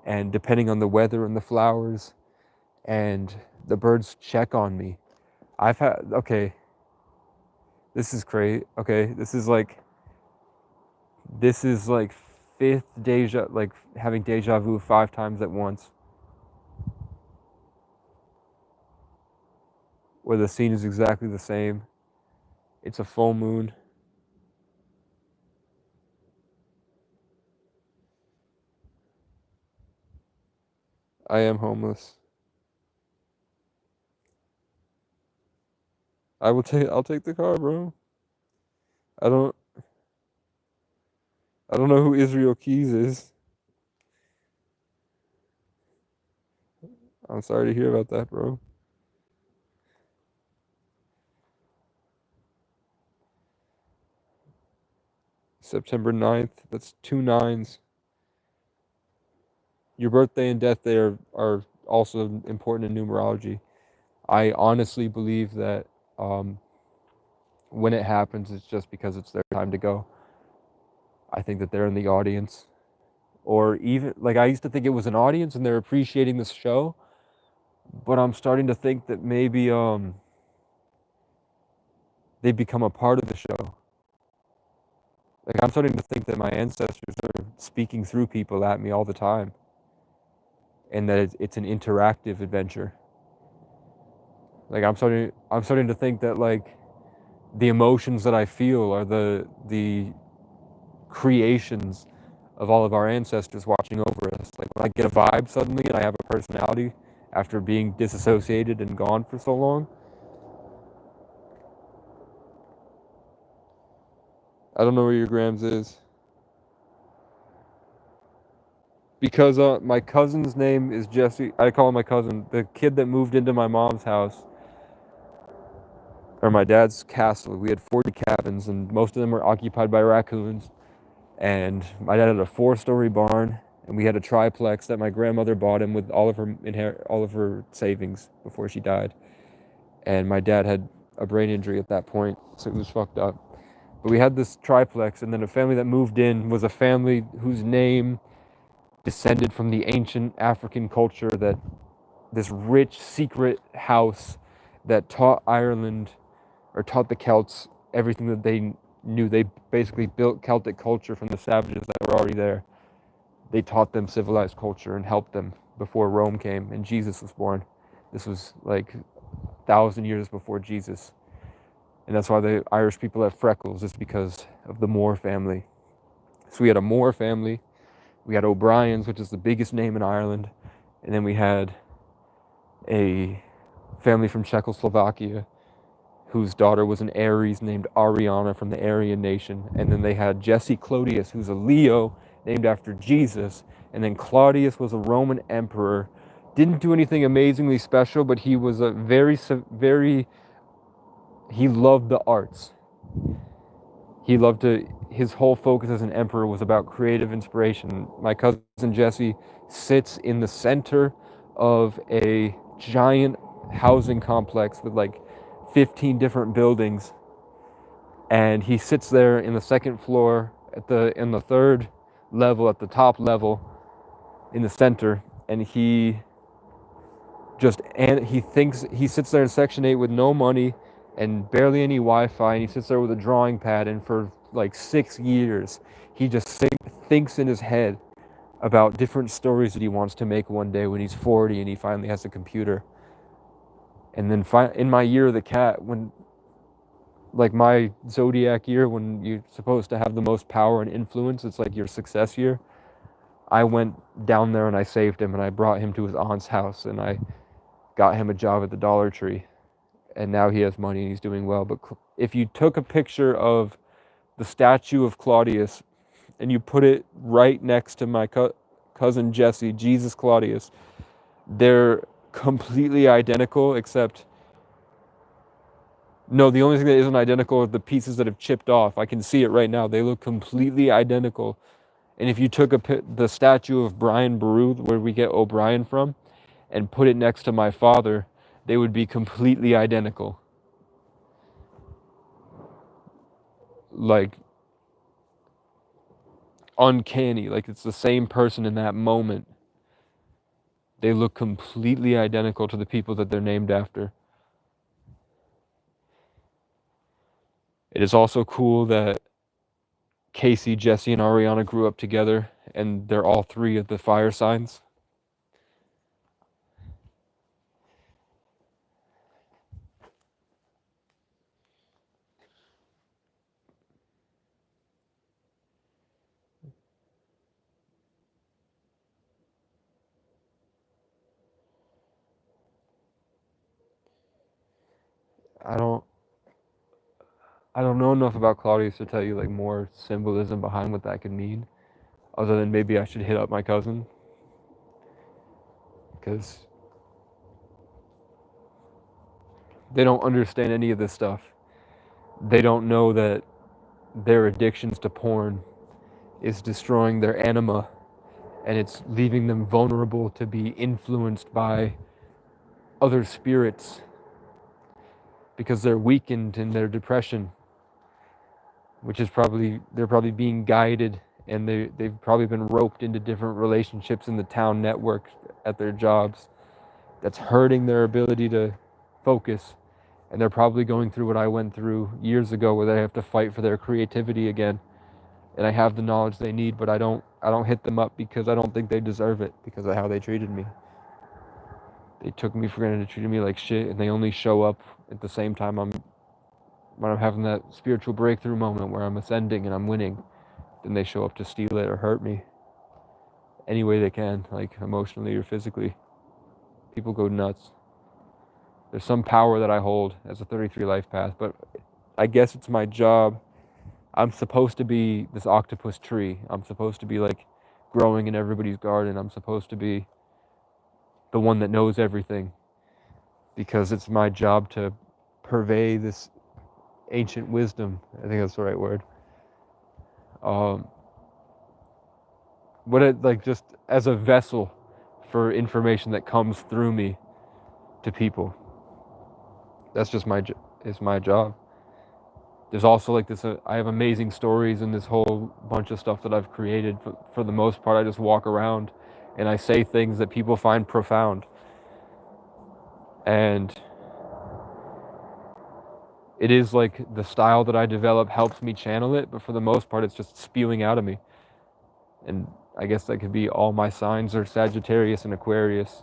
and depending on the weather and the flowers, and the birds check on me. Okay, this is crazy. Okay, this is like fifth like having deja vu 5 times at once, where the scene is exactly the same. It's a full moon. I am homeless. I'll take the car, bro. I don't I don't know who Israel Keys is. I'm sorry to hear about that, bro. September 9th. That's 2 9s. Your birthday and death day are also important in numerology. I honestly believe that when it happens, it's just because it's their time to go. I think that they're in the audience. Or even, like, I used to think it was an audience and they're appreciating this show, but I'm starting to think that maybe they become a part of the show. Like, I'm starting to think that my ancestors are speaking through people at me all the time, and that it's an interactive adventure. Like, I'm starting to think that, like, the emotions that I feel are the creations of all of our ancestors watching over us. Like, when I get a vibe suddenly and I have a personality after being disassociated and gone for so long, I don't know where your Grams is. Because my cousin's name is Jesse. I call him my cousin. The kid that moved into my mom's house, or my dad's castle, we had 40 cabins, and most of them were occupied by raccoons. And my dad had a 4-story barn, and we had a triplex that my grandmother bought him with all of her savings before she died. And my dad had a brain injury at that point, so it was fucked up. But we had this triplex, and then a family that moved in was a family whose name descended from the ancient African culture, that this rich secret house that taught Ireland, or taught the Celts, everything that they knew. They basically built Celtic culture from the savages that were already there. They taught them civilized culture and helped them before Rome came and Jesus was born. This was like 1,000 years before Jesus. And that's why the Irish people have freckles, is because of the Moore family. So we had a Moore family, we had O'Brien's, which is the biggest name in Ireland, and then we had a family from Czechoslovakia whose daughter was an Aries named Ariana from the Aryan nation. And then they had Jesse Clodius, who's a Leo named after Jesus. And then Claudius was a Roman emperor. Didn't do anything amazingly special, but he was a he loved the arts. His whole focus as an emperor was about creative inspiration. My cousin Jesse sits in the center of a giant housing complex with like 15 different buildings, and he sits there in the second floor in the third level, at the top level in the center, and he sits there in section 8 with no money and barely any Wi-Fi, and he sits there with a drawing pad, and for like 6 years he just thinks in his head about different stories that he wants to make one day when he's 40 and he finally has a computer. And then in my year of the cat, when like my zodiac year, when you're supposed to have the most power and influence, it's like your success year, I went down there and I saved him, and I brought him to his aunt's house, and I got him a job at the Dollar Tree, and now he has money and he's doing well. But if you took a picture of the statue of Claudius and you put it right next to my cousin Jesse, Jesus Claudius, they're completely identical, except no, the only thing that isn't identical are the pieces that have chipped off. I can see it right now. They look completely identical. And if you took the statue of Brian Boru, where we get O'Brien from, and put it next to my father, they would be completely identical. Like, uncanny, like it's the same person in that moment. They look completely identical to the people that they're named after. It is also cool that Casey, Jesse, and Ariana grew up together, and they're all three of the fire signs. I don't know enough about Claudius to tell you like more symbolism behind what that could mean, other than maybe I should hit up my cousin, because they don't understand any of this stuff. They don't know that their addictions to porn is destroying their anima, and it's leaving them vulnerable to be influenced by other spirits because they're weakened in their depression, which is they're probably being guided, and they've probably been roped into different relationships in the town network at their jobs that's hurting their ability to focus. And they're probably going through what I went through years ago, where they have to fight for their creativity again. And I have the knowledge they need, but I don't hit them up because I don't think they deserve it because of how they treated me. They took me for granted and treated me like shit, and they only show up at the same time when I'm having that spiritual breakthrough moment where I'm ascending and I'm winning. Then they show up to steal it or hurt me any way they can, like emotionally or physically. People go nuts. There's some power that I hold as a 33 life path, but I guess it's my job. I'm supposed to be this octopus tree. I'm supposed to be like growing in everybody's garden. I'm supposed to be the one that knows everything, because it's my job to purvey this ancient wisdom. I think that's the right word. Like just as a vessel for information that comes through me to people. That's just my job. There's also like this, I have amazing stories and this whole bunch of stuff that I've created. For the most part, I just walk around and I say things that people find profound. And it is like the style that I develop helps me channel it, but for the most part, it's just spewing out of me. And I guess that could be all my signs are Sagittarius and Aquarius,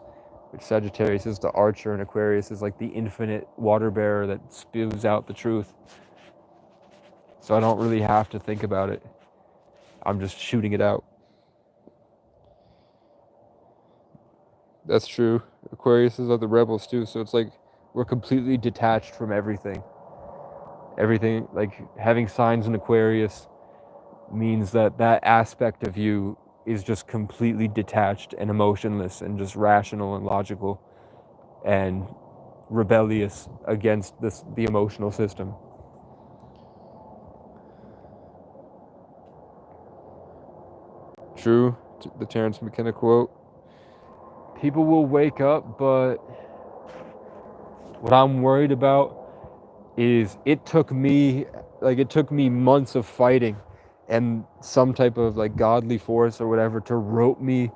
which Sagittarius is the archer and Aquarius is like the infinite water bearer that spews out the truth. So I don't really have to think about it. I'm just shooting it out. That's true. Aquariuses are the rebels too, so it's like we're completely detached from everything. Everything, like having signs in Aquarius means that aspect of you is just completely detached and emotionless and just rational and logical and rebellious against the emotional system. True, the Terence McKenna quote. People will wake up, but what I'm worried about is it took me months of fighting and some type of like godly force or whatever to rope me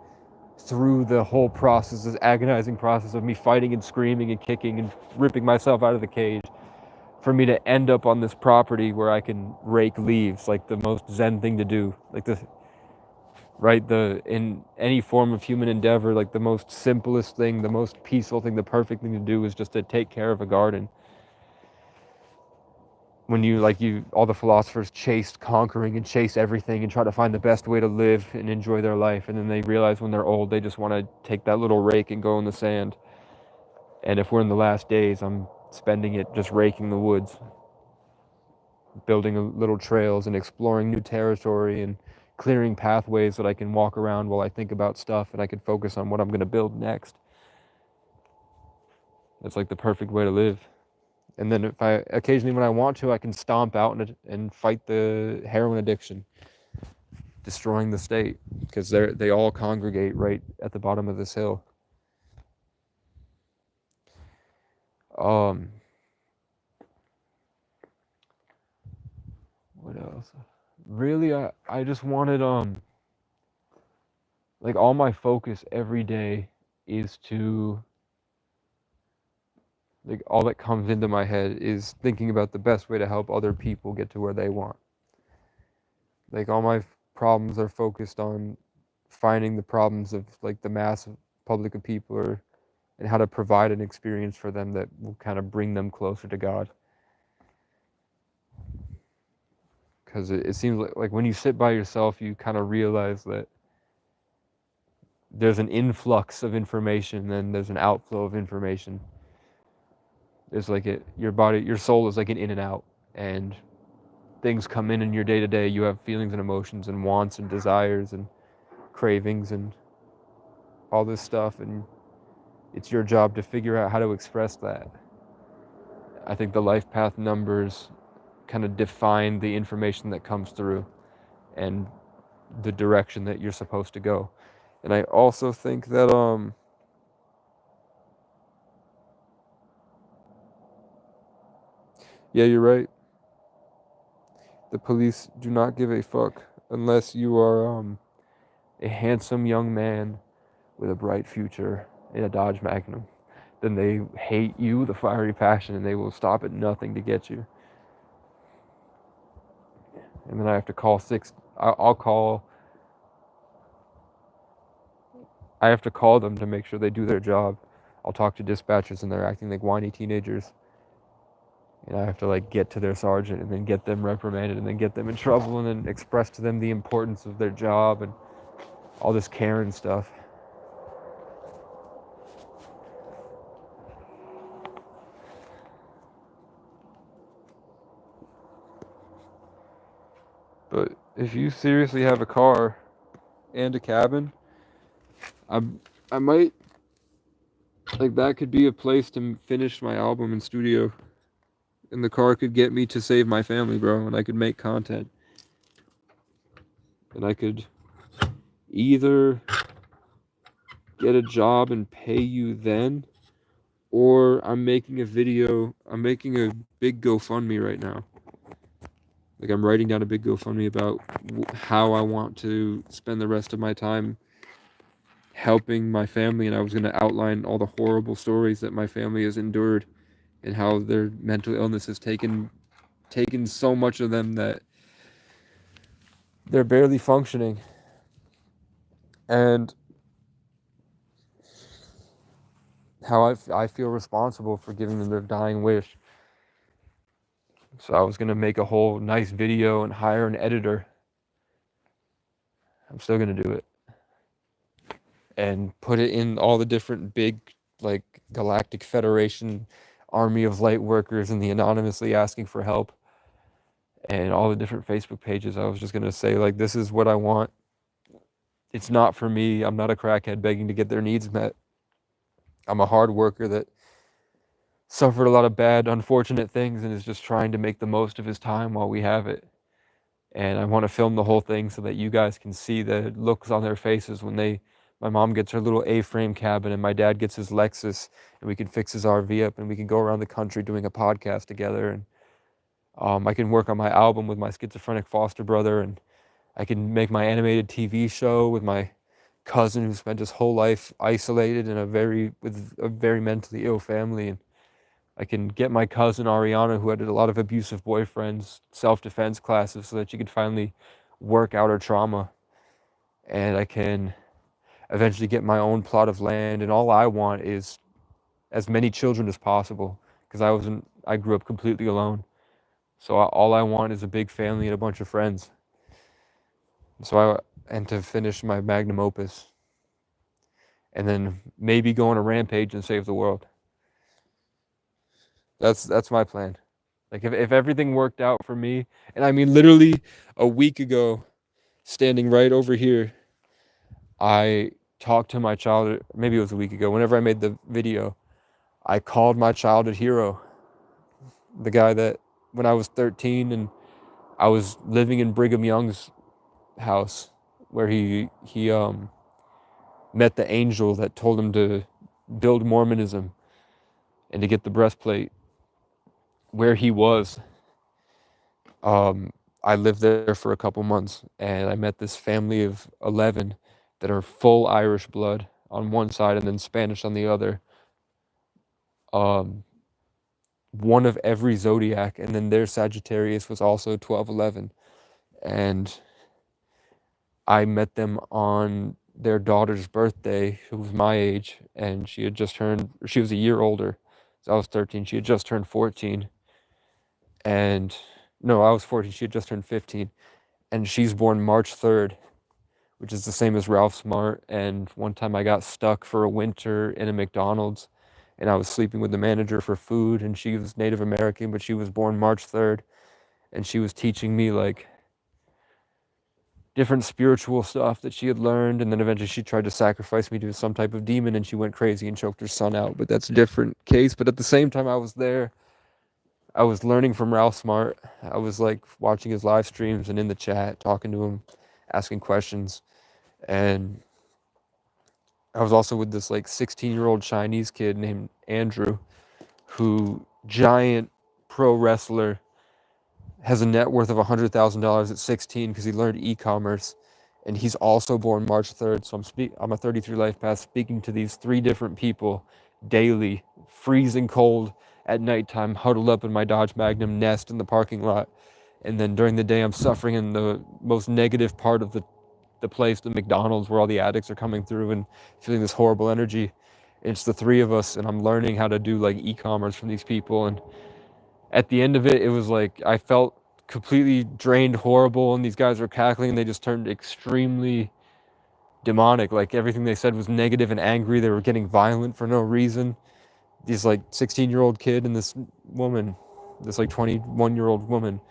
through the whole process, this agonizing process of me fighting and screaming and kicking and ripping myself out of the cage, for me to end up on this property where I can rake leaves, like the most zen thing to do, like in any form of human endeavor, like the most simplest thing, the most peaceful thing, the perfect thing to do is just to take care of a garden. When all the philosophers chase conquering and chase everything and try to find the best way to live and enjoy their life, and then they realize when they're old they just want to take that little rake and go in the sand. And if we're in the last days, I'm spending it just raking the woods, building little trails and exploring new territory and clearing pathways that I can walk around while I think about stuff and I can focus on what I'm going to build next. That's like the perfect way to live. And then if I occasionally, when I want to, I can stomp out and fight the heroin addiction, destroying the state, because they all congregate right at the bottom of this hill. Um, what else? Really, I just wanted like all my focus every day is to like all that comes into my head is thinking about the best way to help other people get to where they want. Like all my problems are focused on finding the problems of like the mass public of people or and how to provide an experience for them that will kind of bring them closer to God. Because it seems like when you sit by yourself, you kind of realize that there's an influx of information and there's an outflow of information. There's like your body, your soul is like an in and out, and things come in your day to day. You have feelings and emotions and wants and desires and cravings and all this stuff, and it's your job to figure out how to express that. I think the life path numbers kind of define the information that comes through and the direction that you're supposed to go. And I also think that yeah, you're right. The police do not give a fuck unless you are a handsome young man with a bright future in a Dodge Magnum. Then they hate you, the fiery passion, and they will stop at nothing to get you. And then I have to call I have to call them to make sure they do their job. I'll talk to dispatchers and they're acting like whiny teenagers. And I have to like get to their sergeant and then get them reprimanded and then get them in trouble and then express to them the importance of their job and all this Karen stuff. But if you seriously have a car and a cabin, I might like that could be a place to finish my album in studio. And the car could get me to save my family, bro, and I could make content. And I could either get a job and pay you then, or I'm making a big GoFundMe right now. Like I'm writing down a big GoFundMe about how I want to spend the rest of my time helping my family, and I was going to outline all the horrible stories that my family has endured and how their mental illness has taken so much of them that they're barely functioning. And how I feel responsible for giving them their dying wish. So I was going to make a whole nice video and hire an editor. I'm still going to do it. And put it in all the different big, like, Galactic Federation army of light workers and the anonymously asking for help. And all the different Facebook pages. I was just going to say, like, this is what I want. It's not for me. I'm not a crackhead begging to get their needs met. I'm a hard worker that suffered a lot of bad, unfortunate things and is just trying to make the most of his time while we have it. And I want to film the whole thing so that you guys can see the looks on their faces when my mom gets her little A-frame cabin and my dad gets his Lexus and we can fix his RV up and we can go around the country doing a podcast together. And I can work on my album with my schizophrenic foster brother, and I can make my animated TV show with my cousin who spent his whole life isolated in with a very mentally ill family. And I can get my cousin Ariana, who had a lot of abusive boyfriends, self-defense classes so that she could finally work out her trauma. And I can eventually get my own plot of land. And all I want is as many children as possible, because I grew up completely alone. So all I want is a big family and a bunch of friends. And to finish my magnum opus. And then maybe go on a rampage and save the world. That's my plan. Like if everything worked out for me, and I mean literally a week ago, standing right over here, I talked to my childhood, maybe it was a week ago, whenever I made the video, I called my childhood hero. The guy that when I was 13 and I was living in Brigham Young's house where he met the angel that told him to build Mormonism. and to get the breastplate where he was. I lived there for a couple months, and I met this family of 11 that are full Irish blood on one side and then Spanish on the other. Um, one of every zodiac, and then their Sagittarius was also 1211. And I met them on their daughter's birthday, who was my age, and she was a year older. So I was 13. She had just turned 14. And no, I was 14. She had just turned 15. And she's born March 3rd, which is the same as Ralph Smart. And one time I got stuck for a winter in a McDonald's, and I was sleeping with the manager for food, and she was Native American, but she was born March 3rd, and she was teaching me like different spiritual stuff that she had learned, and then eventually she tried to sacrifice me to some type of demon, and she went crazy and choked her son out. But that's a different case. But at the same time I was there, I was learning from Ralph Smart. I was like watching his live streams and in the chat, talking to him, asking questions. And I was also with this like 16-year-old Chinese kid named Andrew, who giant pro wrestler, has a net worth of $100,000 at 16 because he learned e-commerce, and he's also born March 3rd. So I'm a 33 life path speaking to these 3 different people daily, freezing cold at nighttime, huddled up in my Dodge Magnum nest in the parking lot. And then during the day, I'm suffering in the most negative part of the place, the McDonald's, where all the addicts are coming through and feeling this horrible energy. It's the 3 of us, and I'm learning how to do like e-commerce from these people. And at the end of it, it was like I felt completely drained, horrible, and these guys were cackling, and they just turned extremely demonic. Like everything they said was negative and angry. They were getting violent for no reason. These like 16-year-old kid and this woman, this like 21-year-old woman,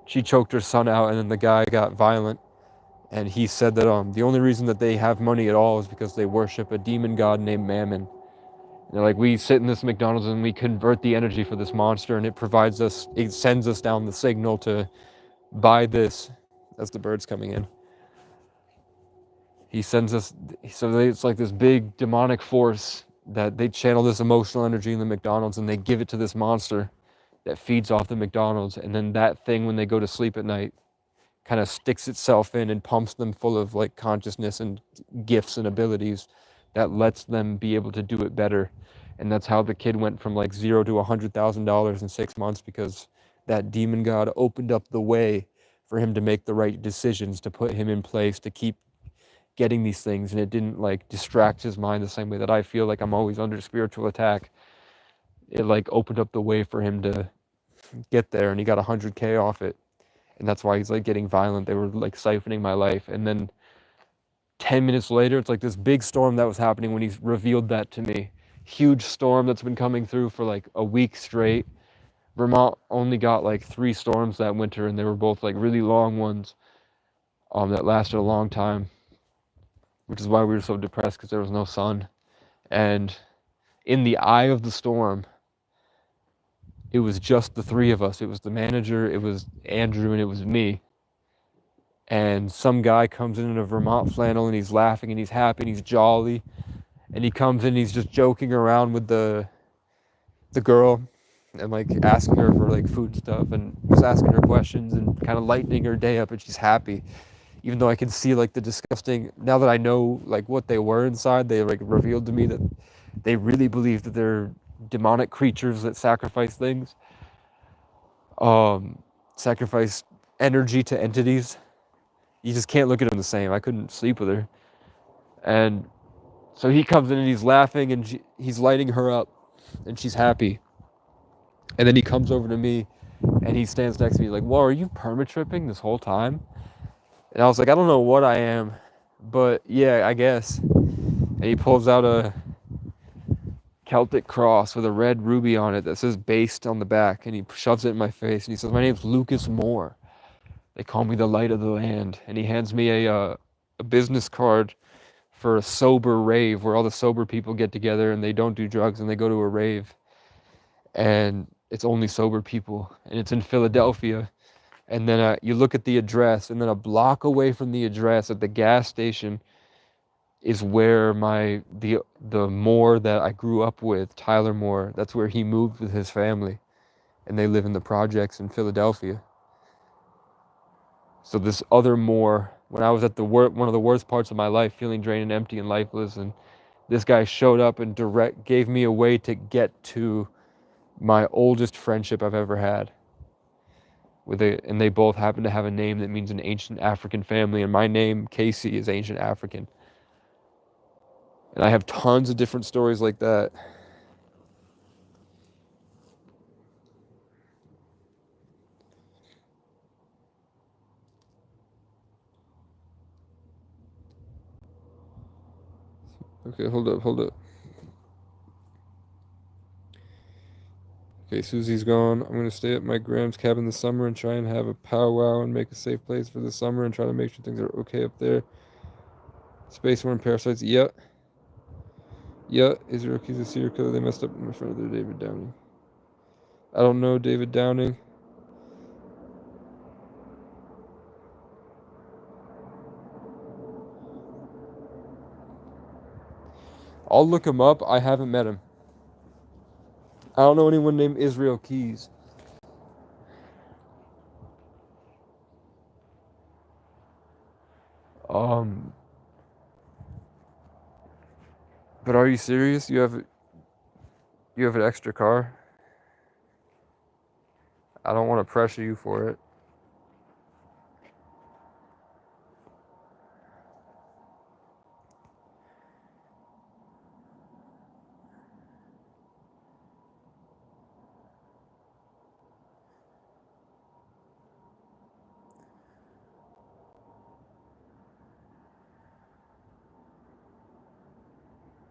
she choked her son out, and then the guy got violent, and he said that the only reason that they have money at all is because they worship a demon god named Mammon. They're like, we sit in this McDonald's and we convert the energy for this monster, and it sends us down the signal to buy this. As the bird's coming in, he sends us, it's like this big demonic force that they channel this emotional energy in the McDonald's, and they give it to this monster that feeds off the McDonald's. And then that thing, when they go to sleep at night, kind of sticks itself in and pumps them full of like consciousness and gifts and abilities that lets them be able to do it better. And that's how the kid went from like $0 to $100,000 in 6 months, because that demon god opened up the way for him to make the right decisions, to put him in place, to keep getting these things. And it didn't like distract his mind the same way that I feel like I'm always under spiritual attack. It like opened up the way for him to get there, and he got 100K off it. And that's why he's like getting violent. They were like siphoning my life. And then 10 minutes later, it's like this big storm that was happening when he revealed that to me. Huge storm that's been coming through for like a week straight. Vermont only got like 3 storms that winter, and they were both like really long ones that lasted a long time, which is why we were so depressed, because there was no sun. And in the eye of the storm, it was just the 3 of us. It was the manager, it was Andrew, and it was me. And some guy comes in a Vermont flannel, and he's laughing and he's happy and he's jolly, and he comes in and he's just joking around with the girl and like asking her for like food stuff, and just asking her questions and kind of lightening her day up, and she's happy. Even though I can see like the disgusting, now that I know like what they were inside, they like revealed to me that they really believe that they're demonic creatures that sacrifice things, sacrifice energy to entities. You just can't look at them the same. I couldn't sleep with her. And so he comes in and he's laughing, and he's lighting her up, and she's happy. And then he comes over to me and he stands next to me like, whoa, are you perma-tripping this whole time? And I was like, I don't know what I am, but yeah, I guess. And he pulls out a Celtic cross with a red ruby on it that says based on the back, and he shoves it in my face, and he says, my name's Lucas Moore. They call me the light of the land. And he hands me a business card for a sober rave, where all the sober people get together and they don't do drugs and they go to a rave. And it's only sober people, and it's in Philadelphia. And then you look at the address, and then a block away from the address at the gas station, is where the Moore that I grew up with, Tyler Moore, that's where he moved with his family, and they live in the projects in Philadelphia. So this other Moore, when I was at one of the worst parts of my life, feeling drained and empty and lifeless, and this guy showed up and gave me a way to get to my oldest friendship I've ever had. And they both happen to have a name that means an ancient African family, and my name, Casey, is ancient African. And I have tons of different stories like that. Okay, hold up. Okay, Susie's gone. I'm gonna stay at my Gram's cabin this summer and try and have a powwow and make a safe place for the summer and try to make sure things are okay up there. Space worm parasites. Yeah. Yeah. Israel keys a serial killer. They messed up in front of their David Downing. I don't know David Downing. I'll look him up. I haven't met him. I don't know anyone named Israel Keys. But are you serious? You have an extra car? I don't want to pressure you for it.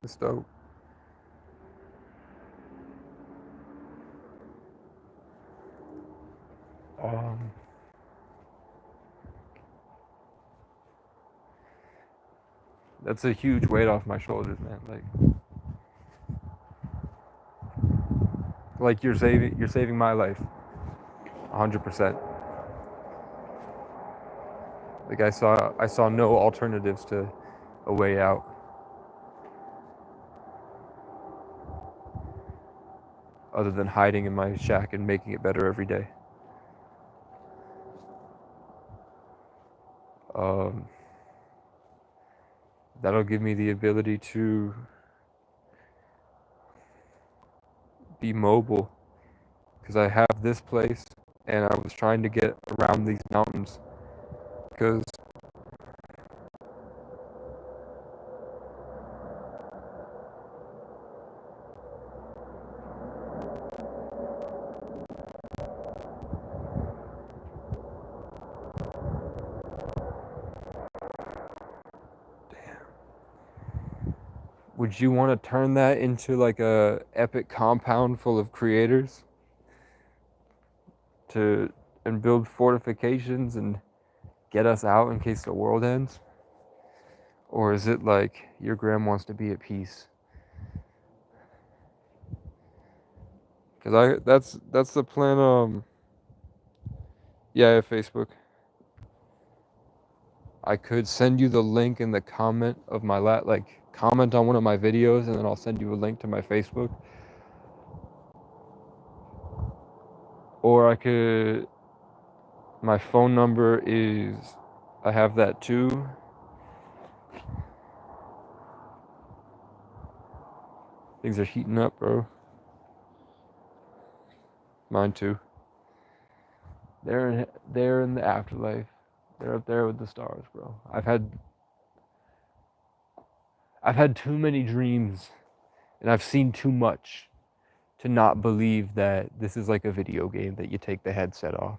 It's dope. That's a huge weight off my shoulders, man. Like you're saving my life, 100%. Like I saw no alternatives to a way out. Other than hiding in my shack and making it better every day. That'll give me the ability to be mobile, because I have this place and I was trying to get around these mountains because would you want to turn that into like a epic compound full of creators and build fortifications and get us out in case the world ends? Or is it like your Gram wants to be at peace? Because that's the plan. Yeah, I have Facebook. I could send you the link in the comment of my comment on one of my videos, and then I'll send you a link to my Facebook. Or my phone number is, I have that too. Things are heating up, bro. Mine too. They're in the afterlife. They're up there with the stars, bro. I've had too many dreams, and I've seen too much to not believe that this is like a video game that you take the headset off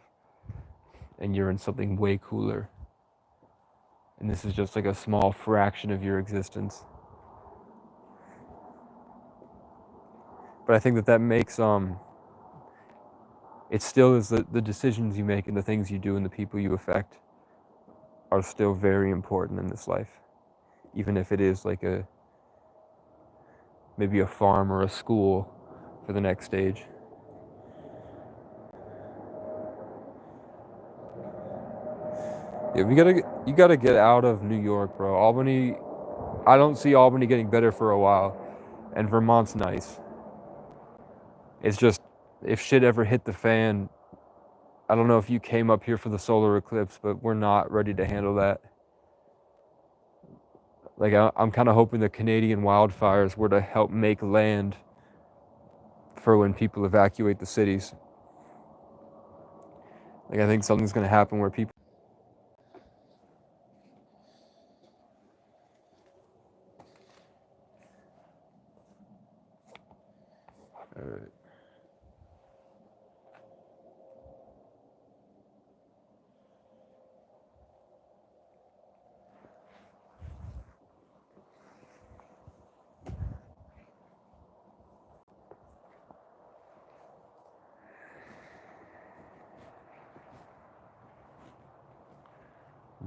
and you're in something way cooler. And this is just like a small fraction of your existence. But I think that makes it still is the decisions you make and the things you do and the people you affect are still very important in this life. Even if it is like maybe a farm or a school for the next stage. Yeah, you gotta get out of New York, bro. Albany I don't see Albany getting better for a while, and Vermont's nice. It's just, if shit ever hit the fan, I don't know if you came up here for the solar eclipse, but we're not ready to handle that. Like, I'm kind of hoping the Canadian wildfires were to help make land for when people evacuate the cities. Like, I think something's going to happen where people... All right.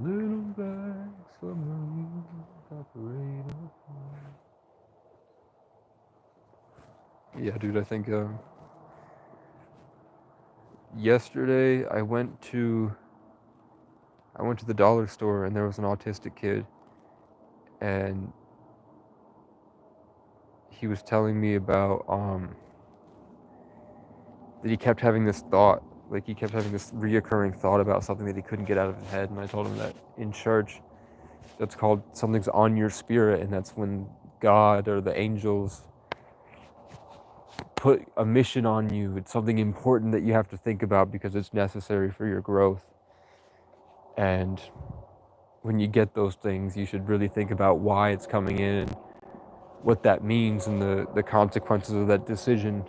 Little black submarine operator. Yeah, dude, I think yesterday I went to the dollar store and there was an autistic kid, and he was telling me about that he kept having this thought, like he kept having this reoccurring thought about something that he couldn't get out of his head. And I told him that in church, that's called something's on your spirit, and that's when God or the angels put a mission on you. It's something important that you have to think about because it's necessary for your growth. And when you get those things, you should really think about why it's coming in and what that means and the consequences of that decision.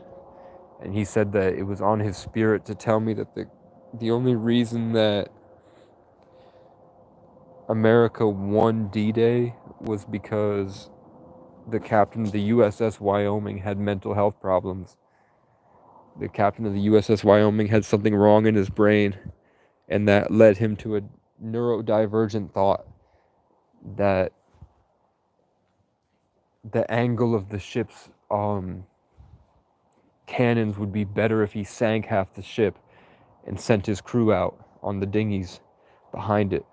And he said that it was on his spirit to tell me that the only reason that America won D-Day was because the captain of the USS Wyoming had mental health problems. The captain of the USS Wyoming had something wrong in his brain, and that led him to a neurodivergent thought that the angle of the ship's cannons would be better if he sank half the ship and sent his crew out on the dinghies behind it.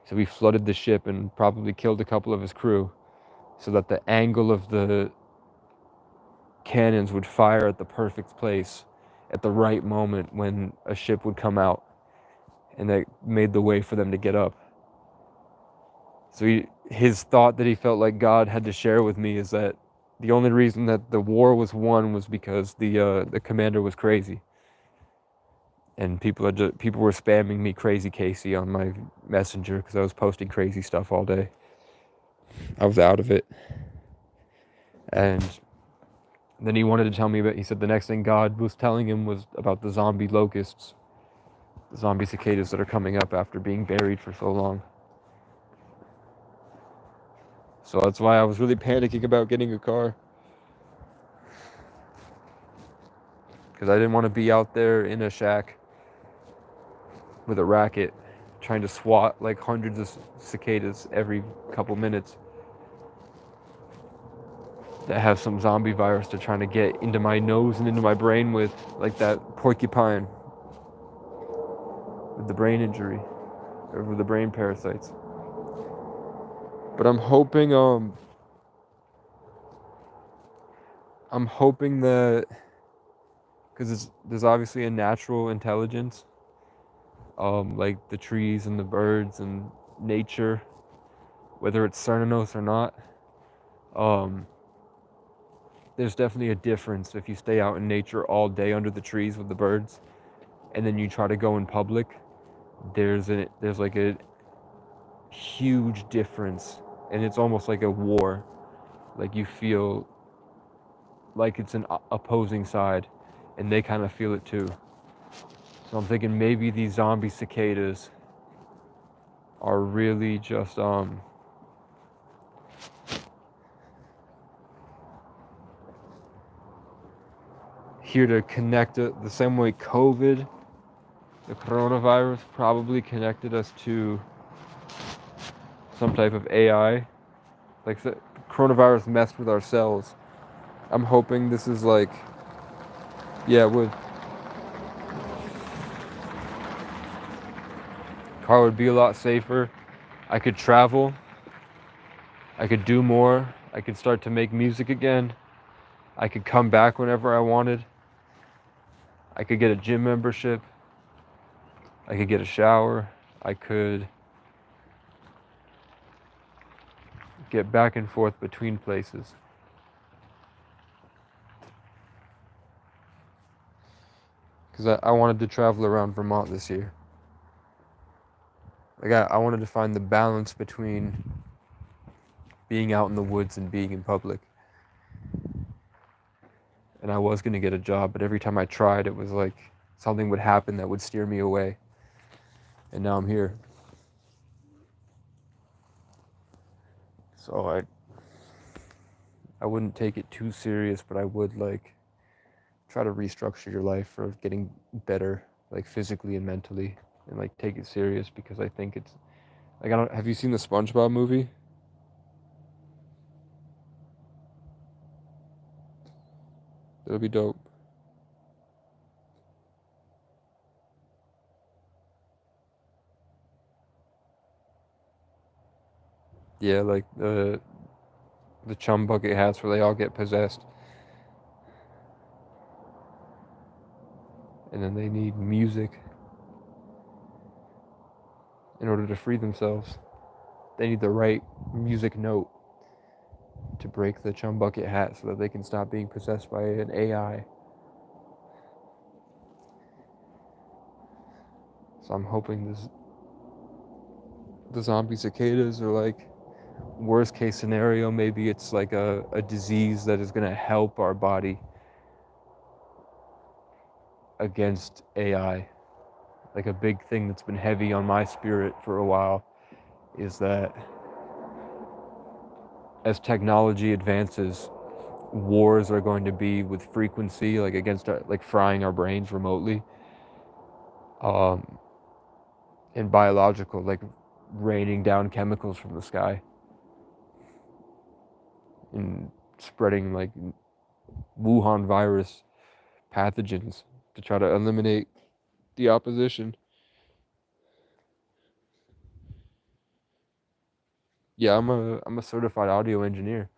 So he flooded the ship and probably killed a couple of his crew so that the angle of the cannons would fire at the perfect place at the right moment when a ship would come out, and that made the way for them to get up. So his thought that he felt like God had to share with me is that the only reason that the war was won was because the commander was crazy. And people were spamming me Crazy Casey on my messenger because I was posting crazy stuff all day. I was out of it. And then he wanted to tell me about, he said the next thing God was telling him was about the zombie locusts, the zombie cicadas that are coming up after being buried for so long. So that's why I was really panicking about getting a car. Because I didn't want to be out there in a shack with a racket trying to swat like hundreds of cicadas every couple minutes that have some zombie virus they're trying to get into my nose and into my brain with, like that porcupine with the brain injury or with the brain parasites. But I'm hoping that, because there's obviously a natural intelligence, like the trees and the birds and nature, whether it's Cernanos or not. There's definitely a difference if you stay out in nature all day under the trees with the birds, and then you try to go in public. There's like a huge difference, and it's almost like a war. Like you feel like it's an opposing side, and they kind of feel it too. So I'm thinking maybe these zombie cicadas are really just here to connect it the same way COVID, the coronavirus, probably connected us to some type of AI. Like the coronavirus messed with our cells. I'm hoping this is like, yeah, it would. Car would be a lot safer. I could travel. I could do more. I could start to make music again. I could come back whenever I wanted. I could get a gym membership. I could get a shower. I could get back and forth between places. Because I wanted to travel around Vermont this year. Like I wanted to find the balance between being out in the woods and being in public. And I was going to get a job, but every time I tried, it was like something would happen that would steer me away. And now I'm here. So I wouldn't take it too serious, but I would like try to restructure your life for getting better, like physically and mentally, and like take it serious, because I think it's like, I don't, have you seen the SpongeBob movie? It'll be dope. Yeah, like the chum bucket hats where they all get possessed, and then they need music in order to free themselves. They need the right music note to break the chum bucket hat so that they can stop being possessed by an AI. So I'm hoping the zombie cicadas are like, worst case scenario, maybe it's like a disease that is going to help our body against AI. Like a big thing that's been heavy on my spirit for a while is that as technology advances, wars are going to be with frequency, like against like frying our brains remotely, and biological, like raining down chemicals from the sky and spreading like Wuhan virus pathogens to try to eliminate the opposition. Yeah, I'm a certified audio engineer.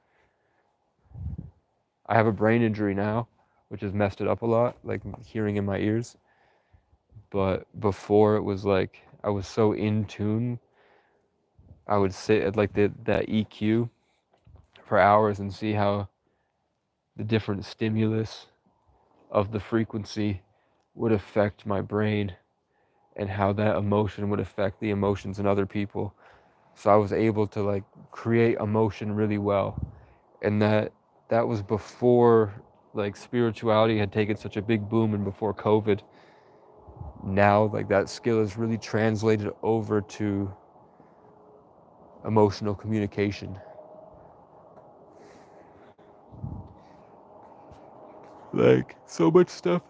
I have a brain injury now, which has messed it up a lot, like hearing in my ears. But before, it was like I was so in tune. I would sit at like that EQ for hours and see how the different stimulus of the frequency would affect my brain, and how that emotion would affect the emotions in other people. So I was able to like create emotion really well. And that was before like spirituality had taken such a big boom, and before COVID. Now like that skill is really translated over to emotional communication. Like so much stuff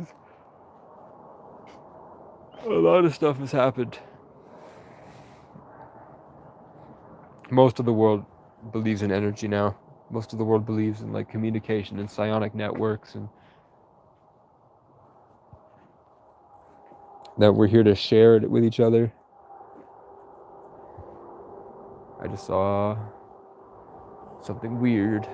a lot of stuff has happened. Most of the world believes in energy now. Most of the world believes in like communication and psionic networks, and that we're here to share it with each other. I just saw something weird.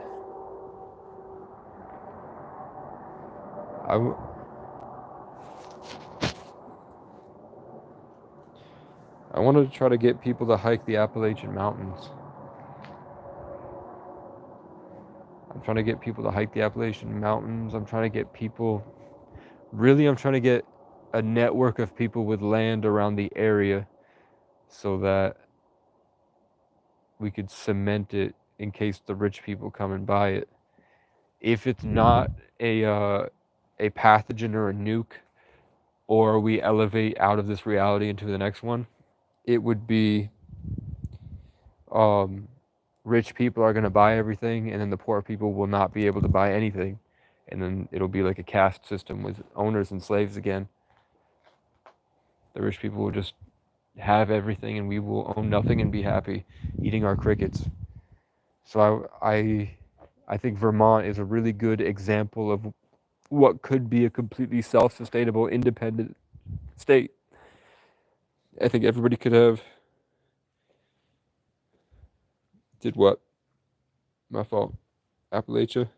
I wanted to try to get people to hike the Appalachian Mountains. I'm trying to get people to hike the Appalachian Mountains. I'm trying to get people, really, I'm trying to get a network of people with land around the area so that we could cement it in case the rich people come and buy it. If it's not a pathogen or a nuke, or we elevate out of this reality into the next one, it would be rich people are going to buy everything, and then the poor people will not be able to buy anything, and then it'll be like a caste system with owners and slaves again. The rich people will just have everything, and we will own nothing and be happy eating our crickets. So I think Vermont is a really good example of what could be a completely self-sustainable, independent state. I think everybody could have did what? My fault. Appalachia.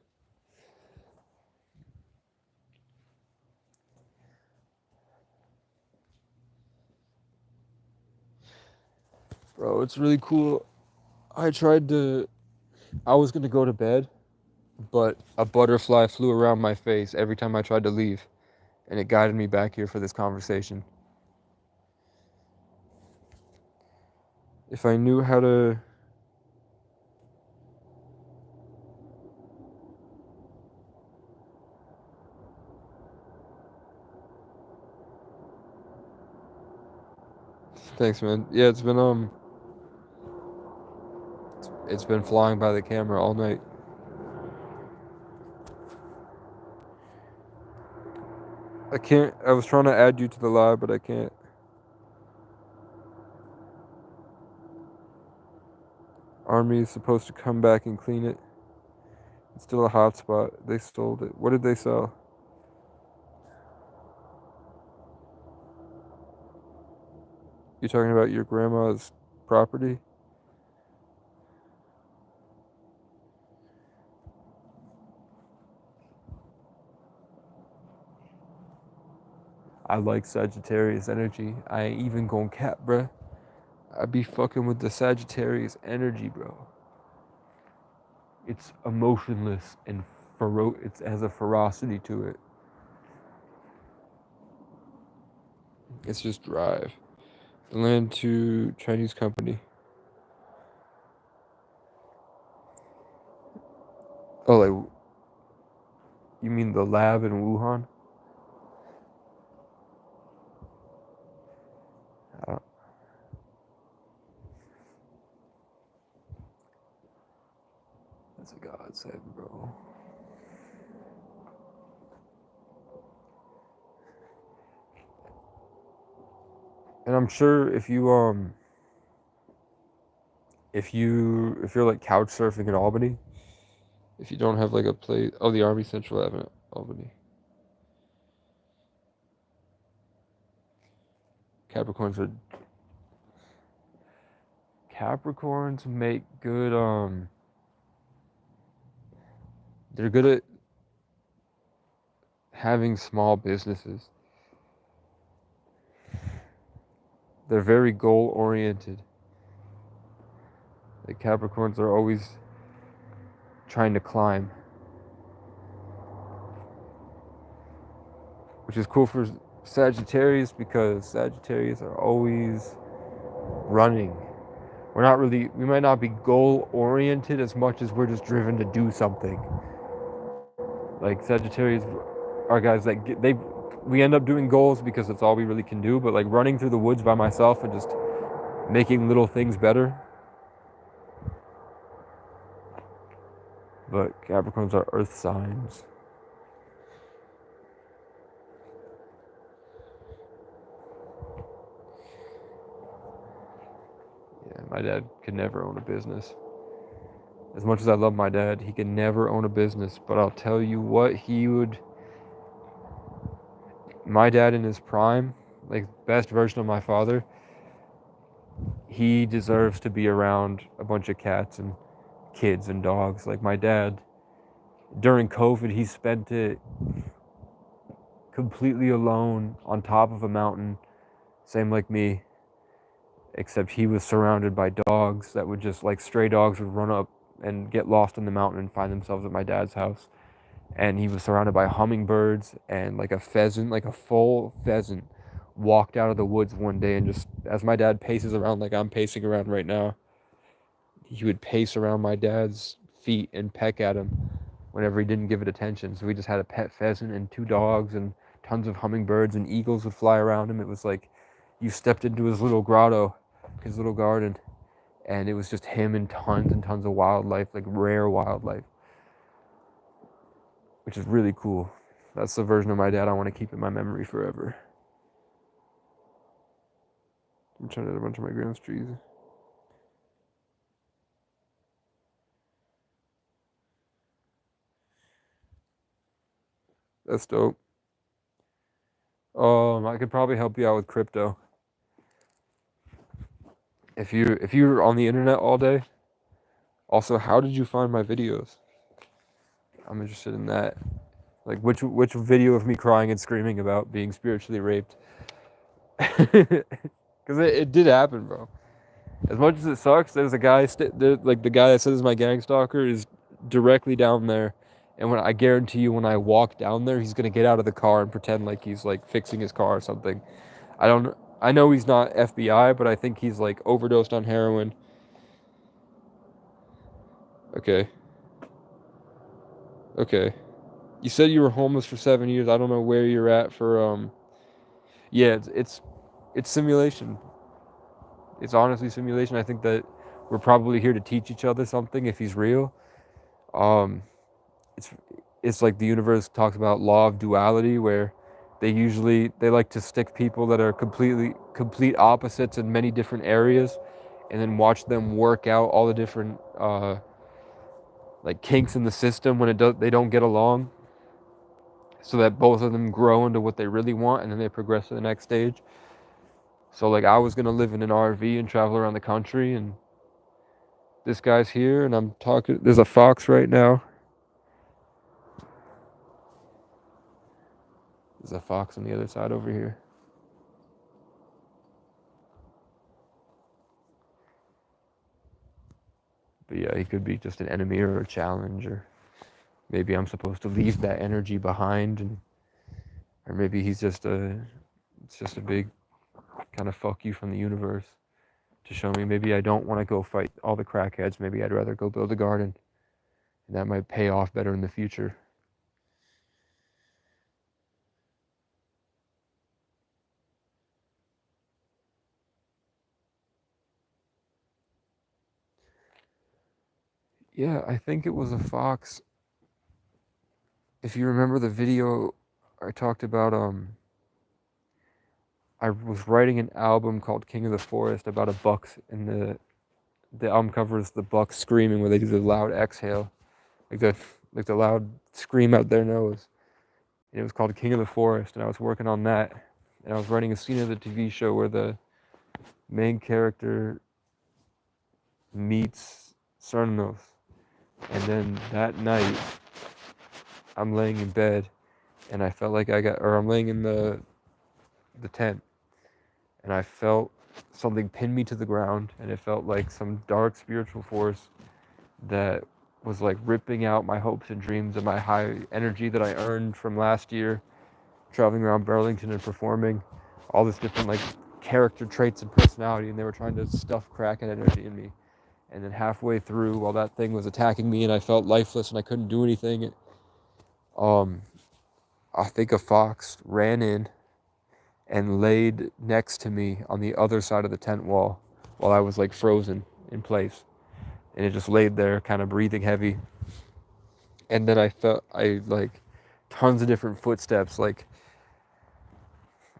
Bro, it's really cool. I was gonna go to bed, but a butterfly flew around my face every time I tried to leave, and it guided me back here for this conversation. If I knew how to... Thanks, man. Yeah, it's been flying by the camera all night. I can't. I was trying to add you to the live, but I can't. Army is supposed to come back and clean it. It's still a hot spot. They stole it. What did they sell? You talking about your grandma's property? I like Sagittarius energy. I ain't even gon' cap, bruh. I be fucking with the Sagittarius energy, bro. It's emotionless and it has a ferocity to it. It's just drive. The land to Chinese company. Oh, like, you mean the lab in Wuhan? That's a godsend, bro. And I'm sure if you're like couch surfing in Albany, if you don't have like a place, oh, the Army Central Avenue, Albany. Capricorns make good they're good at having small businesses. They're very goal oriented. Like Capricorns are always trying to climb, which is cool for Sagittarius because Sagittarius are always running. We might not be goal oriented as much as we're just driven to do something. Like Sagittarius are guys that we end up doing goals because it's all we really can do, but like running through the woods by myself and just making little things better. But Capricorns are earth signs. Yeah, my dad could never own a business. As much as I love my dad, he could never own a business. But I'll tell you what, my dad in his prime, like best version of my father, he deserves to be around a bunch of cats and kids and dogs. Like my dad, during COVID, he spent it completely alone on top of a mountain, same like me, except he was surrounded by dogs that would just, like, stray dogs would run up and get lost in the mountain and find themselves at my dad's house. And he was surrounded by hummingbirds, and like a pheasant, like a full pheasant, walked out of the woods one day, and just as my dad paces around like I'm pacing around right now, he would pace around my dad's feet and peck at him whenever he didn't give it attention. So we just had a pet pheasant and two dogs and tons of hummingbirds, and eagles would fly around him. It was like you stepped into his little grotto, his little garden, and it was just him and tons of wildlife, like rare wildlife, which is really cool. That's the version of my dad I want to keep in my memory forever. I'm trying to hit a bunch of my grandma's trees. That's dope. I could probably help you out with crypto. If you're on the internet all day, Also, how did you find my videos? I'm interested in that. Like, which video of me crying and screaming about being spiritually raped? Because it did happen, bro. As much as it sucks, there's a guy, like the guy that says my gang stalker is directly down there. And when I guarantee you, when I walk down there, he's gonna get out of the car and pretend like he's like fixing his car or something. I don't. I know he's not FBI, but I think he's like overdosed on heroin. Okay. Okay. You said you were homeless for 7 years. I don't know where you're at for. Yeah, it's simulation. It's honestly simulation. I think that we're probably here to teach each other something if he's real. Um, it's it's like the universe talks about law of duality, where they like to stick people that are complete opposites in many different areas, and then watch them work out all the different like kinks in the system when they don't get along, so that both of them grow into what they really want, and then they progress to the next stage. So like I was gonna live in an RV and travel around the country, and this guy's here, and I'm talking. There's a fox right now. There's a fox on the other side over here. But yeah, he could be just an enemy or a challenge, or maybe I'm supposed to leave that energy behind, and or maybe it's just a big kind of fuck you from the universe to show me maybe I don't want to go fight all the crackheads. Maybe I'd rather go build a garden, and that might pay off better in the future. Yeah, I think it was a fox. If you remember the video, I talked about I was writing an album called King of the Forest about a buck, and the album cover is the buck screaming where they do the loud exhale, like the loud scream out their nose. And it was called King of the Forest, and I was working on that, and I was writing a scene of the TV show where the main character meets Cernos, and then that night I'm laying in bed, and I felt like I'm laying in the tent, and I felt something pin me to the ground, and it felt like some dark spiritual force that was like ripping out my hopes and dreams and my high energy that I earned from last year traveling around Burlington and performing all this different like character traits and personality, and they were trying to stuff Kraken energy in me. And then halfway through, while that thing was attacking me and I felt lifeless and I couldn't do anything, um I think a fox ran in and laid next to me on the other side of the tent wall while I was like frozen in place. And it just laid there, kind of breathing heavy. And then I like tons of different footsteps. Like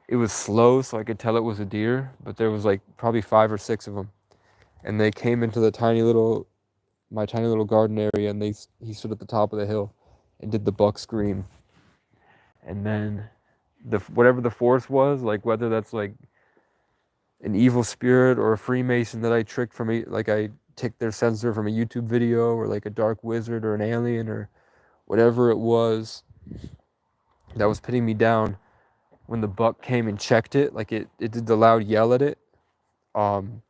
it was slow, so I could tell it was a deer, but there was like probably 5 or 6 of them. And they came into my tiny little garden area, and he stood at the top of the hill and did the buck scream. And then whatever the force was, like whether that's like an evil spirit or a Freemason that I tricked from like I took their sensor from a YouTube video, or like a dark wizard or an alien or whatever it was that was pinning me down, when the buck came and checked it, like it did the loud yell at it, um,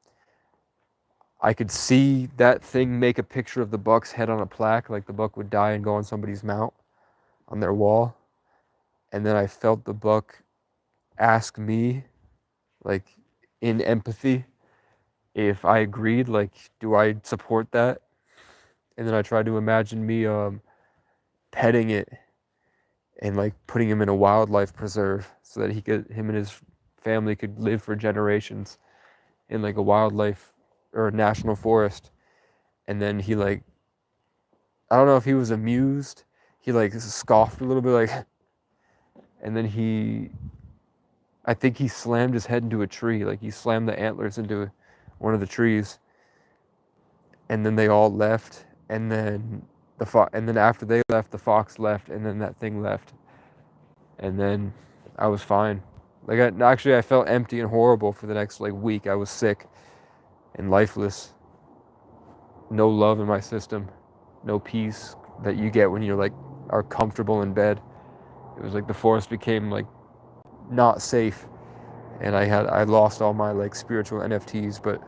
I could see that thing make a picture of the buck's head on a plaque, like the buck would die and go on somebody's mount on their wall. And then I felt the buck ask me, like in empathy, if I agreed, like, do I support that? And then I tried to imagine me petting it and like putting him in a wildlife preserve so that him and his family could live for generations in like a wildlife or a national forest. And then he like, I don't know if he was amused. He like scoffed a little bit, like, and then I think he slammed his head into a tree. Like he slammed the antlers into one of the trees. And then they all left. And then and then after they left, the fox left, and then that thing left. And then I was fine. Like I felt empty and horrible for the next like week. I was sick and lifeless. no love in my system, no peace that you get when you're like are comfortable in bed. It was like the forest became like not safe, and I lost all my like spiritual NFTs. But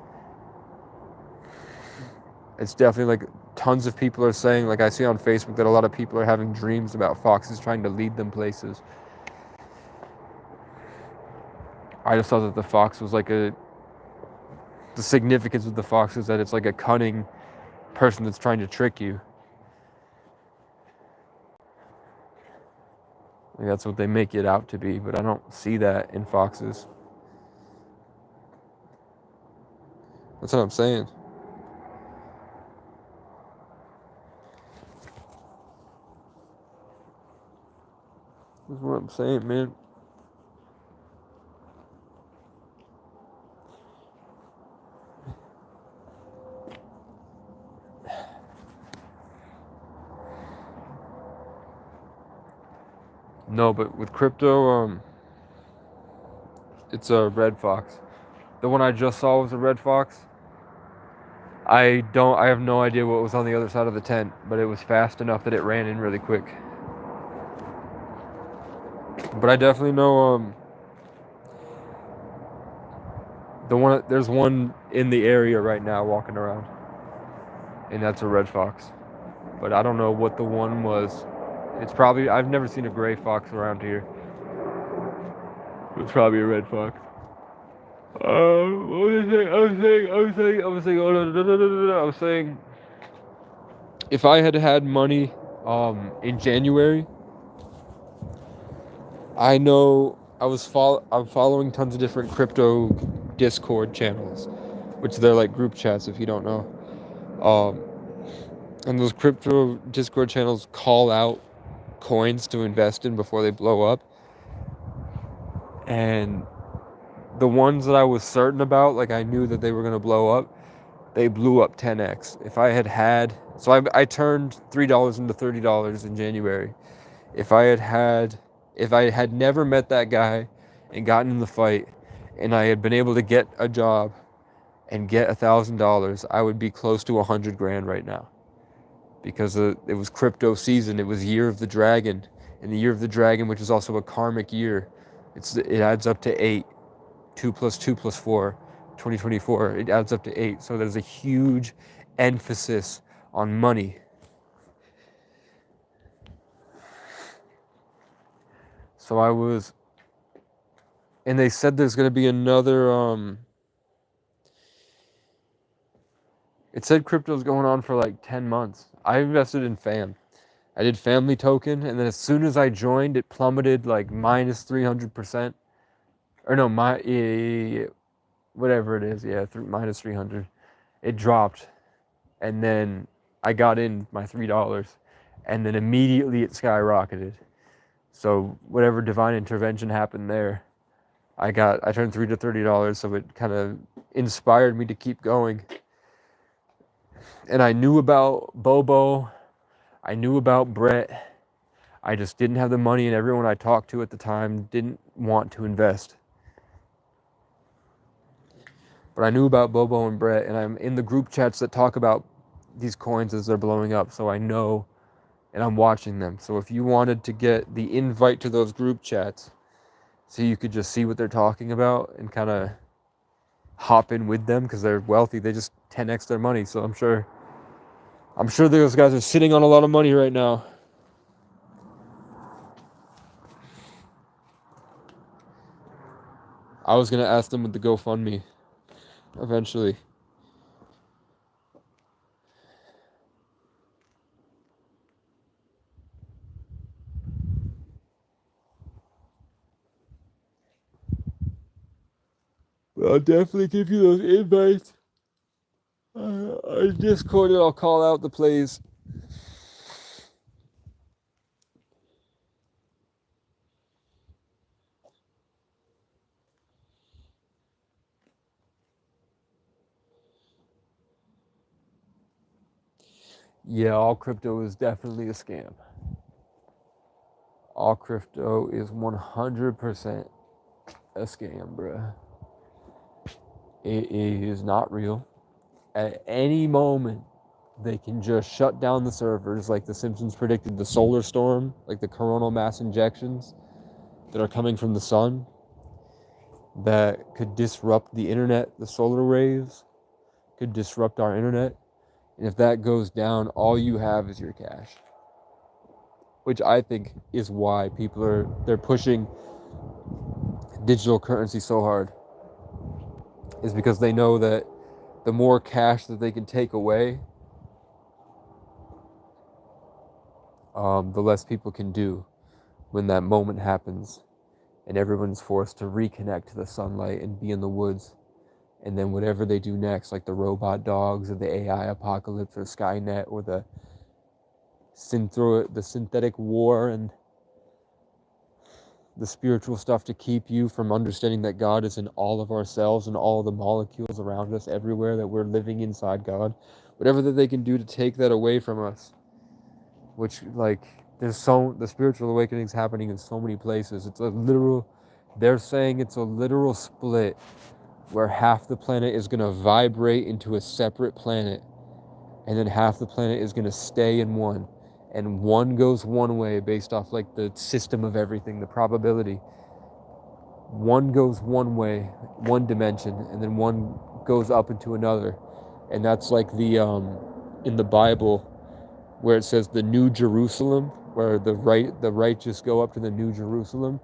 it's definitely like tons of people are saying, like I see on Facebook, that a lot of people are having dreams about foxes trying to lead them places. I just thought that the fox was like the significance of the fox is that it's like a cunning person that's trying to trick you. Like that's what they make it out to be, but I don't see that in foxes. That's what I'm saying. That's what I'm saying, man. No, but with crypto, it's a red fox. The one I just saw was a red fox. I have no idea what was on the other side of the tent, but it was fast enough that it ran in really quick. But I definitely know there's one in the area right now walking around, and that's a red fox. But I don't know what the one was. It's probably, I've never seen a gray fox around here. It's probably a red fox. What was I saying? Oh, no. I was saying, if I had had money, in January, I know I'm following tons of different crypto Discord channels, which they're like group chats if you don't know. And those crypto Discord channels call out coins to invest in before they blow up. And the ones that I was certain about, like I knew that they were going to blow up, they blew up 10x. If I had, so I turned $3 into $30 in January. If I had never met that guy and gotten in the fight, and I had been able to get a job and get $1,000, I would be close to 100 grand right now. Because it was crypto season, it was Year of the Dragon, and the Year of the Dragon, which is also a karmic year, it adds up to 8. 2 plus 2 plus 4, 2024, it adds up to 8. So there's a huge emphasis on money. So and they said there's going to be another, it said crypto's going on for like 10 months. I invested in FAM. I did Family Token, and then as soon as I joined, it plummeted like minus 300%. Or no, whatever it is, yeah, minus 300. It dropped, and then I got in my $3, and then immediately it skyrocketed. So whatever divine intervention happened there, I turned $3 to $30, so it kind of inspired me to keep going. And I knew about Bobo, I knew about Brett. I just didn't have the money, and everyone I talked to at the time didn't want to invest. But I knew about Bobo and Brett, and I'm in the group chats that talk about these coins as they're blowing up, so I know, and I'm watching them. So if you wanted to get the invite to those group chats, so you could just see what they're talking about and kind of hop in with them, because they're wealthy, they just 10x their money. So I'm sure those guys are sitting on a lot of money right now. I was gonna ask them with the GoFundMe eventually. I'll definitely give you those invites. On Discord, and I'll call out the plays. Yeah, all crypto is definitely a scam. All crypto is 100% a scam, bruh. It is not real. At any moment, they can just shut down the servers like the Simpsons predicted the solar storm, like the coronal mass injections that are coming from the sun that could disrupt the internet. The solar waves could disrupt our internet. And if that goes down, all you have is your cash. Which I think is why they're pushing digital currency so hard. Is because they know that the more cash that they can take away, the less people can do when that moment happens and everyone's forced to reconnect to the sunlight and be in the woods. And then whatever they do next, like the robot dogs or the AI apocalypse or Skynet or the synthetic war and the spiritual stuff to keep you from understanding that God is in all of ourselves and all the molecules around us everywhere, that we're living inside God. Whatever that they can do to take that away from us, which like the spiritual awakening's happening in so many places. They're saying it's a literal split where half the planet is going to vibrate into a separate planet and then half the planet is going to stay in one, and one goes one way based off like the system of everything, the probability. One goes one way, one dimension, and then one goes up into another. And that's like the in the Bible where it says the New Jerusalem, where the righteous go up to the New Jerusalem,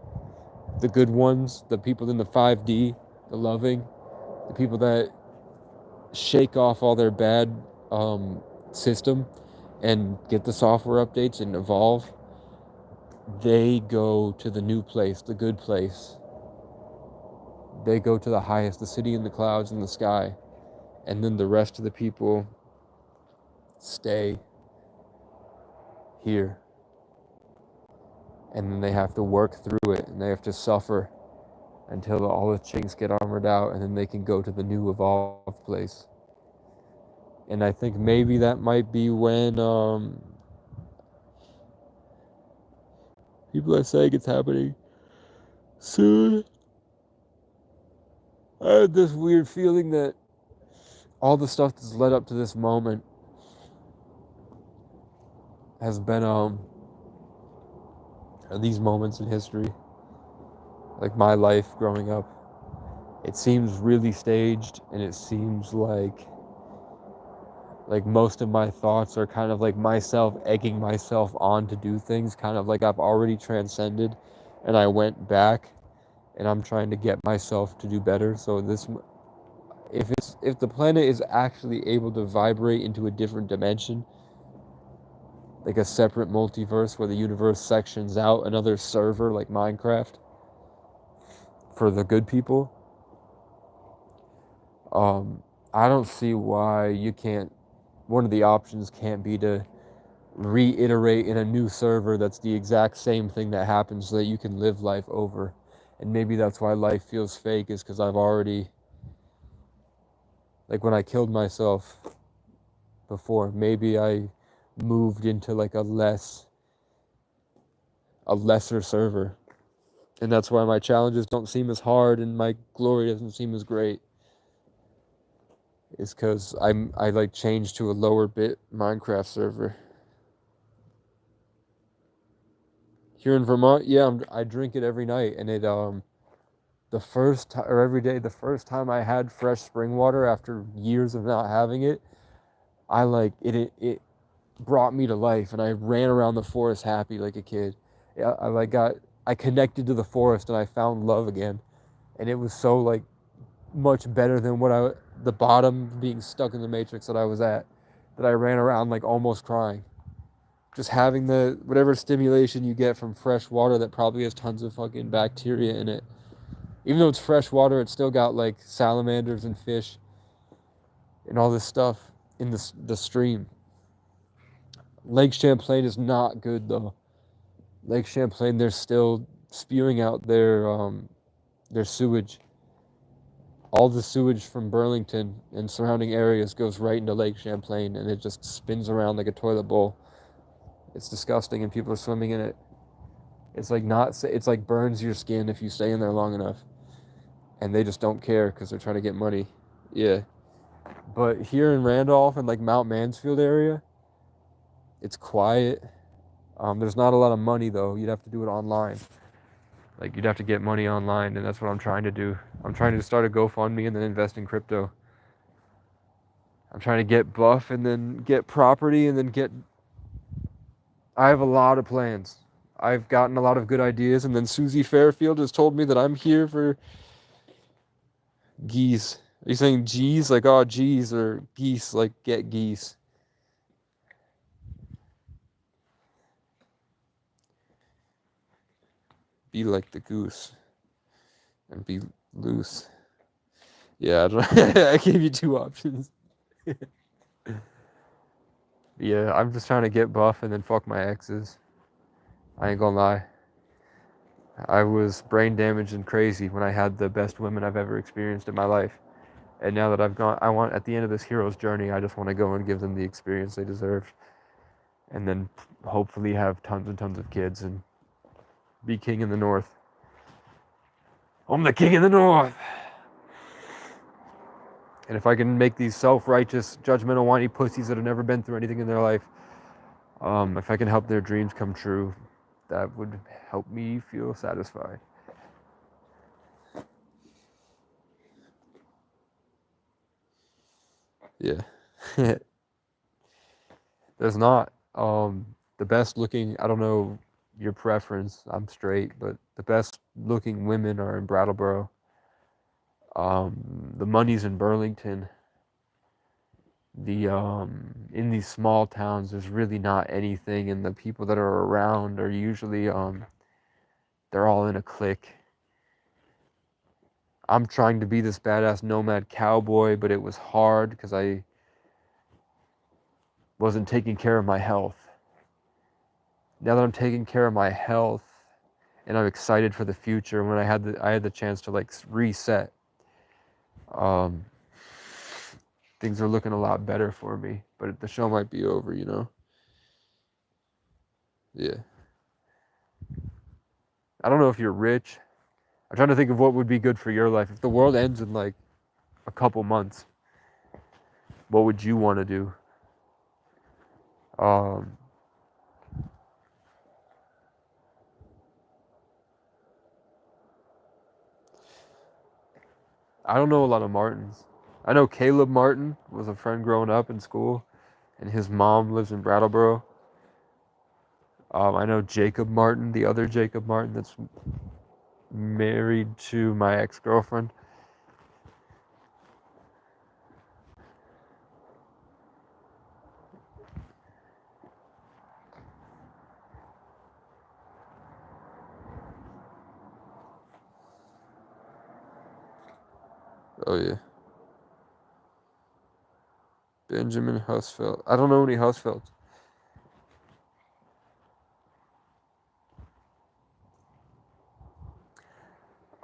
the good ones, the people in the 5D, the loving, the people that shake off all their bad system and get the software updates and evolve, they go to the new place, the good place. They go to the highest, the city in the clouds in the sky. And then the rest of the people stay here. And then they have to work through it, and they have to suffer until all the chinks get armored out, and then they can go to the new evolved place. And I think maybe that might be when people are saying it's happening soon. I had this weird feeling that all the stuff that's led up to this moment has been these moments in history, like my life growing up. It seems really staged, and it seems like most of my thoughts are kind of like myself egging myself on to do things, kind of like I've already transcended and I went back and I'm trying to get myself to do better. So if the planet is actually able to vibrate into a different dimension, like a separate multiverse where the universe sections out another server like Minecraft for the good people, I don't see why one of the options can't be to reiterate in a new server that's the exact same thing that happens so that you can live life over. And maybe that's why life feels fake, is because I've already, like when I killed myself before, maybe I moved into like a lesser server. And that's why my challenges don't seem as hard and my glory doesn't seem as great. Is because I like changed to a lower bit Minecraft server. Here in Vermont, yeah, I drink it every night, and it every day, the first time I had fresh spring water after years of not having it, I like it brought me to life, and I ran around the forest happy like a kid. Yeah, I connected to the forest and I found love again, and it was so like much better than the bottom being stuck in the matrix that I was at, that I ran around like almost crying. Just having the whatever stimulation you get from fresh water that probably has tons of fucking bacteria in it. Even though it's fresh water, it's still got like salamanders and fish and all this stuff in the stream. Lake Champlain is not good though. Lake Champlain, they're still spewing out their sewage. All the sewage from Burlington and surrounding areas goes right into Lake Champlain, and it just spins around like a toilet bowl. It's disgusting, and people are swimming in it. It's like burns your skin if you stay in there long enough, and they just don't care because they're trying to get money. Yeah, But here in Randolph and like Mount Mansfield area, it's quiet. There's not a lot of money though. You'd have to do it online. Like you'd have to get money online, and that's what I'm trying to do. I'm trying to start a GoFundMe and then invest in crypto. I'm trying to get buff and then get property and then get. I have a lot of plans. I've gotten a lot of good ideas, and then Susie Fairfield has told me that I'm here for geese. Are you saying geese like oh geese or geese like get geese? Be like the goose and be loose. Yeah, I gave you two options. Yeah, I'm just trying to get buff and then fuck my exes. I ain't gonna lie. I was brain damaged and crazy when I had the best women I've ever experienced in my life. And now that I've gone, I want at the end of this hero's journey, I just want to go and give them the experience they deserve. And then hopefully have tons and tons of kids and be king in the north. I'm the king in the north. And if I can make these self-righteous, judgmental, whiny pussies that have never been through anything in their life, if I can help their dreams come true, that would help me feel satisfied. Yeah. There's not. The best looking, I don't know your preference, I'm straight, but the best looking women are in Brattleboro. The money's in Burlington. In these small towns, there's really not anything, and the people that are around are usually, they're all in a clique. I'm trying to be this badass nomad cowboy, but it was hard because I wasn't taking care of my health. Now that I'm taking care of my health and I'm excited for the future, when I had the chance to like reset, um, things are looking a lot better for me. But the show might be over, you know? Yeah. I don't know if you're rich. I'm trying to think of what would be good for your life. If the world ends in like a couple months, what would you want to do? Um, I don't know a lot of Martins. I know Caleb Martin was a friend growing up in school, and his mom lives in Brattleboro. I know Jacob Martin, the other Jacob Martin that's married to my ex-girlfriend. Oh yeah, Benjamin Husfeld. I don't know any Husfelds.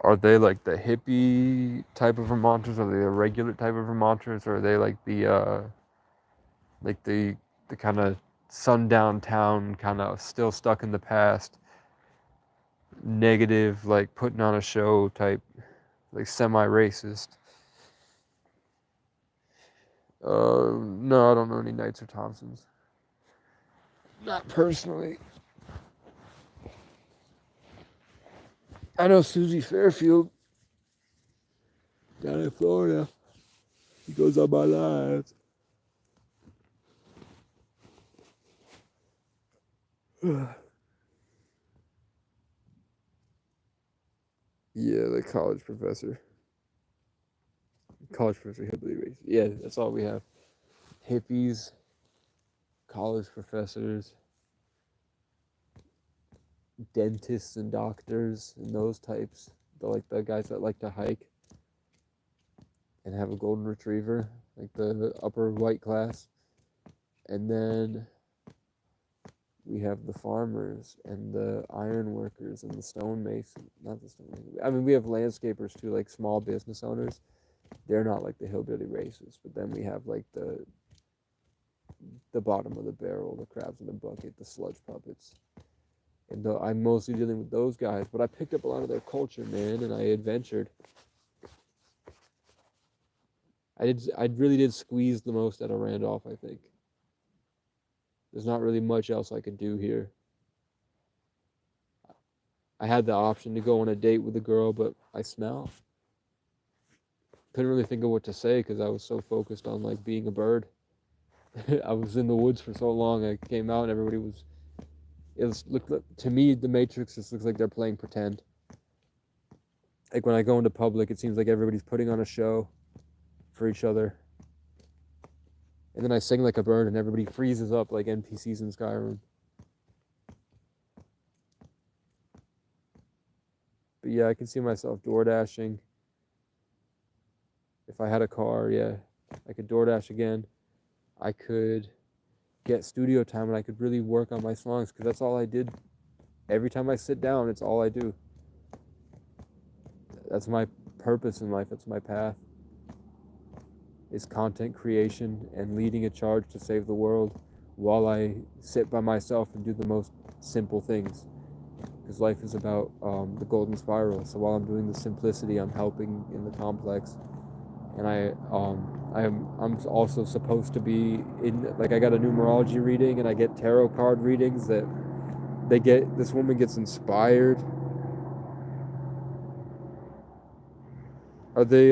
Are they like the hippie type of Vermonters? Are they the regular type of Vermonters? Or are they like the kind of sundown town, kind of still stuck in the past, negative, like putting on a show type, like semi-racist? No, I don't know any Knights or Thompsons. Not personally. I know Susie Fairfield down in Florida. She goes on my lives. Yeah, the college professor. College professor, hillbilly race. Yeah, that's all we have. Hippies, college professors, dentists and doctors, and those types. The guys that like to hike and have a golden retriever, like the upper white class. And then we have the farmers and the iron workers and the stonemason. Not the stonemason. I mean, we have landscapers too, like small business owners. They're not like the hillbilly races, but then we have like the bottom of the barrel, the crabs in the bucket, the sludge puppets. And I'm mostly dealing with those guys, but I picked up a lot of their culture, man, and I adventured. I really did squeeze the most out of Randolph, I think. There's not really much else I could do here. I had the option to go on a date with a girl, but I smell. Couldn't really think of what to say because I was so focused on like being a bird. I was in the woods for so long. I came out and everybody was. It was looked to me the Matrix just looks like they're playing pretend. Like when I go into public, it seems like everybody's putting on a show for each other. And then I sing like a bird and everybody freezes up like NPCs in Skyrim. But yeah, I can see myself door dashing. If I had a car, yeah, I could DoorDash again. I could get studio time and I could really work on my songs because that's all I did. Every time I sit down, it's all I do. That's my purpose in life. That's my path. Is content creation and leading a charge to save the world while I sit by myself and do the most simple things. Because life is about the golden spiral. So while I'm doing the simplicity, I'm helping in the complex. And I'm also supposed to be in, like, I got a numerology reading and I get tarot card readings that this woman gets inspired. Are they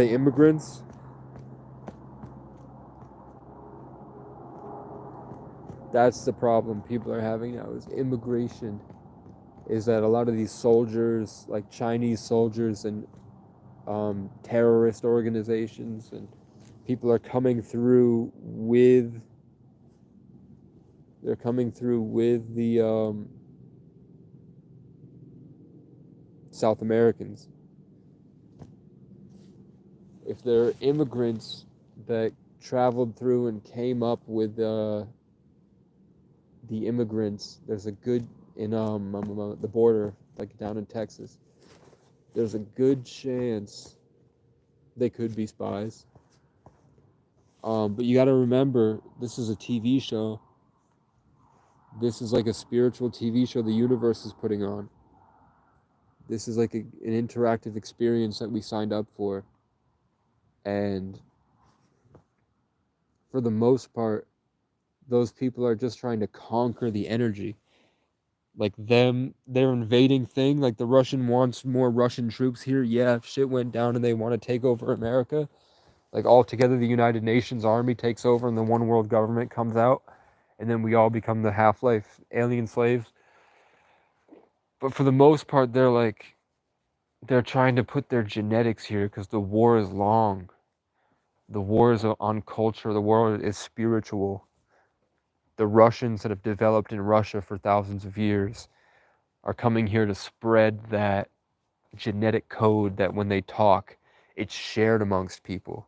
immigrants? That's the problem people are having now is immigration. Is that a lot of these soldiers, like Chinese soldiers and terrorist organizations and people are coming through with the South Americans. If they're immigrants that traveled through and came up with the immigrants, there's a good in the border, like down in Texas. There's a good chance they could be spies. But you got to remember, this is a TV show. This is like a spiritual TV show the universe is putting on. This is like an interactive experience that we signed up for. And for the most part, those people are just trying to conquer the energy. Like they're invading thing. Like the Russian wants more Russian troops here. Yeah, if shit went down and they want to take over America, like altogether the United Nations army takes over and the one world government comes out, and then we all become the Half-Life alien slaves. But for the most part, they're trying to put their genetics here because the war is long. The war is on culture. The war is spiritual. The Russians that have developed in Russia for thousands of years are coming here to spread that genetic code that when they talk, it's shared amongst people.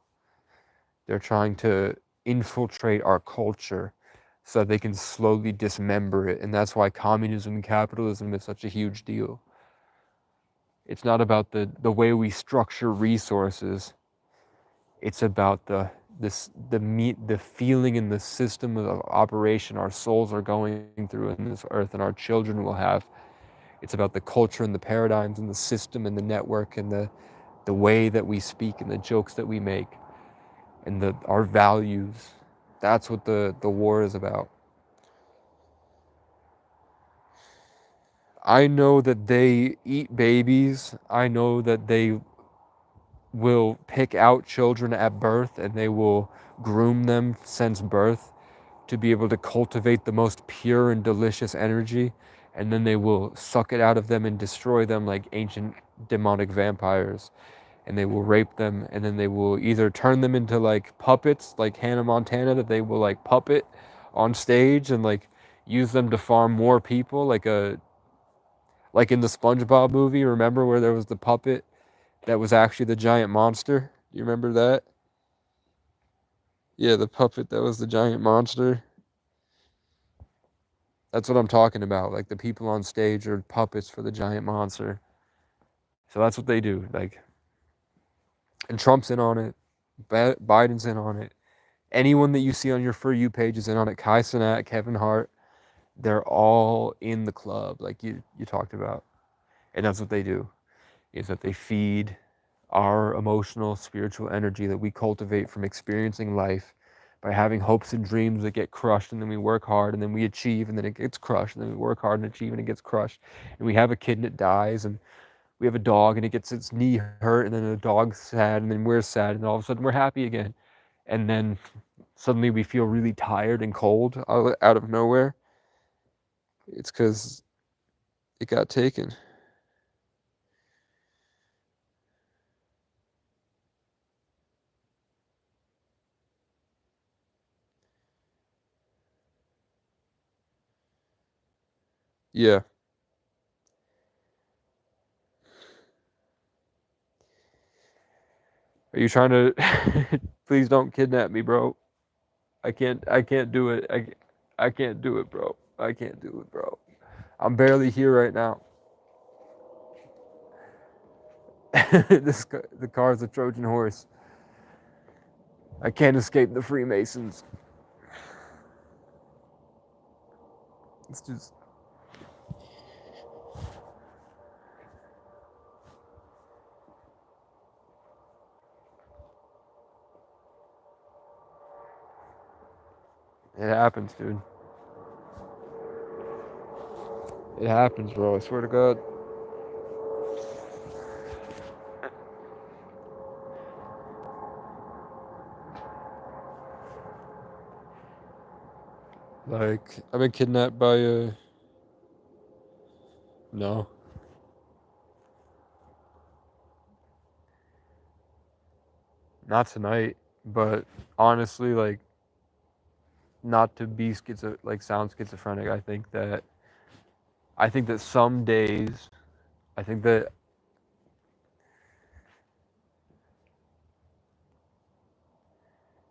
They're trying to infiltrate our culture so that they can slowly dismember it. And that's why communism and capitalism is such a huge deal. It's not about the way we structure resources. It's about the feeling and the system of operation our souls are going through in this earth and our children will have. It's about the culture and the paradigms and the system and the network and the way that we speak and the jokes that we make and our values. That's what the war is about. I know that they eat babies. I know that they will pick out children at birth and they will groom them since birth to be able to cultivate the most pure and delicious energy, and then they will suck it out of them and destroy them like ancient demonic vampires. And they will rape them, and then they will either turn them into like puppets like Hannah Montana that they will like puppet on stage and like use them to farm more people like in the SpongeBob movie, remember where there was the puppet that was actually the giant monster? Do you remember that? Yeah, the puppet that was the giant monster. That's what I'm talking about. Like the people on stage are puppets for the giant monster. So that's what they do. Like, and Trump's in on it. Biden's in on it. Anyone that you see on your For You page is in on it. Kai Cenat, Kevin Hart, they're all in the club, like you talked about. And that's what they do. is that they feed our emotional, spiritual energy that we cultivate from experiencing life by having hopes and dreams that get crushed, and then we work hard and then we achieve, and then it gets crushed, and then we work hard and achieve and it gets crushed. And we have a kid and it dies, and we have a dog and it gets its knee hurt, and then the dog's sad, and then we're sad, and all of a sudden we're happy again. And then suddenly we feel really tired and cold out of nowhere. It's because it got taken. Yeah. Are you trying to please don't kidnap me, bro? I can't do it. I can't do it, bro. I can't do it, bro. I'm barely here right now. The car is a Trojan horse. I can't escape the Freemasons. It's just it happens, dude. It happens, bro. I swear to God. Like, I've been kidnapped by a no. Not tonight, but honestly, like, not to be sound schizophrenic. I think that some days, I think that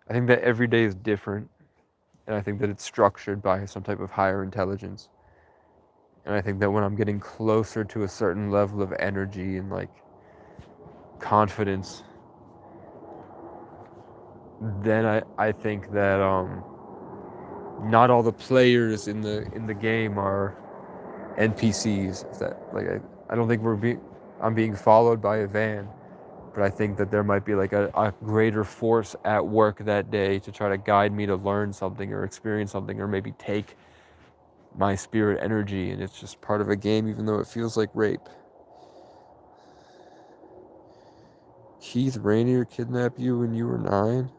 I think that every day is different, and I think that it's structured by some type of higher intelligence. And I think that when I'm getting closer to a certain level of energy and like confidence, then I think that not all the players in the game are NPCs. If that like I don't think I'm being followed by a van, but I think that there might be like a greater force at work that day to try to guide me to learn something or experience something or maybe take my spirit energy, and it's just part of a game even though it feels like rape. Keith Rainier kidnapped you when you were 9?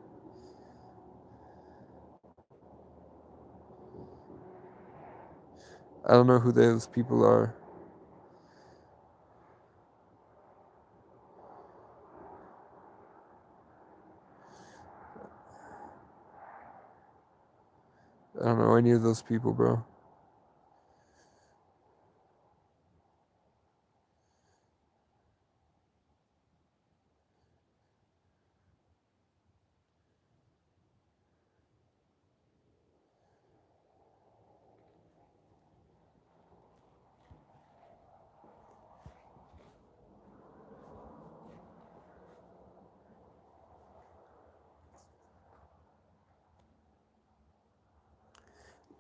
I don't know who those people are. I don't know any of those people, bro.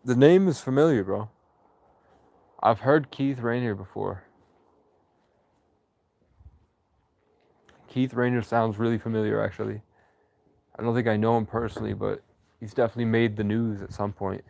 The name is familiar, bro. I've heard Keith Rainier before. Keith Rainier sounds really familiar, actually. I don't think I know him personally, but he's definitely made the news at some point.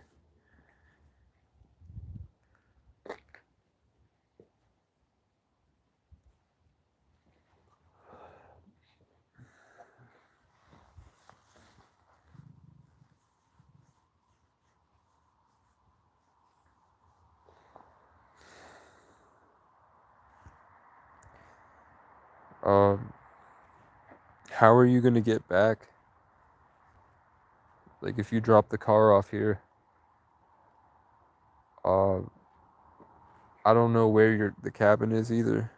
Um, how are you gonna get back? Like, if you drop the car off here, uh, I don't know where the cabin is either.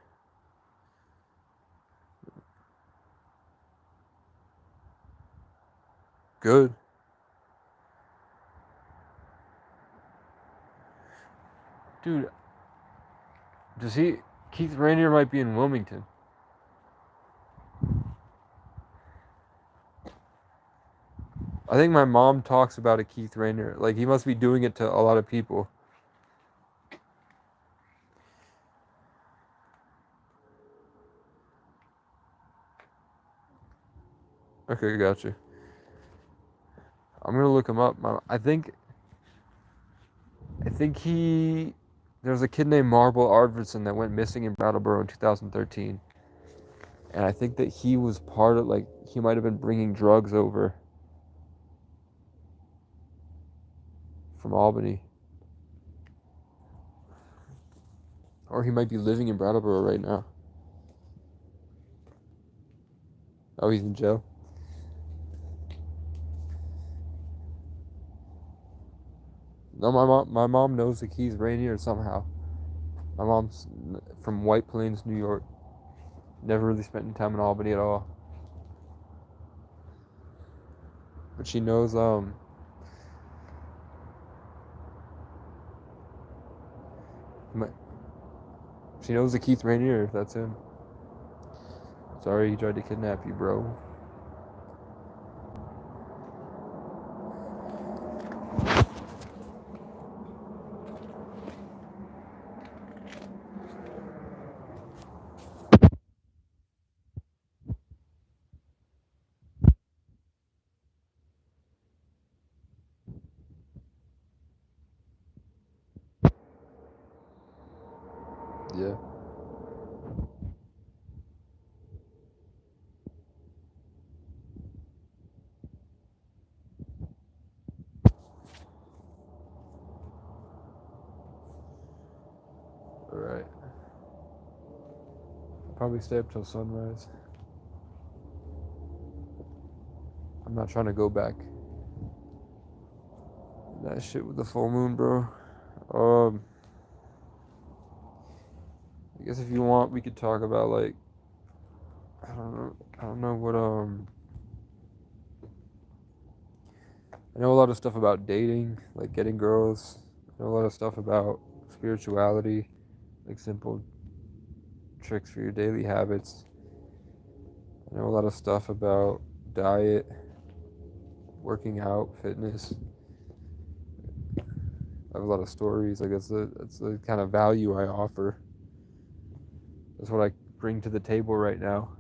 Good. Dude, does he... Keith Rainier might be in Wilmington. I think my mom talks about a Keith Rainier. Like, he must be doing it to a lot of people. Okay, got you. I'm gonna look him up. I think there's a kid named Marble Arvidson that went missing in Brattleboro in 2013, and I think that he was part of like he might have been bringing drugs over from Albany, or he might be living in Brattleboro right now. Oh, he's in jail. No, my mom knows the Keys Rainier somehow. My mom's from White Plains, New York. Never really spent any time in Albany at all. But she knows she knows the Keith Rainier, if that's him. Sorry he tried to kidnap you, bro. Yeah. Alright. Probably stay up till sunrise. I'm not trying to go back. That shit with the full moon, bro. I guess if you want, we could talk about like I don't know what I know a lot of stuff about dating, like getting girls. I know a lot of stuff about spirituality, like simple tricks for your daily habits. I know a lot of stuff about diet, working out, fitness. I have a lot of stories. I guess that's the kind of value I offer. That's what I bring to the table right now.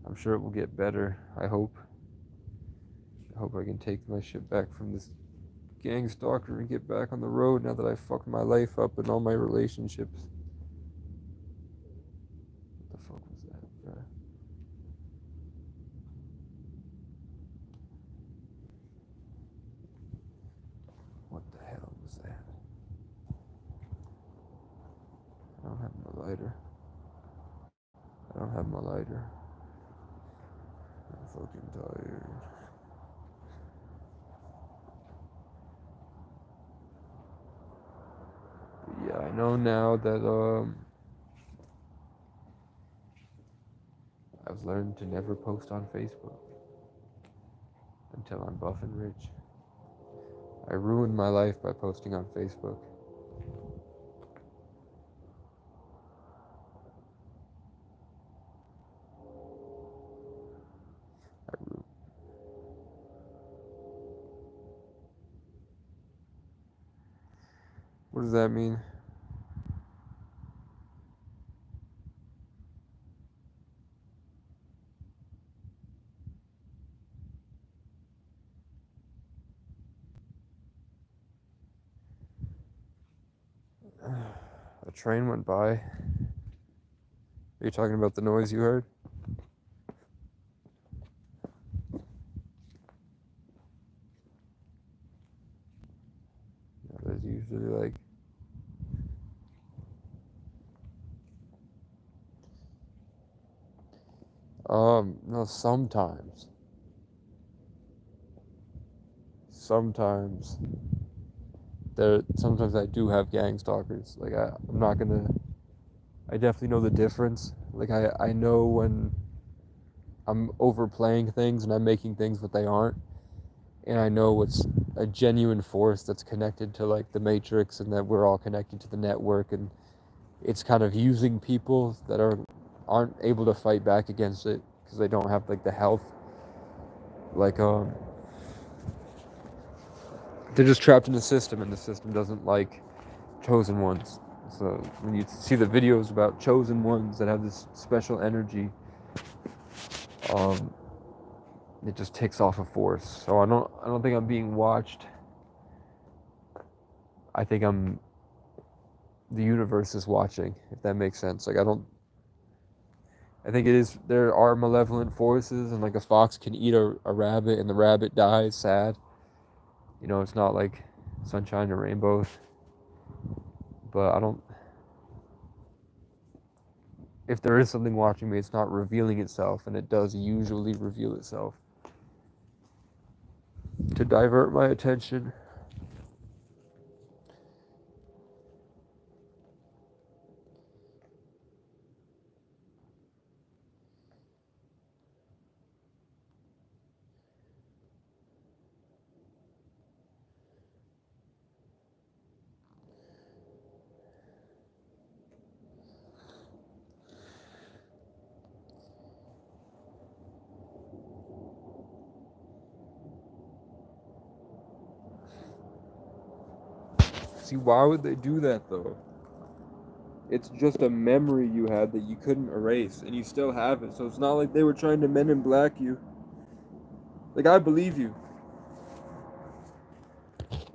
I'm sure it will get better. I hope. I hope I can take my shit back from this gang stalker and get back on the road now that I fucked my life up and all my relationships. What the fuck was that, bro? What the hell was that? I don't have my lighter. I don't have my lighter. I'm fucking tired. But yeah, I know now that I've learned to never post on Facebook until I'm buff and rich. I ruined my life by posting on Facebook. What does that mean? A train went by. Are you talking about the noise you heard? Yeah, there's usually like no, sometimes sometimes I do have gang stalkers. Like I'm not gonna I definitely know the difference. Like I know when I'm overplaying things and I'm making things what they aren't. And I know what's a genuine force that's connected to like the matrix and that we're all connected to the network, and it's kind of using people that aren't able to fight back against it because they don't have like the health. Like they're just trapped in the system, and the system doesn't like chosen ones. So when you see the videos about chosen ones that have this special energy, um, it just ticks off a force. So I don't think I'm being watched. I think the universe is watching, if that makes sense. Like I think it is, there are malevolent forces, and like a fox can eat a rabbit and the rabbit dies sad. You know, it's not like sunshine and rainbows. But I don't, if there is something watching me, it's not revealing itself, and it does usually reveal itself to divert my attention. See, why would they do that though? It's just a memory you had that you couldn't erase, and you still have it. So it's not like they were trying to Men in Black you. Like, I believe you.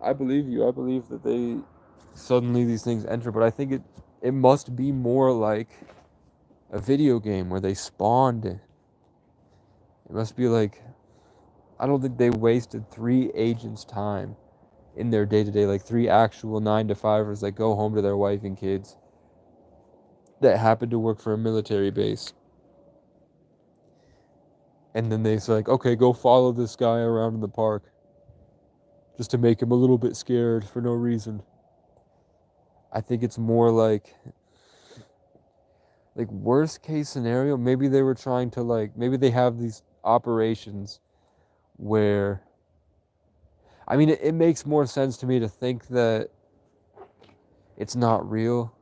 I believe you. I believe that they suddenly these things enter, but I think it must be more like a video game where they spawned it. It must be like, I don't think they wasted 3 agents' time in their day to day, like 3 actual 9 to 5ers that go home to their wife and kids that happen to work for a military base. And then they say, like, okay, go follow this guy around in the park just to make him a little bit scared for no reason. I think it's more like worst case scenario, maybe they were trying to, like, maybe they have these operations where, I mean, it makes more sense to me to think that it's not real,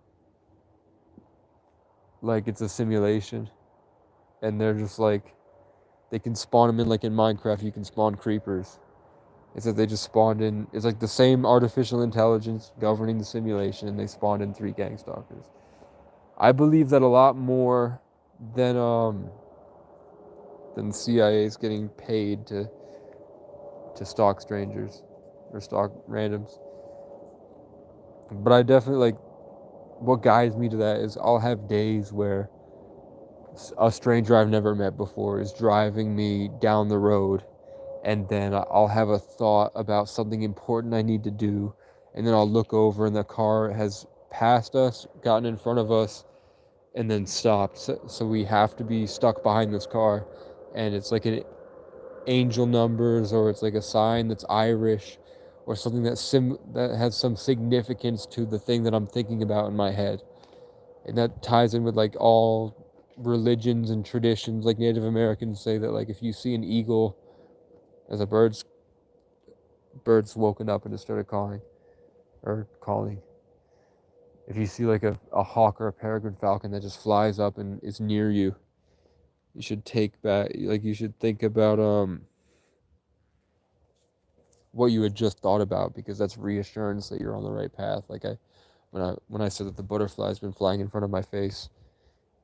like it's a simulation, and they're just like, they can spawn them in, like in Minecraft you can spawn creepers. It's that they just spawned in, it's like the same artificial intelligence governing the simulation, and they spawned in 3 gang stalkers. I believe that a lot more than CIA is getting paid to stalk strangers or stalk randoms. But I definitely, like, what guides me to that is I'll have days where a stranger I've never met before is driving me down the road, and then I'll have a thought about something important I need to do, and then I'll look over and the car has passed us, gotten in front of us, and then stopped. So we have to be stuck behind this car, and it's like an angel numbers, or it's like a sign that's Irish, or something that has some significance to the thing that I'm thinking about in my head. And that ties in with like all religions and traditions. Like Native Americans say that, like, if you see an eagle as a bird's woken up and just started calling. If you see like a hawk or a peregrine falcon that just flies up and is near you, you should take back, like, you should think about what you had just thought about, because that's reassurance that you're on the right path. Like, when I said that the butterfly's been flying in front of my face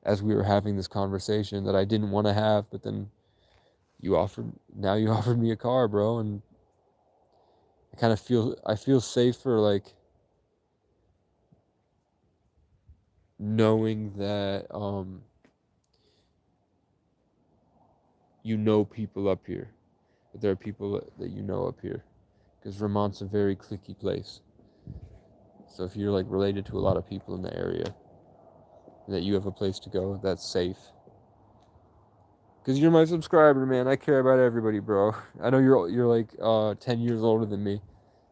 as we were having this conversation that I didn't want to have, but then you offered me a car, bro, and I feel safer, like, knowing that you know people up here, that there are people that you know up here, because Vermont's a very cliquey place. So if you're like related to a lot of people in the area, that you have a place to go that's safe. Because you're my subscriber, man. I care about everybody, bro. I know you're like 10 years older than me,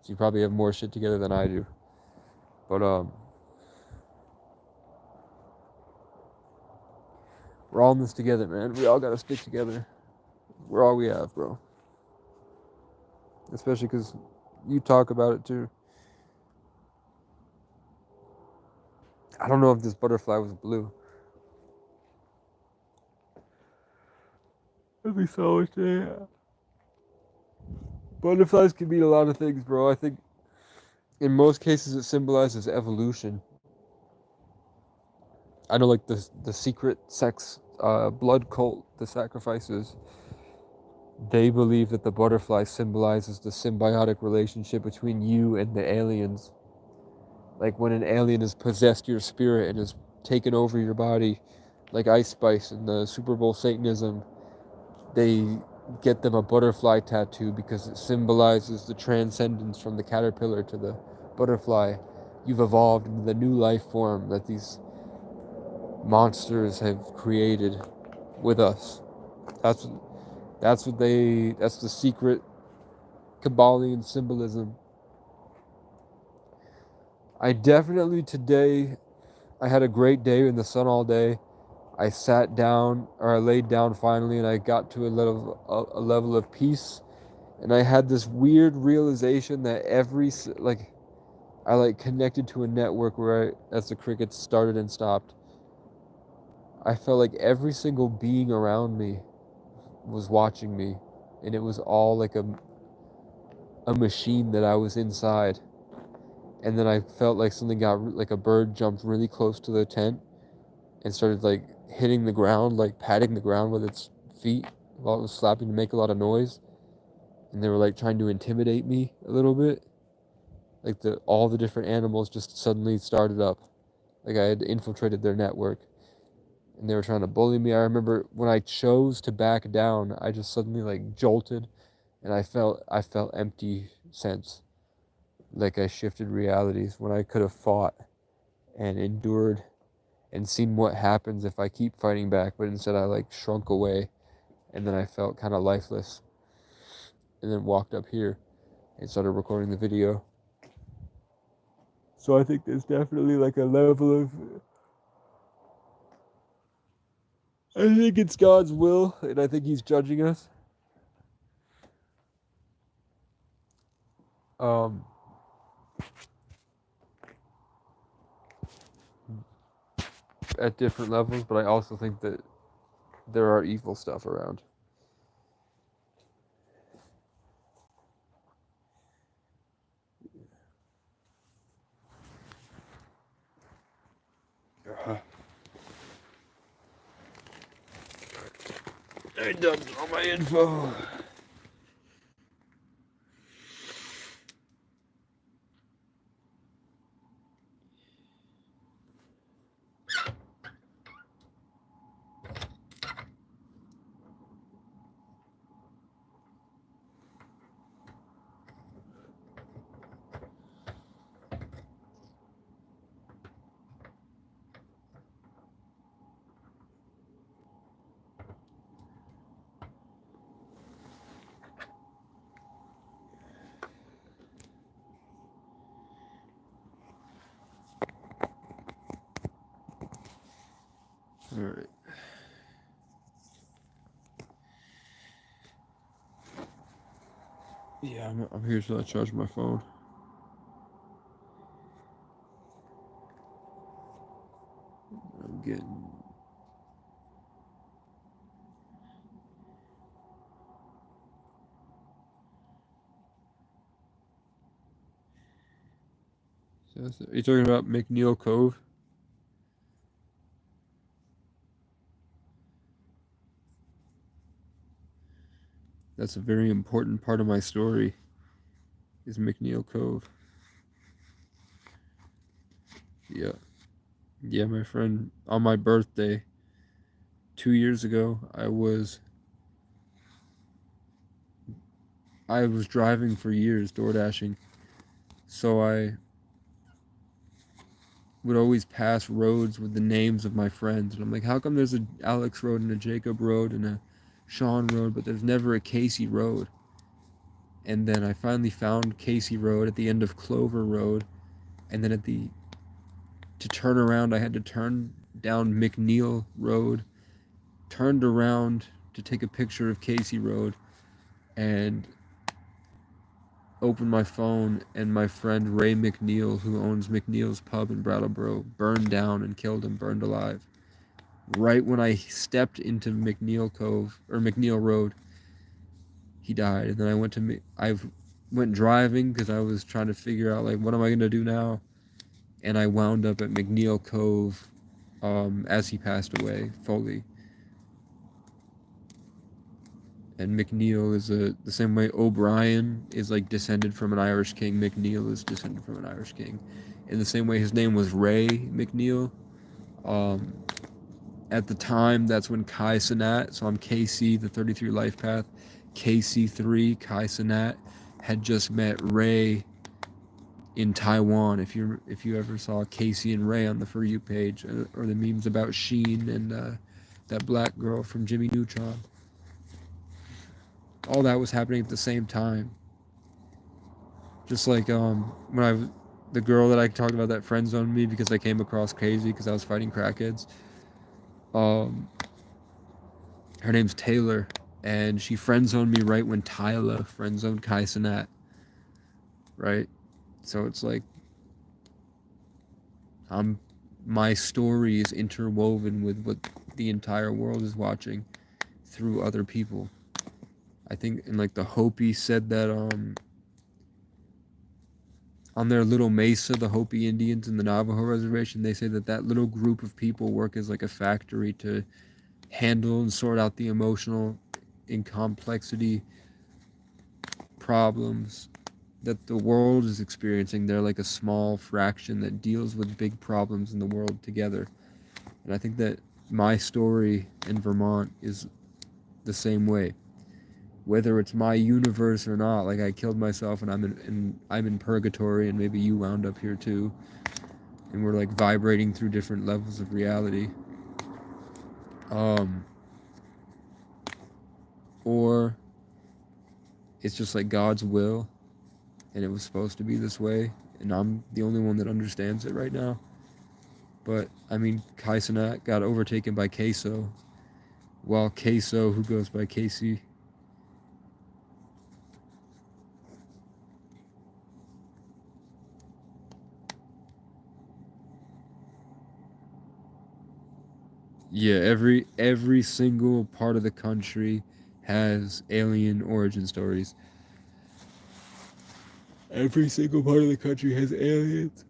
so you probably have more shit together than I do. But we're all in this together, man. We all gotta stick together. We're all we have, bro. Especially because you talk about it too. I don't know if this butterfly was blue. At least I always say, yeah. Butterflies can mean a lot of things, bro. I think in most cases it symbolizes evolution. I know, like, the secret sex blood cult, the sacrifices, They believe that the butterfly symbolizes the symbiotic relationship between you and the aliens. Like when an alien has possessed your spirit and has taken over your body, like Ice Spice in the Super Bowl Satanism, they get them a butterfly tattoo because it symbolizes the transcendence from the caterpillar to the butterfly. You've evolved into the new life form that these monsters have created with us. That's that's the secret Kabbalion symbolism. I definitely today I had a great day in the sun all day. I sat down, or I laid down finally, and I got to a level of peace. And I had this weird realization that I connected to a network where as the crickets started and stopped, I felt like every single being around me was watching me, and it was all like a machine that I was inside. And then I felt like something got like a bird jumped really close to the tent and started like hitting the ground, like patting the ground with its feet while it was slapping to make a lot of noise. And they were like trying to intimidate me a little bit. Like all the different animals just suddenly started up. Like I had infiltrated their network and they were trying to bully me. I remember when I chose to back down, I just suddenly like jolted and I felt empty sense. Like I shifted realities when I could have fought and endured and seen what happens if I keep fighting back, but instead I like shrunk away and then I felt kind of lifeless and then walked up here and started recording the video. So I think there's definitely like a level of I think it's God's will and I think he's judging us. Um at different levels, but I also think that there are evil stuff around. I dumped all my info. All right. Yeah, I'm here till I charge my phone. I'm getting. Are you talking about McNeil Cove? That's a very important part of my story. Is McNeil Cove? Yeah, yeah, my friend. On my birthday, 2 years ago, I was driving for years, door dashing. So I would always pass roads with the names of my friends, and I'm like, how come there's a Alex Road and a Jacob Road and a Sean Road, but there's never a Casey Road? And then I finally found Casey Road at the end of Clover Road, and then to turn around, I had to turn down McNeil Road, turned around to take a picture of Casey Road, and opened my phone, and my friend Ray McNeil, who owns McNeil's Pub in Brattleboro, burned down and killed him, burned alive. Right when I stepped into McNeil Cove, or McNeil Road, he died. And then I went driving because I was trying to figure out, like, what am I going to do now? And I wound up at McNeil Cove as he passed away fully. And McNeil is the same way O'Brien is like descended from an Irish king. McNeil is descended from an Irish king. In the same way, his name was Ray McNeil. Um, at the time, that's when Kai Cenat, so I'm KC, the 33 Life Path, KC3, Kai Cenat, had just met Ray in Taiwan. If you ever saw Casey and Ray on the For You page, or the memes about Sheen and that black girl from Jimmy Neutron, all that was happening at the same time. Just like when the girl that I talked about that friend zoned me because I came across crazy because I was fighting crackheads. Her name's Taylor, and she friend zoned me right when Tyla friend zoned Kai Cenat. Right, so it's like my story is interwoven with what the entire world is watching through other people. I think, and like the Hopi said that on their little mesa, the Hopi Indians in the Navajo reservation, they say that little group of people work as like a factory to handle and sort out the emotional incomplexity problems that the world is experiencing. They're like a small fraction that deals with big problems in the world together. And I think that my story in Vermont is the same way. Whether it's my universe or not, like I killed myself and I'm in purgatory, and maybe you wound up here too, and we're like vibrating through different levels of reality. Or it's just like God's will, and it was supposed to be this way, and I'm the only one that understands it right now. But I mean, Kai Cenat got overtaken by Queso, while Queso, who goes by Casey, yeah, every single part of the country has alien origin stories. Every single part of the country has aliens.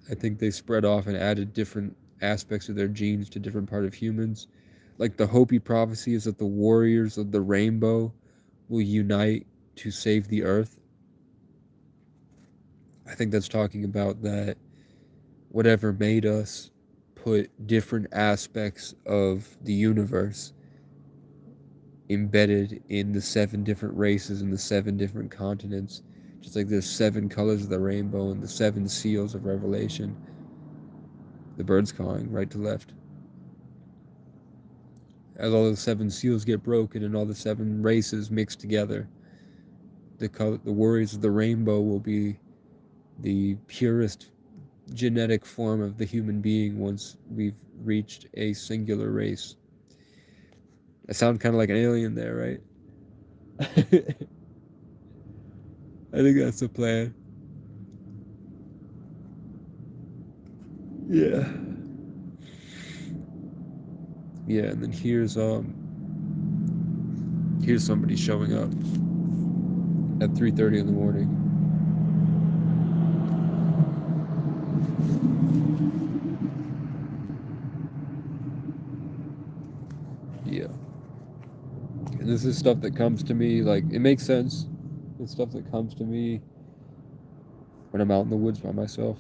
I think they spread off and added different aspects of their genes to different part of humans. Like the Hopi prophecy is that the warriors of the rainbow will unite to save the earth. I think that's talking about that whatever made us put different aspects of the universe embedded in the 7 different races and the 7 different continents. Just like there's 7 colors of the rainbow and the 7 seals of Revelation. The birds calling right to left. As all the 7 seals get broken and all the 7 races mixed together, the warriors of the rainbow will be the purest genetic form of the human being once we've reached a singular race. I sound kind of like an alien there, right? I think that's the plan. Yeah. Yeah, and then here's somebody showing up at 3:30 in the morning. Yeah. And this is stuff that comes to me, like, it makes sense. It's stuff that comes to me when I'm out in the woods by myself.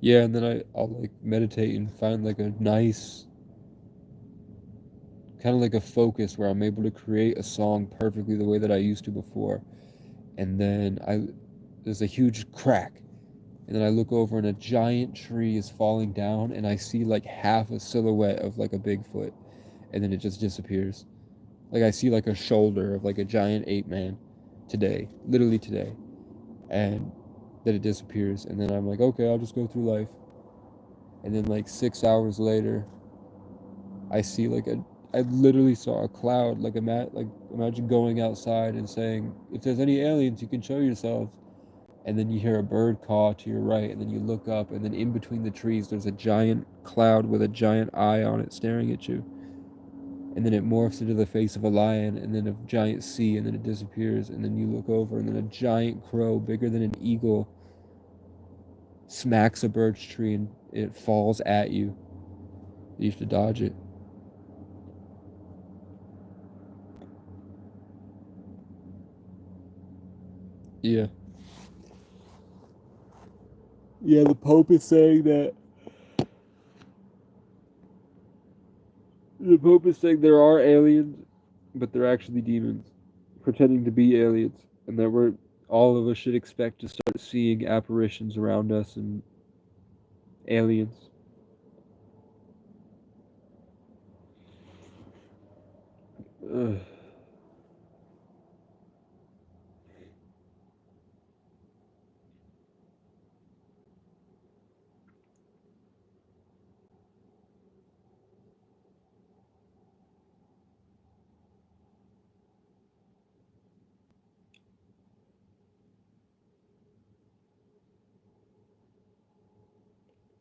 Yeah, and then I'll like meditate and find like a nice kind of like a focus where I'm able to create a song perfectly the way that I used to before. And then there's a huge crack. And then I look over and a giant tree is falling down and I see like half a silhouette of like a Bigfoot, and then it just disappears. Like I see like a shoulder of like a giant ape man today, literally today. And then it disappears, and then I'm like, okay, I'll just go through life. And then like 6 hours later, I see I literally saw a cloud. Like imagine going outside and saying, if there's any aliens, you can show yourselves. and then you hear a bird call to your right, and then you look up, and then in between the trees there's a giant cloud with a giant eye on it staring at you, and then it morphs into the face of a lion, and then a giant sea, and then it disappears, and then you look over, and then a giant crow bigger than an eagle smacks a birch tree, and it falls at you. You have to dodge it. Yeah. Yeah, the Pope is saying that. The Pope is saying there are aliens, but they're actually demons, pretending to be aliens, and that we're all of us should expect to start seeing apparitions around us and aliens. Ugh.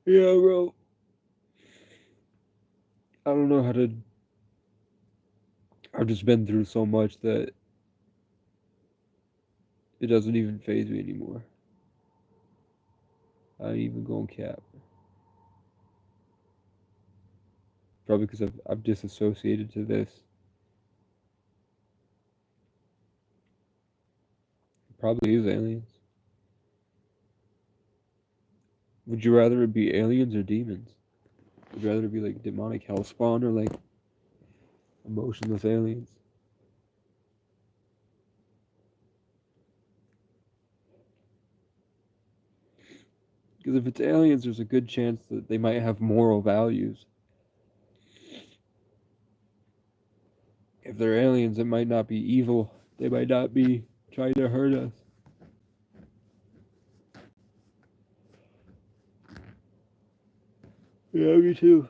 Yeah, bro. I don't know how to. I've just been through so much that it doesn't even faze me anymore. I ain't even going cap. Probably because I've disassociated to this. Probably is aliens. Would you rather it be aliens or demons? Would you rather it be like demonic hellspawn or like emotionless aliens? Because if it's aliens, there's a good chance that they might have moral values. If they're aliens, it might not be evil. They might not be trying to hurt us. Yeah, me too.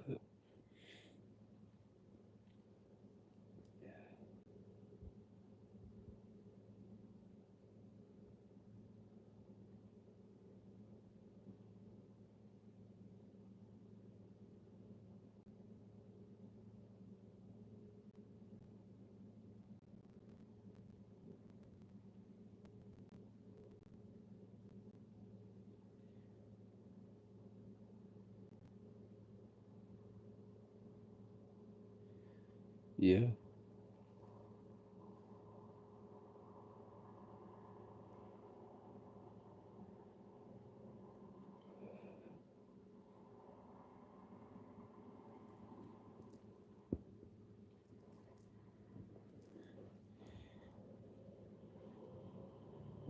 Yeah.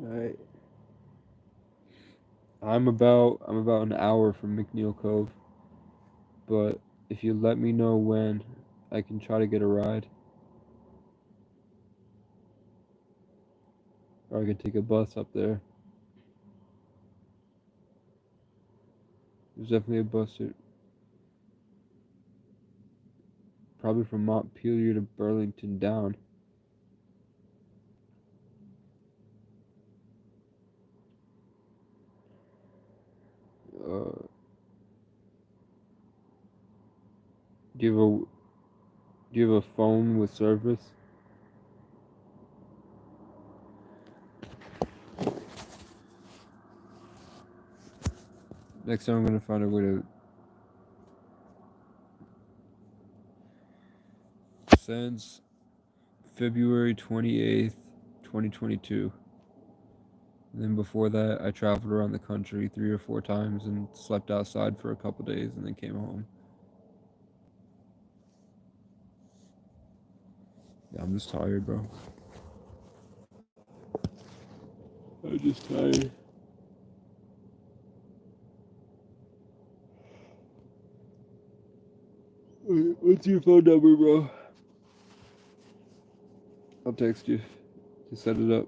Alright. I'm about an hour from McNeil Cove, but if you let me know when, I can try to get a ride, or I can take a bus up there. There's definitely a bus that probably from Montpelier to Burlington down. Uh, do you have a do you have a phone with service? Next time I'm gonna find a way to since February 28th, 2022. And then before that, I traveled around the country 3 or 4 times and slept outside for a couple days and then came home. Yeah, I'm just tired, bro. I'm just tired. What's your phone number, bro? I'll text you to set it up.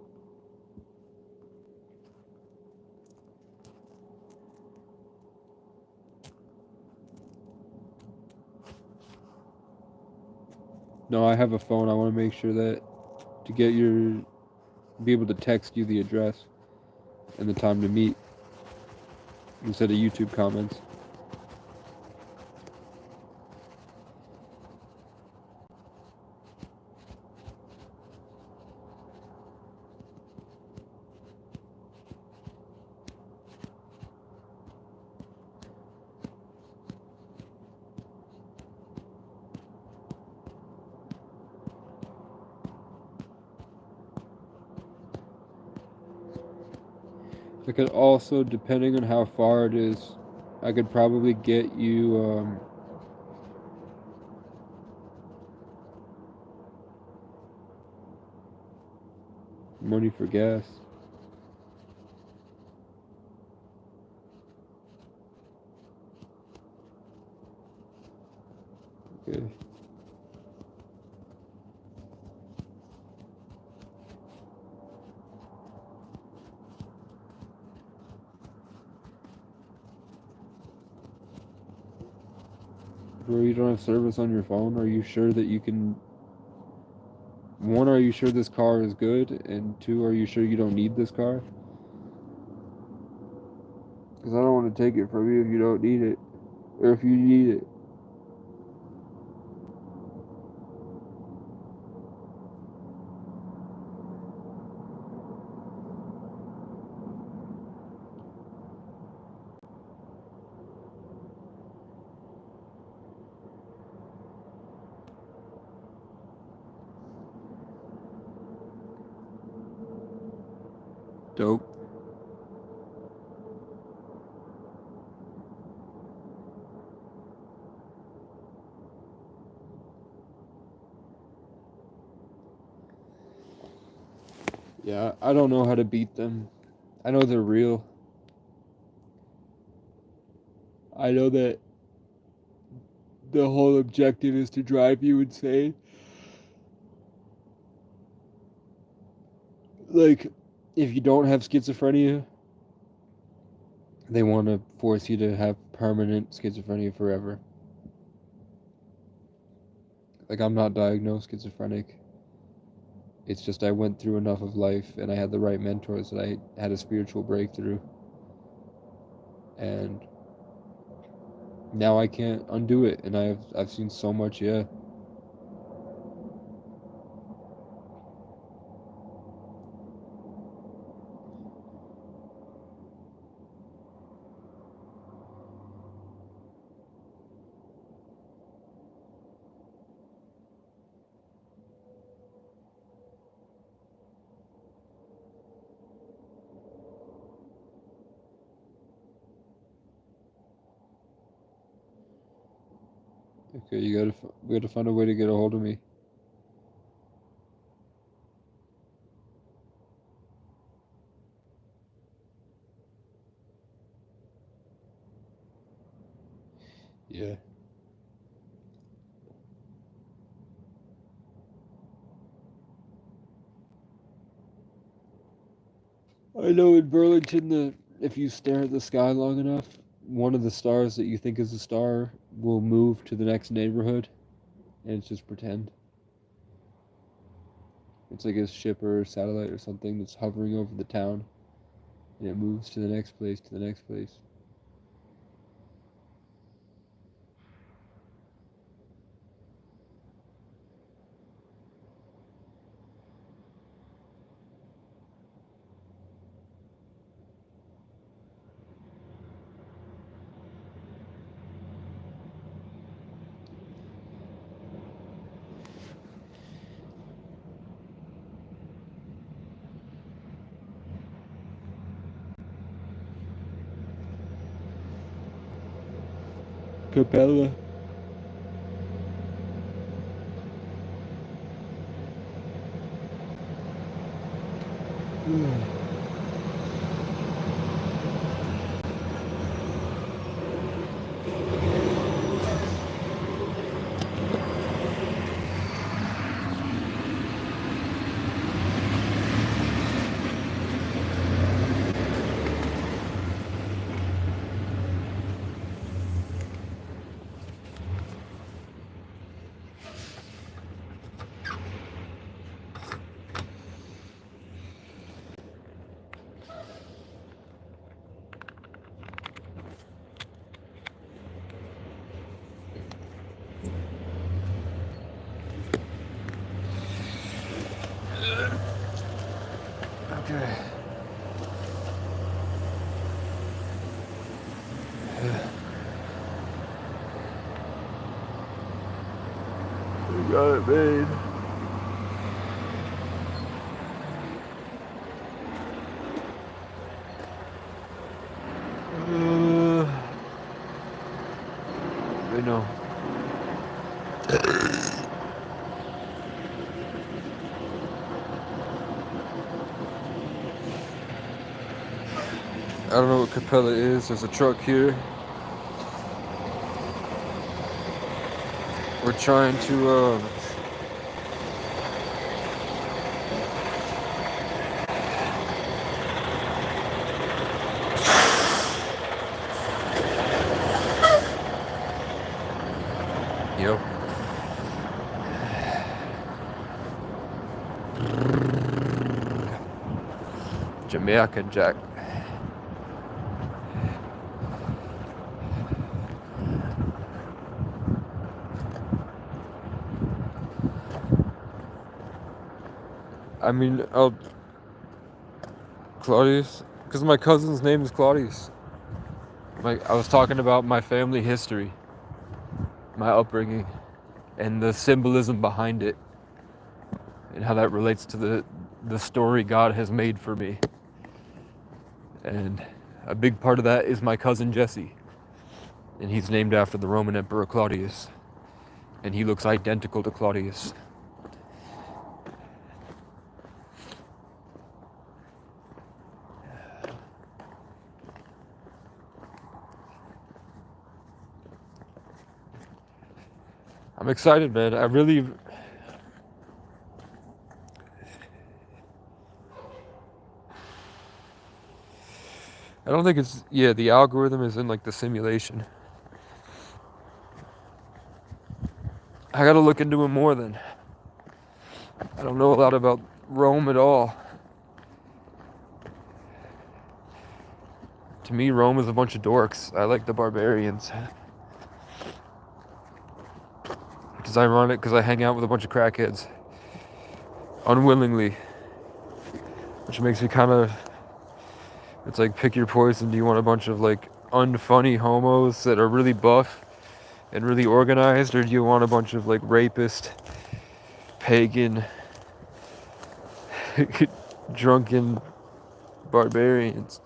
No, I have a phone. I want to make sure that to get your be able to text you the address. and the time to meet instead of YouTube comments. I could also, depending on how far it is, I could probably get you money for gas. Okay. Bro, you don't have service on your phone? Are you sure that you can... One, are you sure this car is good? And two, are you sure you don't need this car? Because I don't want to take it from you if you don't need it. Or if you need it. Dope. Yeah, I don't know how to beat them. I know they're real. I know that the whole objective is to drive you insane. Like, if you don't have schizophrenia, they want to force you to have permanent schizophrenia forever. Like, I'm not diagnosed schizophrenic. It's just I went through enough of life and I had the right mentors that I had a spiritual breakthrough. And now I can't undo it. And I've seen so much, yeah. Okay, we gotta find a way to get a hold of me. Yeah. I know in Burlington, if you stare at the sky long enough, one of the stars that you think is a star will move to the next neighborhood, and it's just pretend. It's like a ship or a satellite or something that's hovering over the town, and it moves to the next place, to the next place. Capella. We got it made. I know. I don't know what Capella is. There's a truck here. We're trying to yep. Jamaican Jack. I mean, Claudius, because my cousin's name is Claudius. I was talking about my family history, my upbringing, and the symbolism behind it, and how that relates to the story God has made for me. And a big part of that is my cousin Jesse, and he's named after the Roman Emperor Claudius, and he looks identical to Claudius. I'm excited, man. I don't think it's, the algorithm is in like the simulation. I gotta look into it more then. I don't know a lot about Rome at all. To me, Rome is a bunch of dorks. I like the barbarians. Which is ironic because I hang out with a bunch of crackheads. Unwillingly. Which makes me kind of... It's like, pick your poison. Do you want a bunch of like unfunny homos that are really buff and really organized? Or do you want a bunch of like rapist, pagan, drunken barbarians?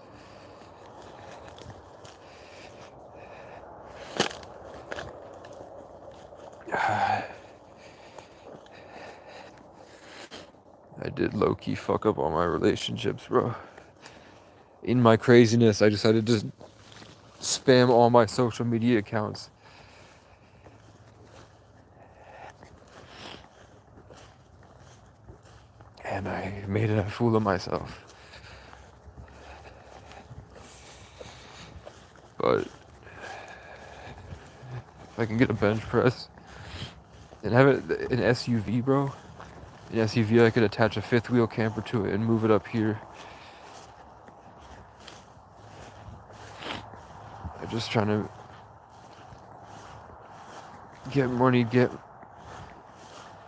I did low-key fuck up all my relationships, bro. In my craziness, I decided to spam all my social media accounts. And I made a fool of myself. But if I can get a bench press and have it an SUV, bro. An SUV, I could attach a fifth wheel camper to it and move it up here. I'm just trying to get money, get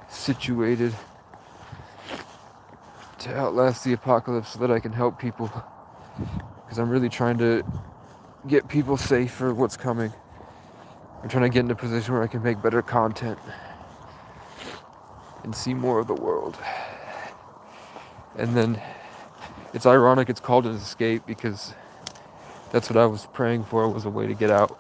situated to outlast the apocalypse so that I can help people. Because I'm really trying to get people safe for what's coming. I'm trying to get in a position where I can make better content and see more of the world. And then it's ironic it's called an escape because that's what I was praying for, was a way to get out.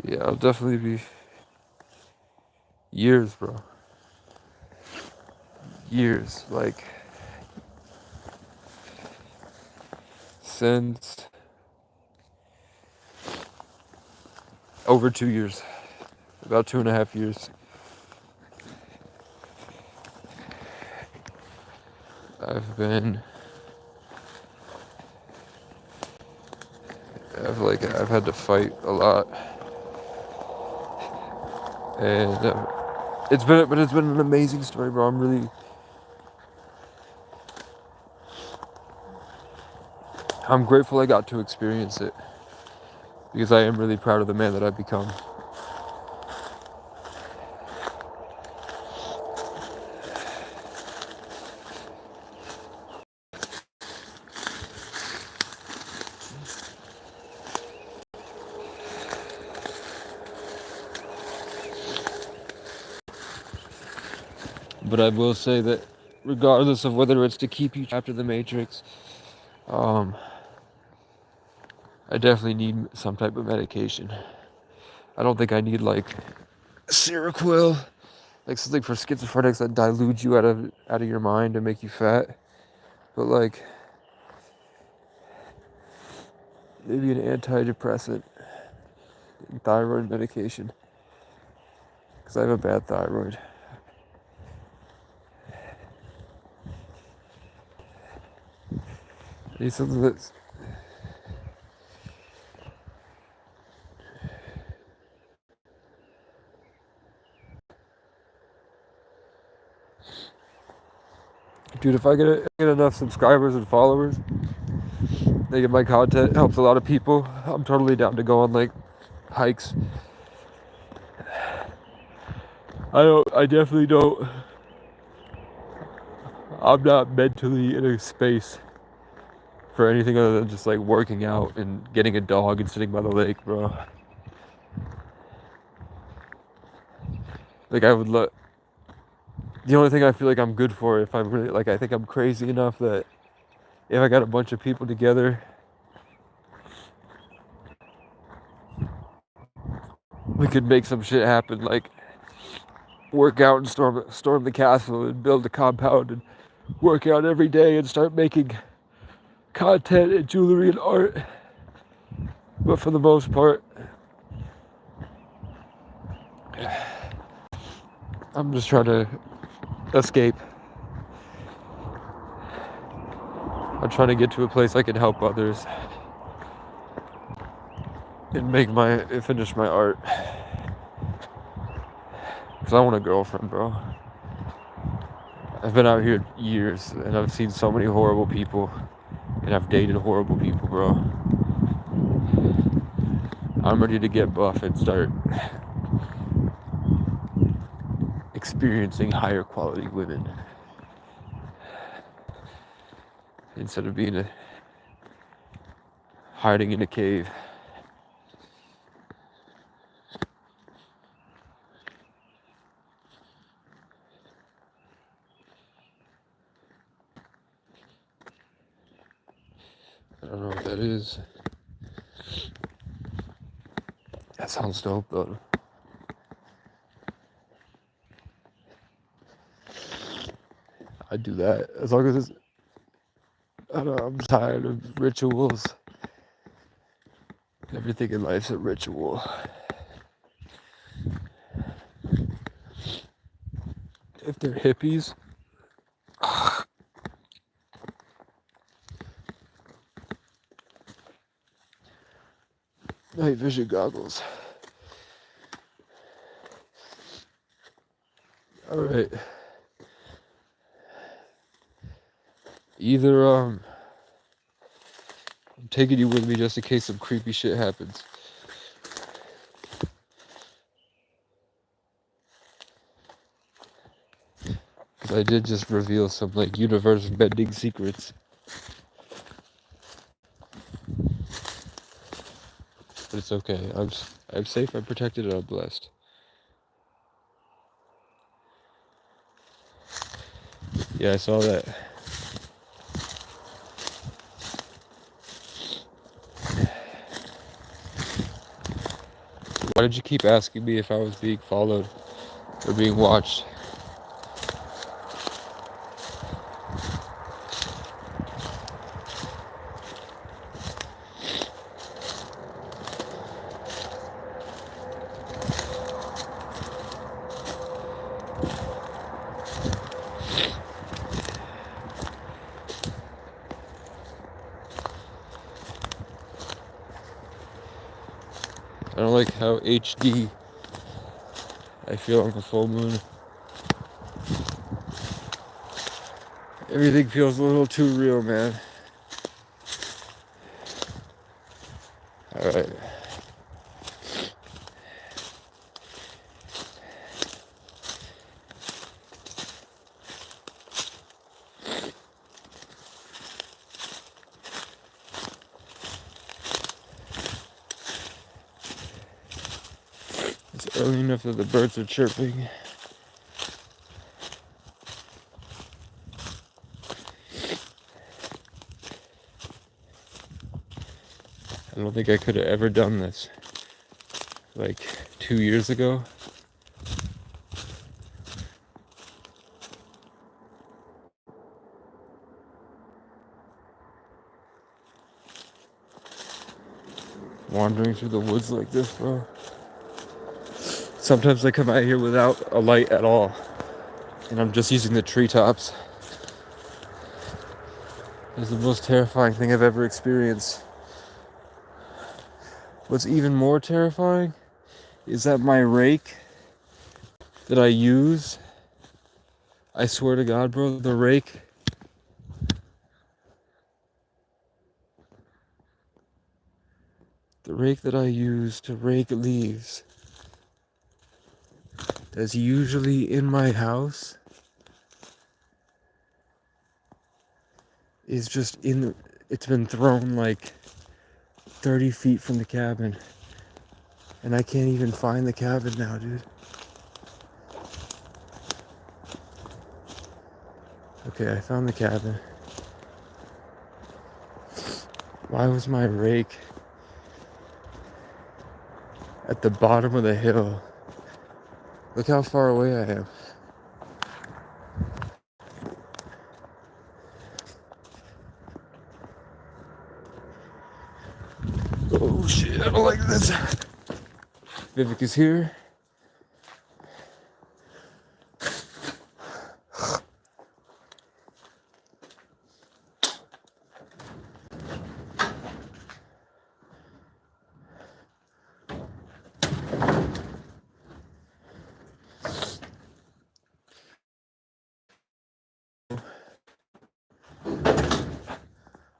Yeah, I'll definitely be years, bro. Years, like since over 2 years, about 2.5 years. I've had to fight a lot. And it's been an amazing story, bro. I'm grateful I got to experience it because I am really proud of the man that I've become. But I will say that regardless of whether it's to keep you trapped in the Matrix, I definitely need some type of medication. I don't think I need like Seroquel, like something for schizophrenics that dilutes you out of your mind and make you fat. But like maybe an antidepressant, and thyroid medication, because I have a bad thyroid. I need something that's dude, if I get enough subscribers and followers, like if my content helps a lot of people, I'm totally down to go on like hikes. I definitely don't. I'm not mentally in a space for anything other than just like working out and getting a dog and sitting by the lake, bro. Like I would look. The only thing I feel like I'm good for, if I'm really like, I think I'm crazy enough that if I got a bunch of people together, we could make some shit happen. Like work out and storm the castle and build a compound and work out every day and start making content and jewelry and art. But for the most part, I'm just trying to escape. I'm trying to get to a place I can help others and finish my art. Because I want a girlfriend, bro. I've been out here years and I've seen so many horrible people and I've dated horrible people, bro. I'm ready to get buff and start experiencing higher quality women instead of hiding in a cave. I don't know what that is. That sounds dope though. I'd do that as long as it's. I don't know, I'm tired of rituals. Everything in life's a ritual. If they're hippies, night vision goggles. All right. Either I'm taking you with me just in case some creepy shit happens. Because I did just reveal some like universe bending secrets. But it's okay. I'm safe, I'm protected, and I'm blessed. Yeah, I saw that. Why did you keep asking me if I was being followed or being watched? I don't like how HD I feel on the full moon. Everything feels a little too real, man. All right. It's early enough that the birds are chirping. I don't think I could have ever done this like 2 years ago. Wandering through the woods like this, bro. Sometimes I come out here without a light at all, and I'm just using the treetops. It's the most terrifying thing I've ever experienced. What's even more terrifying is that my rake that I use, I swear to God, bro, the rake that I use to rake leaves that's usually in my house is just it's been thrown like 30 feet from the cabin, and I can't even find the cabin now, dude. Okay, I found the cabin. Why was my rake at the bottom of the hill? Look how far away I am. Oh shit, I don't like this. Vivek is here.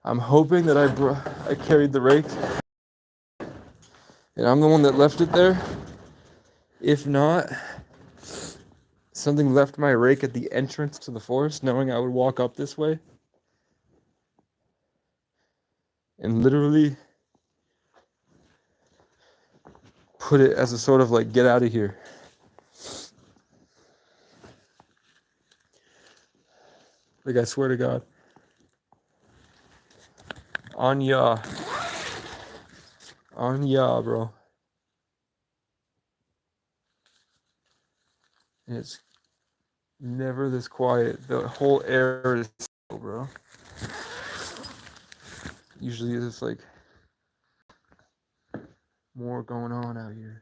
I'm hoping that I carried the rake, and I'm the one that left it there. If not, something left my rake at the entrance to the forest, knowing I would walk up this way, and literally put it as a sort of like, get out of here. Like, I swear to God. Anya, bro. And it's never this quiet. The whole air is still, bro. Usually there's like more going on out here.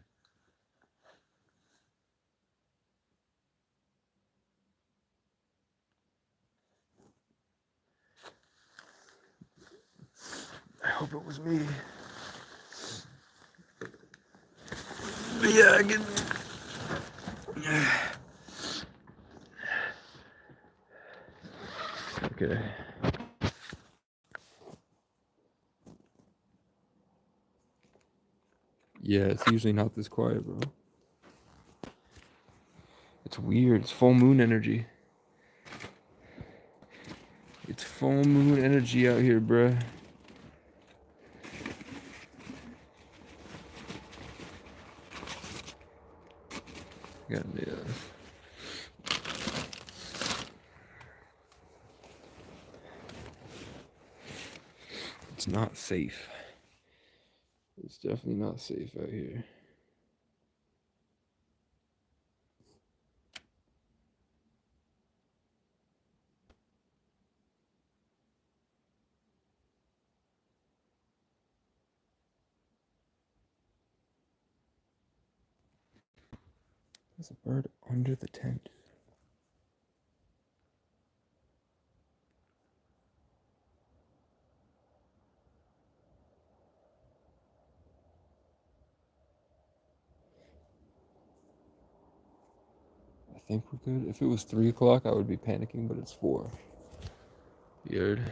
I hope it was me. But yeah, I can. Okay. Yeah, it's usually not this quiet, bro. It's weird. It's full moon energy. It's full moon energy out here, bro. Yeah. It's not safe. It's definitely not safe out here. There's a bird under the tent. think we're good. If it was 3 o'clock, I would be panicking, but it's 4. Weird.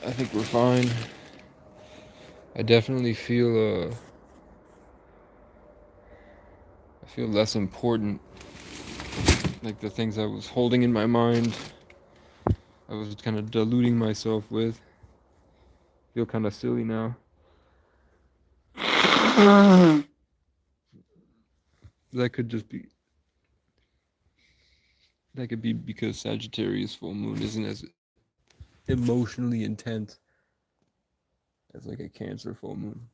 I think we're fine. I definitely feel I feel less important. Like the things I was holding in my mind, I was kind of deluding myself with. I feel kind of silly now. That could just be. That could be because Sagittarius full moon isn't as emotionally intense as like a Cancer full moon.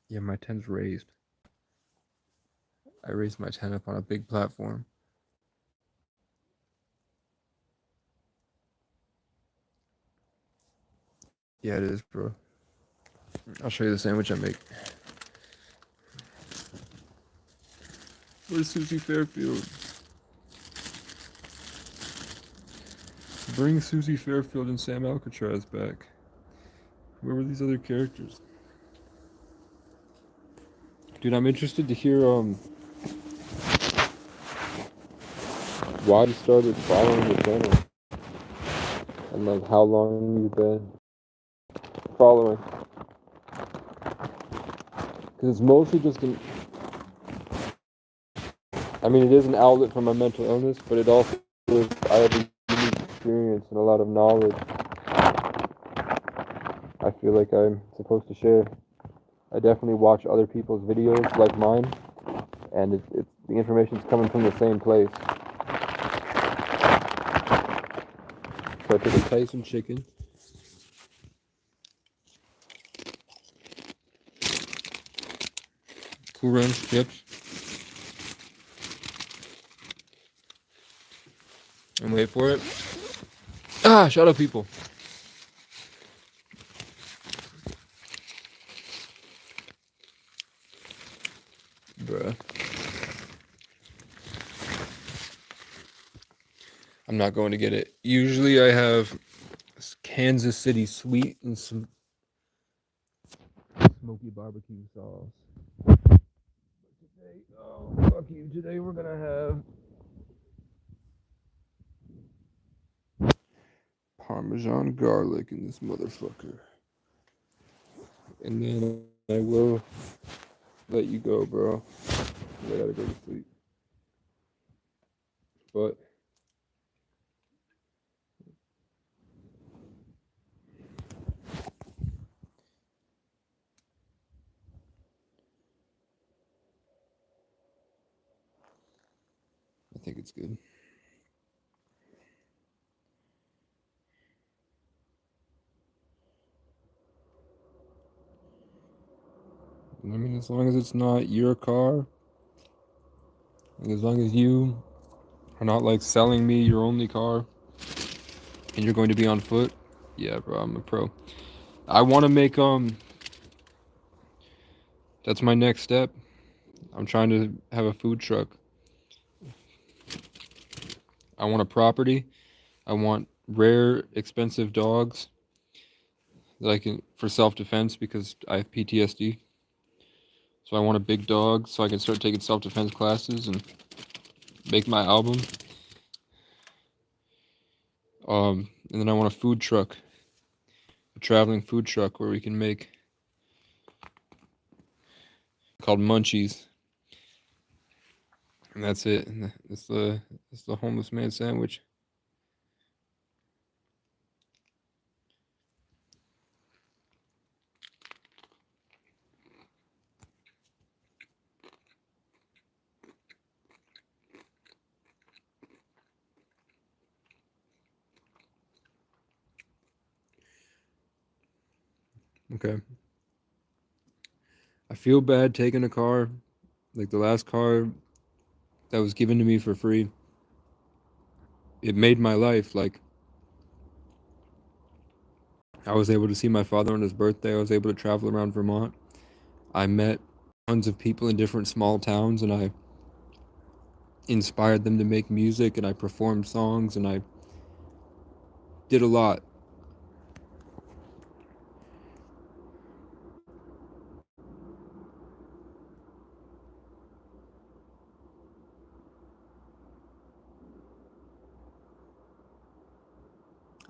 Yeah, my 10's raised. I raised my 10 up on a big platform. Yeah, it is, bro. I'll show you the sandwich I make. Where's Susie Fairfield? Bring Susie Fairfield and Sam Alcatraz back. Where were these other characters? Dude, I'm interested to hear why you started following the channel and like how long you've been following. Because it's mostly just I mean, it is an outlet for my mental illness, but it also is, I have a unique experience and a lot of knowledge I feel like I'm supposed to share. I definitely watch other people's videos like mine, and it's the information's coming from the same place. So I took a Tyson chicken. Cool Ranch chips. And wait for it. Ah, shut up, people. Bruh. I'm not going to get it. Usually I have Kansas City sweet and some smoky barbecue sauce. But today, oh, fuck you. Today we're going to have Parmesan garlic in this motherfucker. And then I will let you go, bro. I gotta go to sleep. But I think it's good. I mean, as long as it's not your car, and as long as you are not like selling me your only car and you're going to be on foot, yeah, bro, I'm a pro. I want to make that's my next step. I'm trying to have a food truck. I want a property. I want rare, expensive dogs that I can for self-defense because I have PTSD. So I want a big dog so I can start taking self-defense classes and make my album. And then I want a food truck, a traveling food truck where we can make called Munchies. And that's it. And it's the homeless man sandwich. Okay. I feel bad taking a car, like the last car that was given to me for free. It made my life. Like I was able to see my father on his birthday. I was able to travel around Vermont. I met tons of people in different small towns, and I inspired them to make music, and I performed songs, and I did a lot.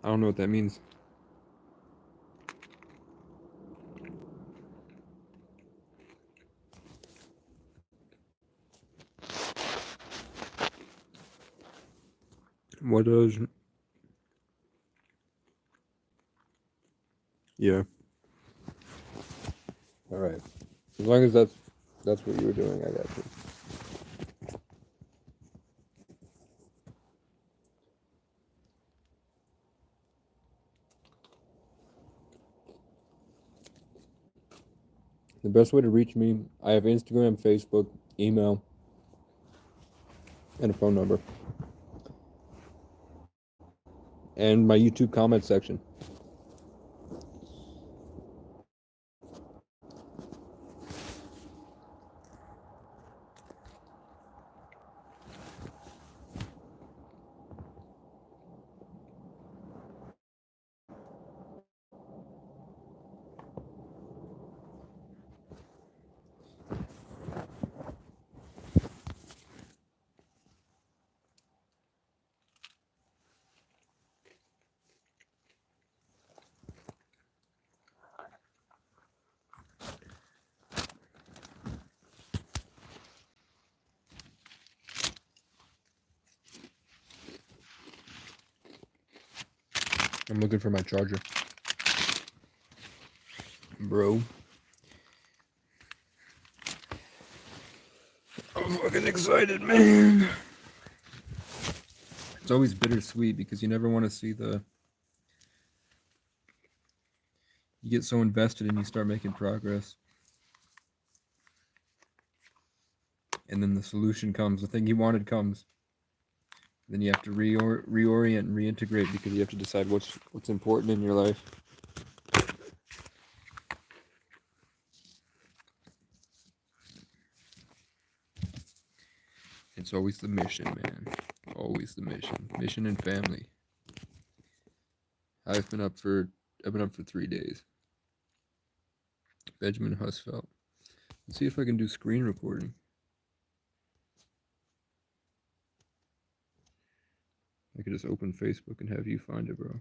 I don't know what that means. What does? Yeah. All right. As long as that's what you were doing, I got you. The best way to reach me, I have Instagram, Facebook, email, and a phone number. And my YouTube comment section. I'm looking for my charger. Bro. I'm fucking excited, man. It's always bittersweet because you never want to see the... You get so invested and you start making progress. And then the solution comes. The thing you wanted comes. Then you have to reorient and reintegrate because you have to decide what's important in your life. It's always the mission, man. Always the mission. Mission and family. I've been up for 3 days. Benjamin Husfeld. Let's see if I can do screen recording. I could just open Facebook and have you find it, bro.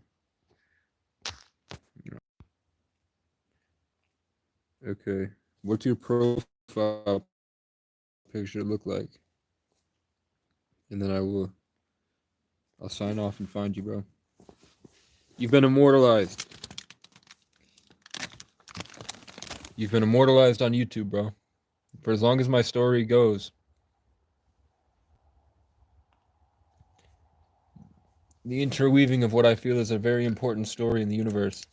Okay. What's your profile picture look like? And then I'll sign off and find you, bro. You've been immortalized. You've been immortalized on YouTube, bro. For as long as my story goes. The interweaving of what I feel is a very important story in the universe.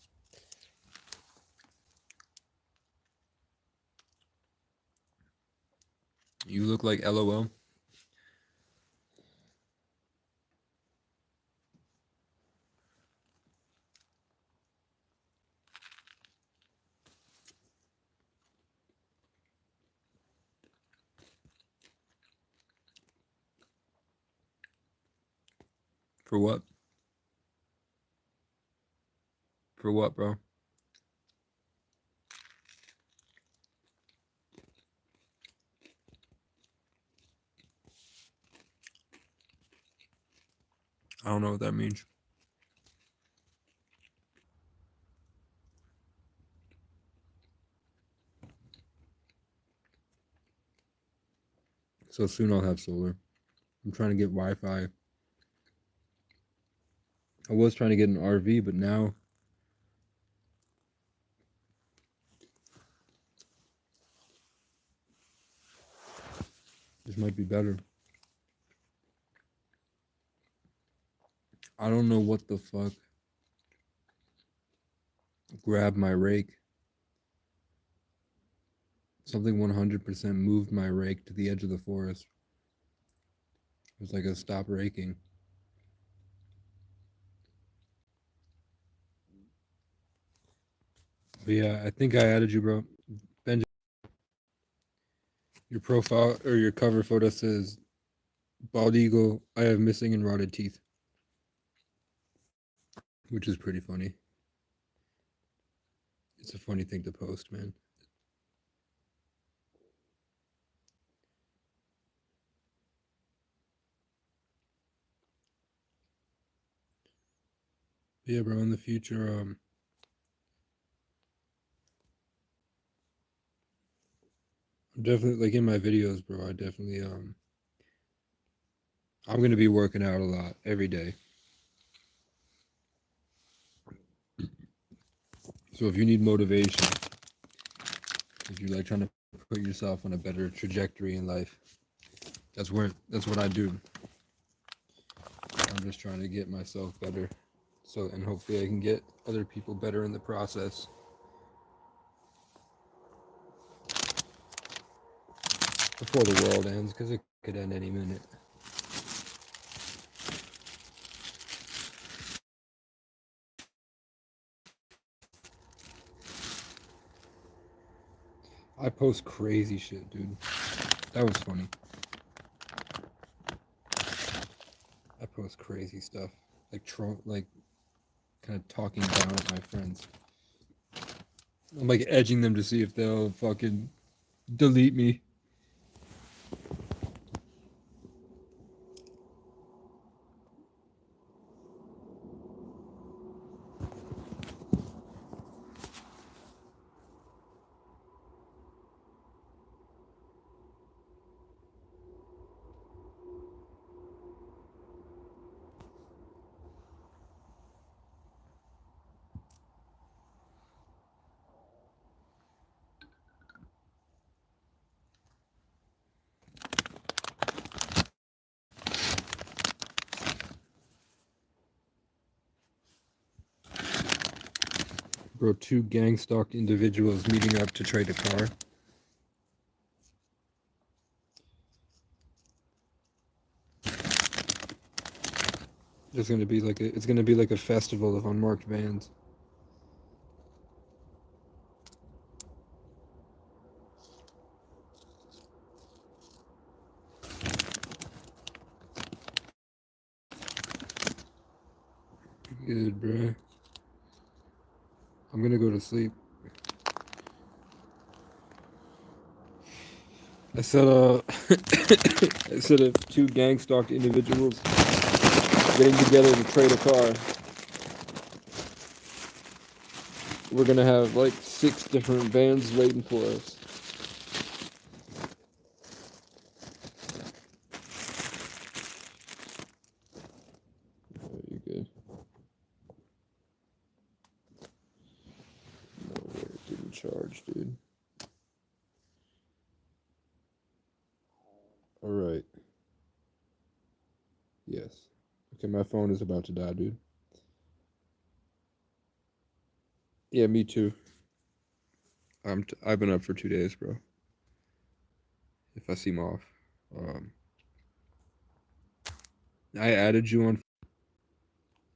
You look like LOL. For what? For what, bro? I don't know what that means. So soon I'll have solar. I'm trying to get Wi-Fi. I was trying to get an RV, but now this might be better. I don't know what the fuck grabbed my rake. Something 100% moved my rake to the edge of the forest. It was like a stop raking. But yeah, I think I added you, bro. Benji, your profile or your cover photo says Bald eagle. I have missing and rotted teeth, which is pretty funny. It's a funny thing to post, man. But yeah, bro. In the future, I'm definitely like in my videos, bro. I definitely I'm gonna be working out a lot every day. So if you need motivation, if you like trying to put yourself on a better trajectory in life, that's what I do. I'm just trying to get myself better. So and hopefully I can get other people better in the process before the world ends, because it could end any minute. I post crazy shit, dude. That was funny. I post crazy stuff, like kind of talking down at my friends. I'm like edging them to see if they'll fucking delete me. Bro, two gang stalked individuals meeting up to trade a car. It's gonna be like a festival of unmarked vans. Good, bro. I'm gonna go to sleep. I said, I said if two gang stalked individuals getting together to trade a car, we're gonna have like 6 different vans waiting for us. Oh, you good? No way, it didn't charge, dude. All right. Yes. Okay, my phone is about to die, dude. Yeah, me too. I've been up for 2 days, bro. If I seem off, um, I added you on.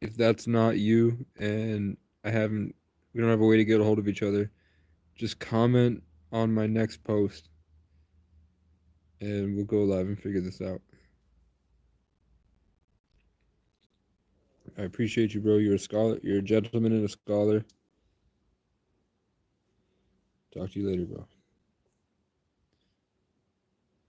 If that's not you, and I haven't, we don't have a way to get a hold of each other, just comment on my next post, and we'll go live and figure this out. I appreciate you, bro. You're a scholar. You're a gentleman and a scholar. Talk to you later, bro.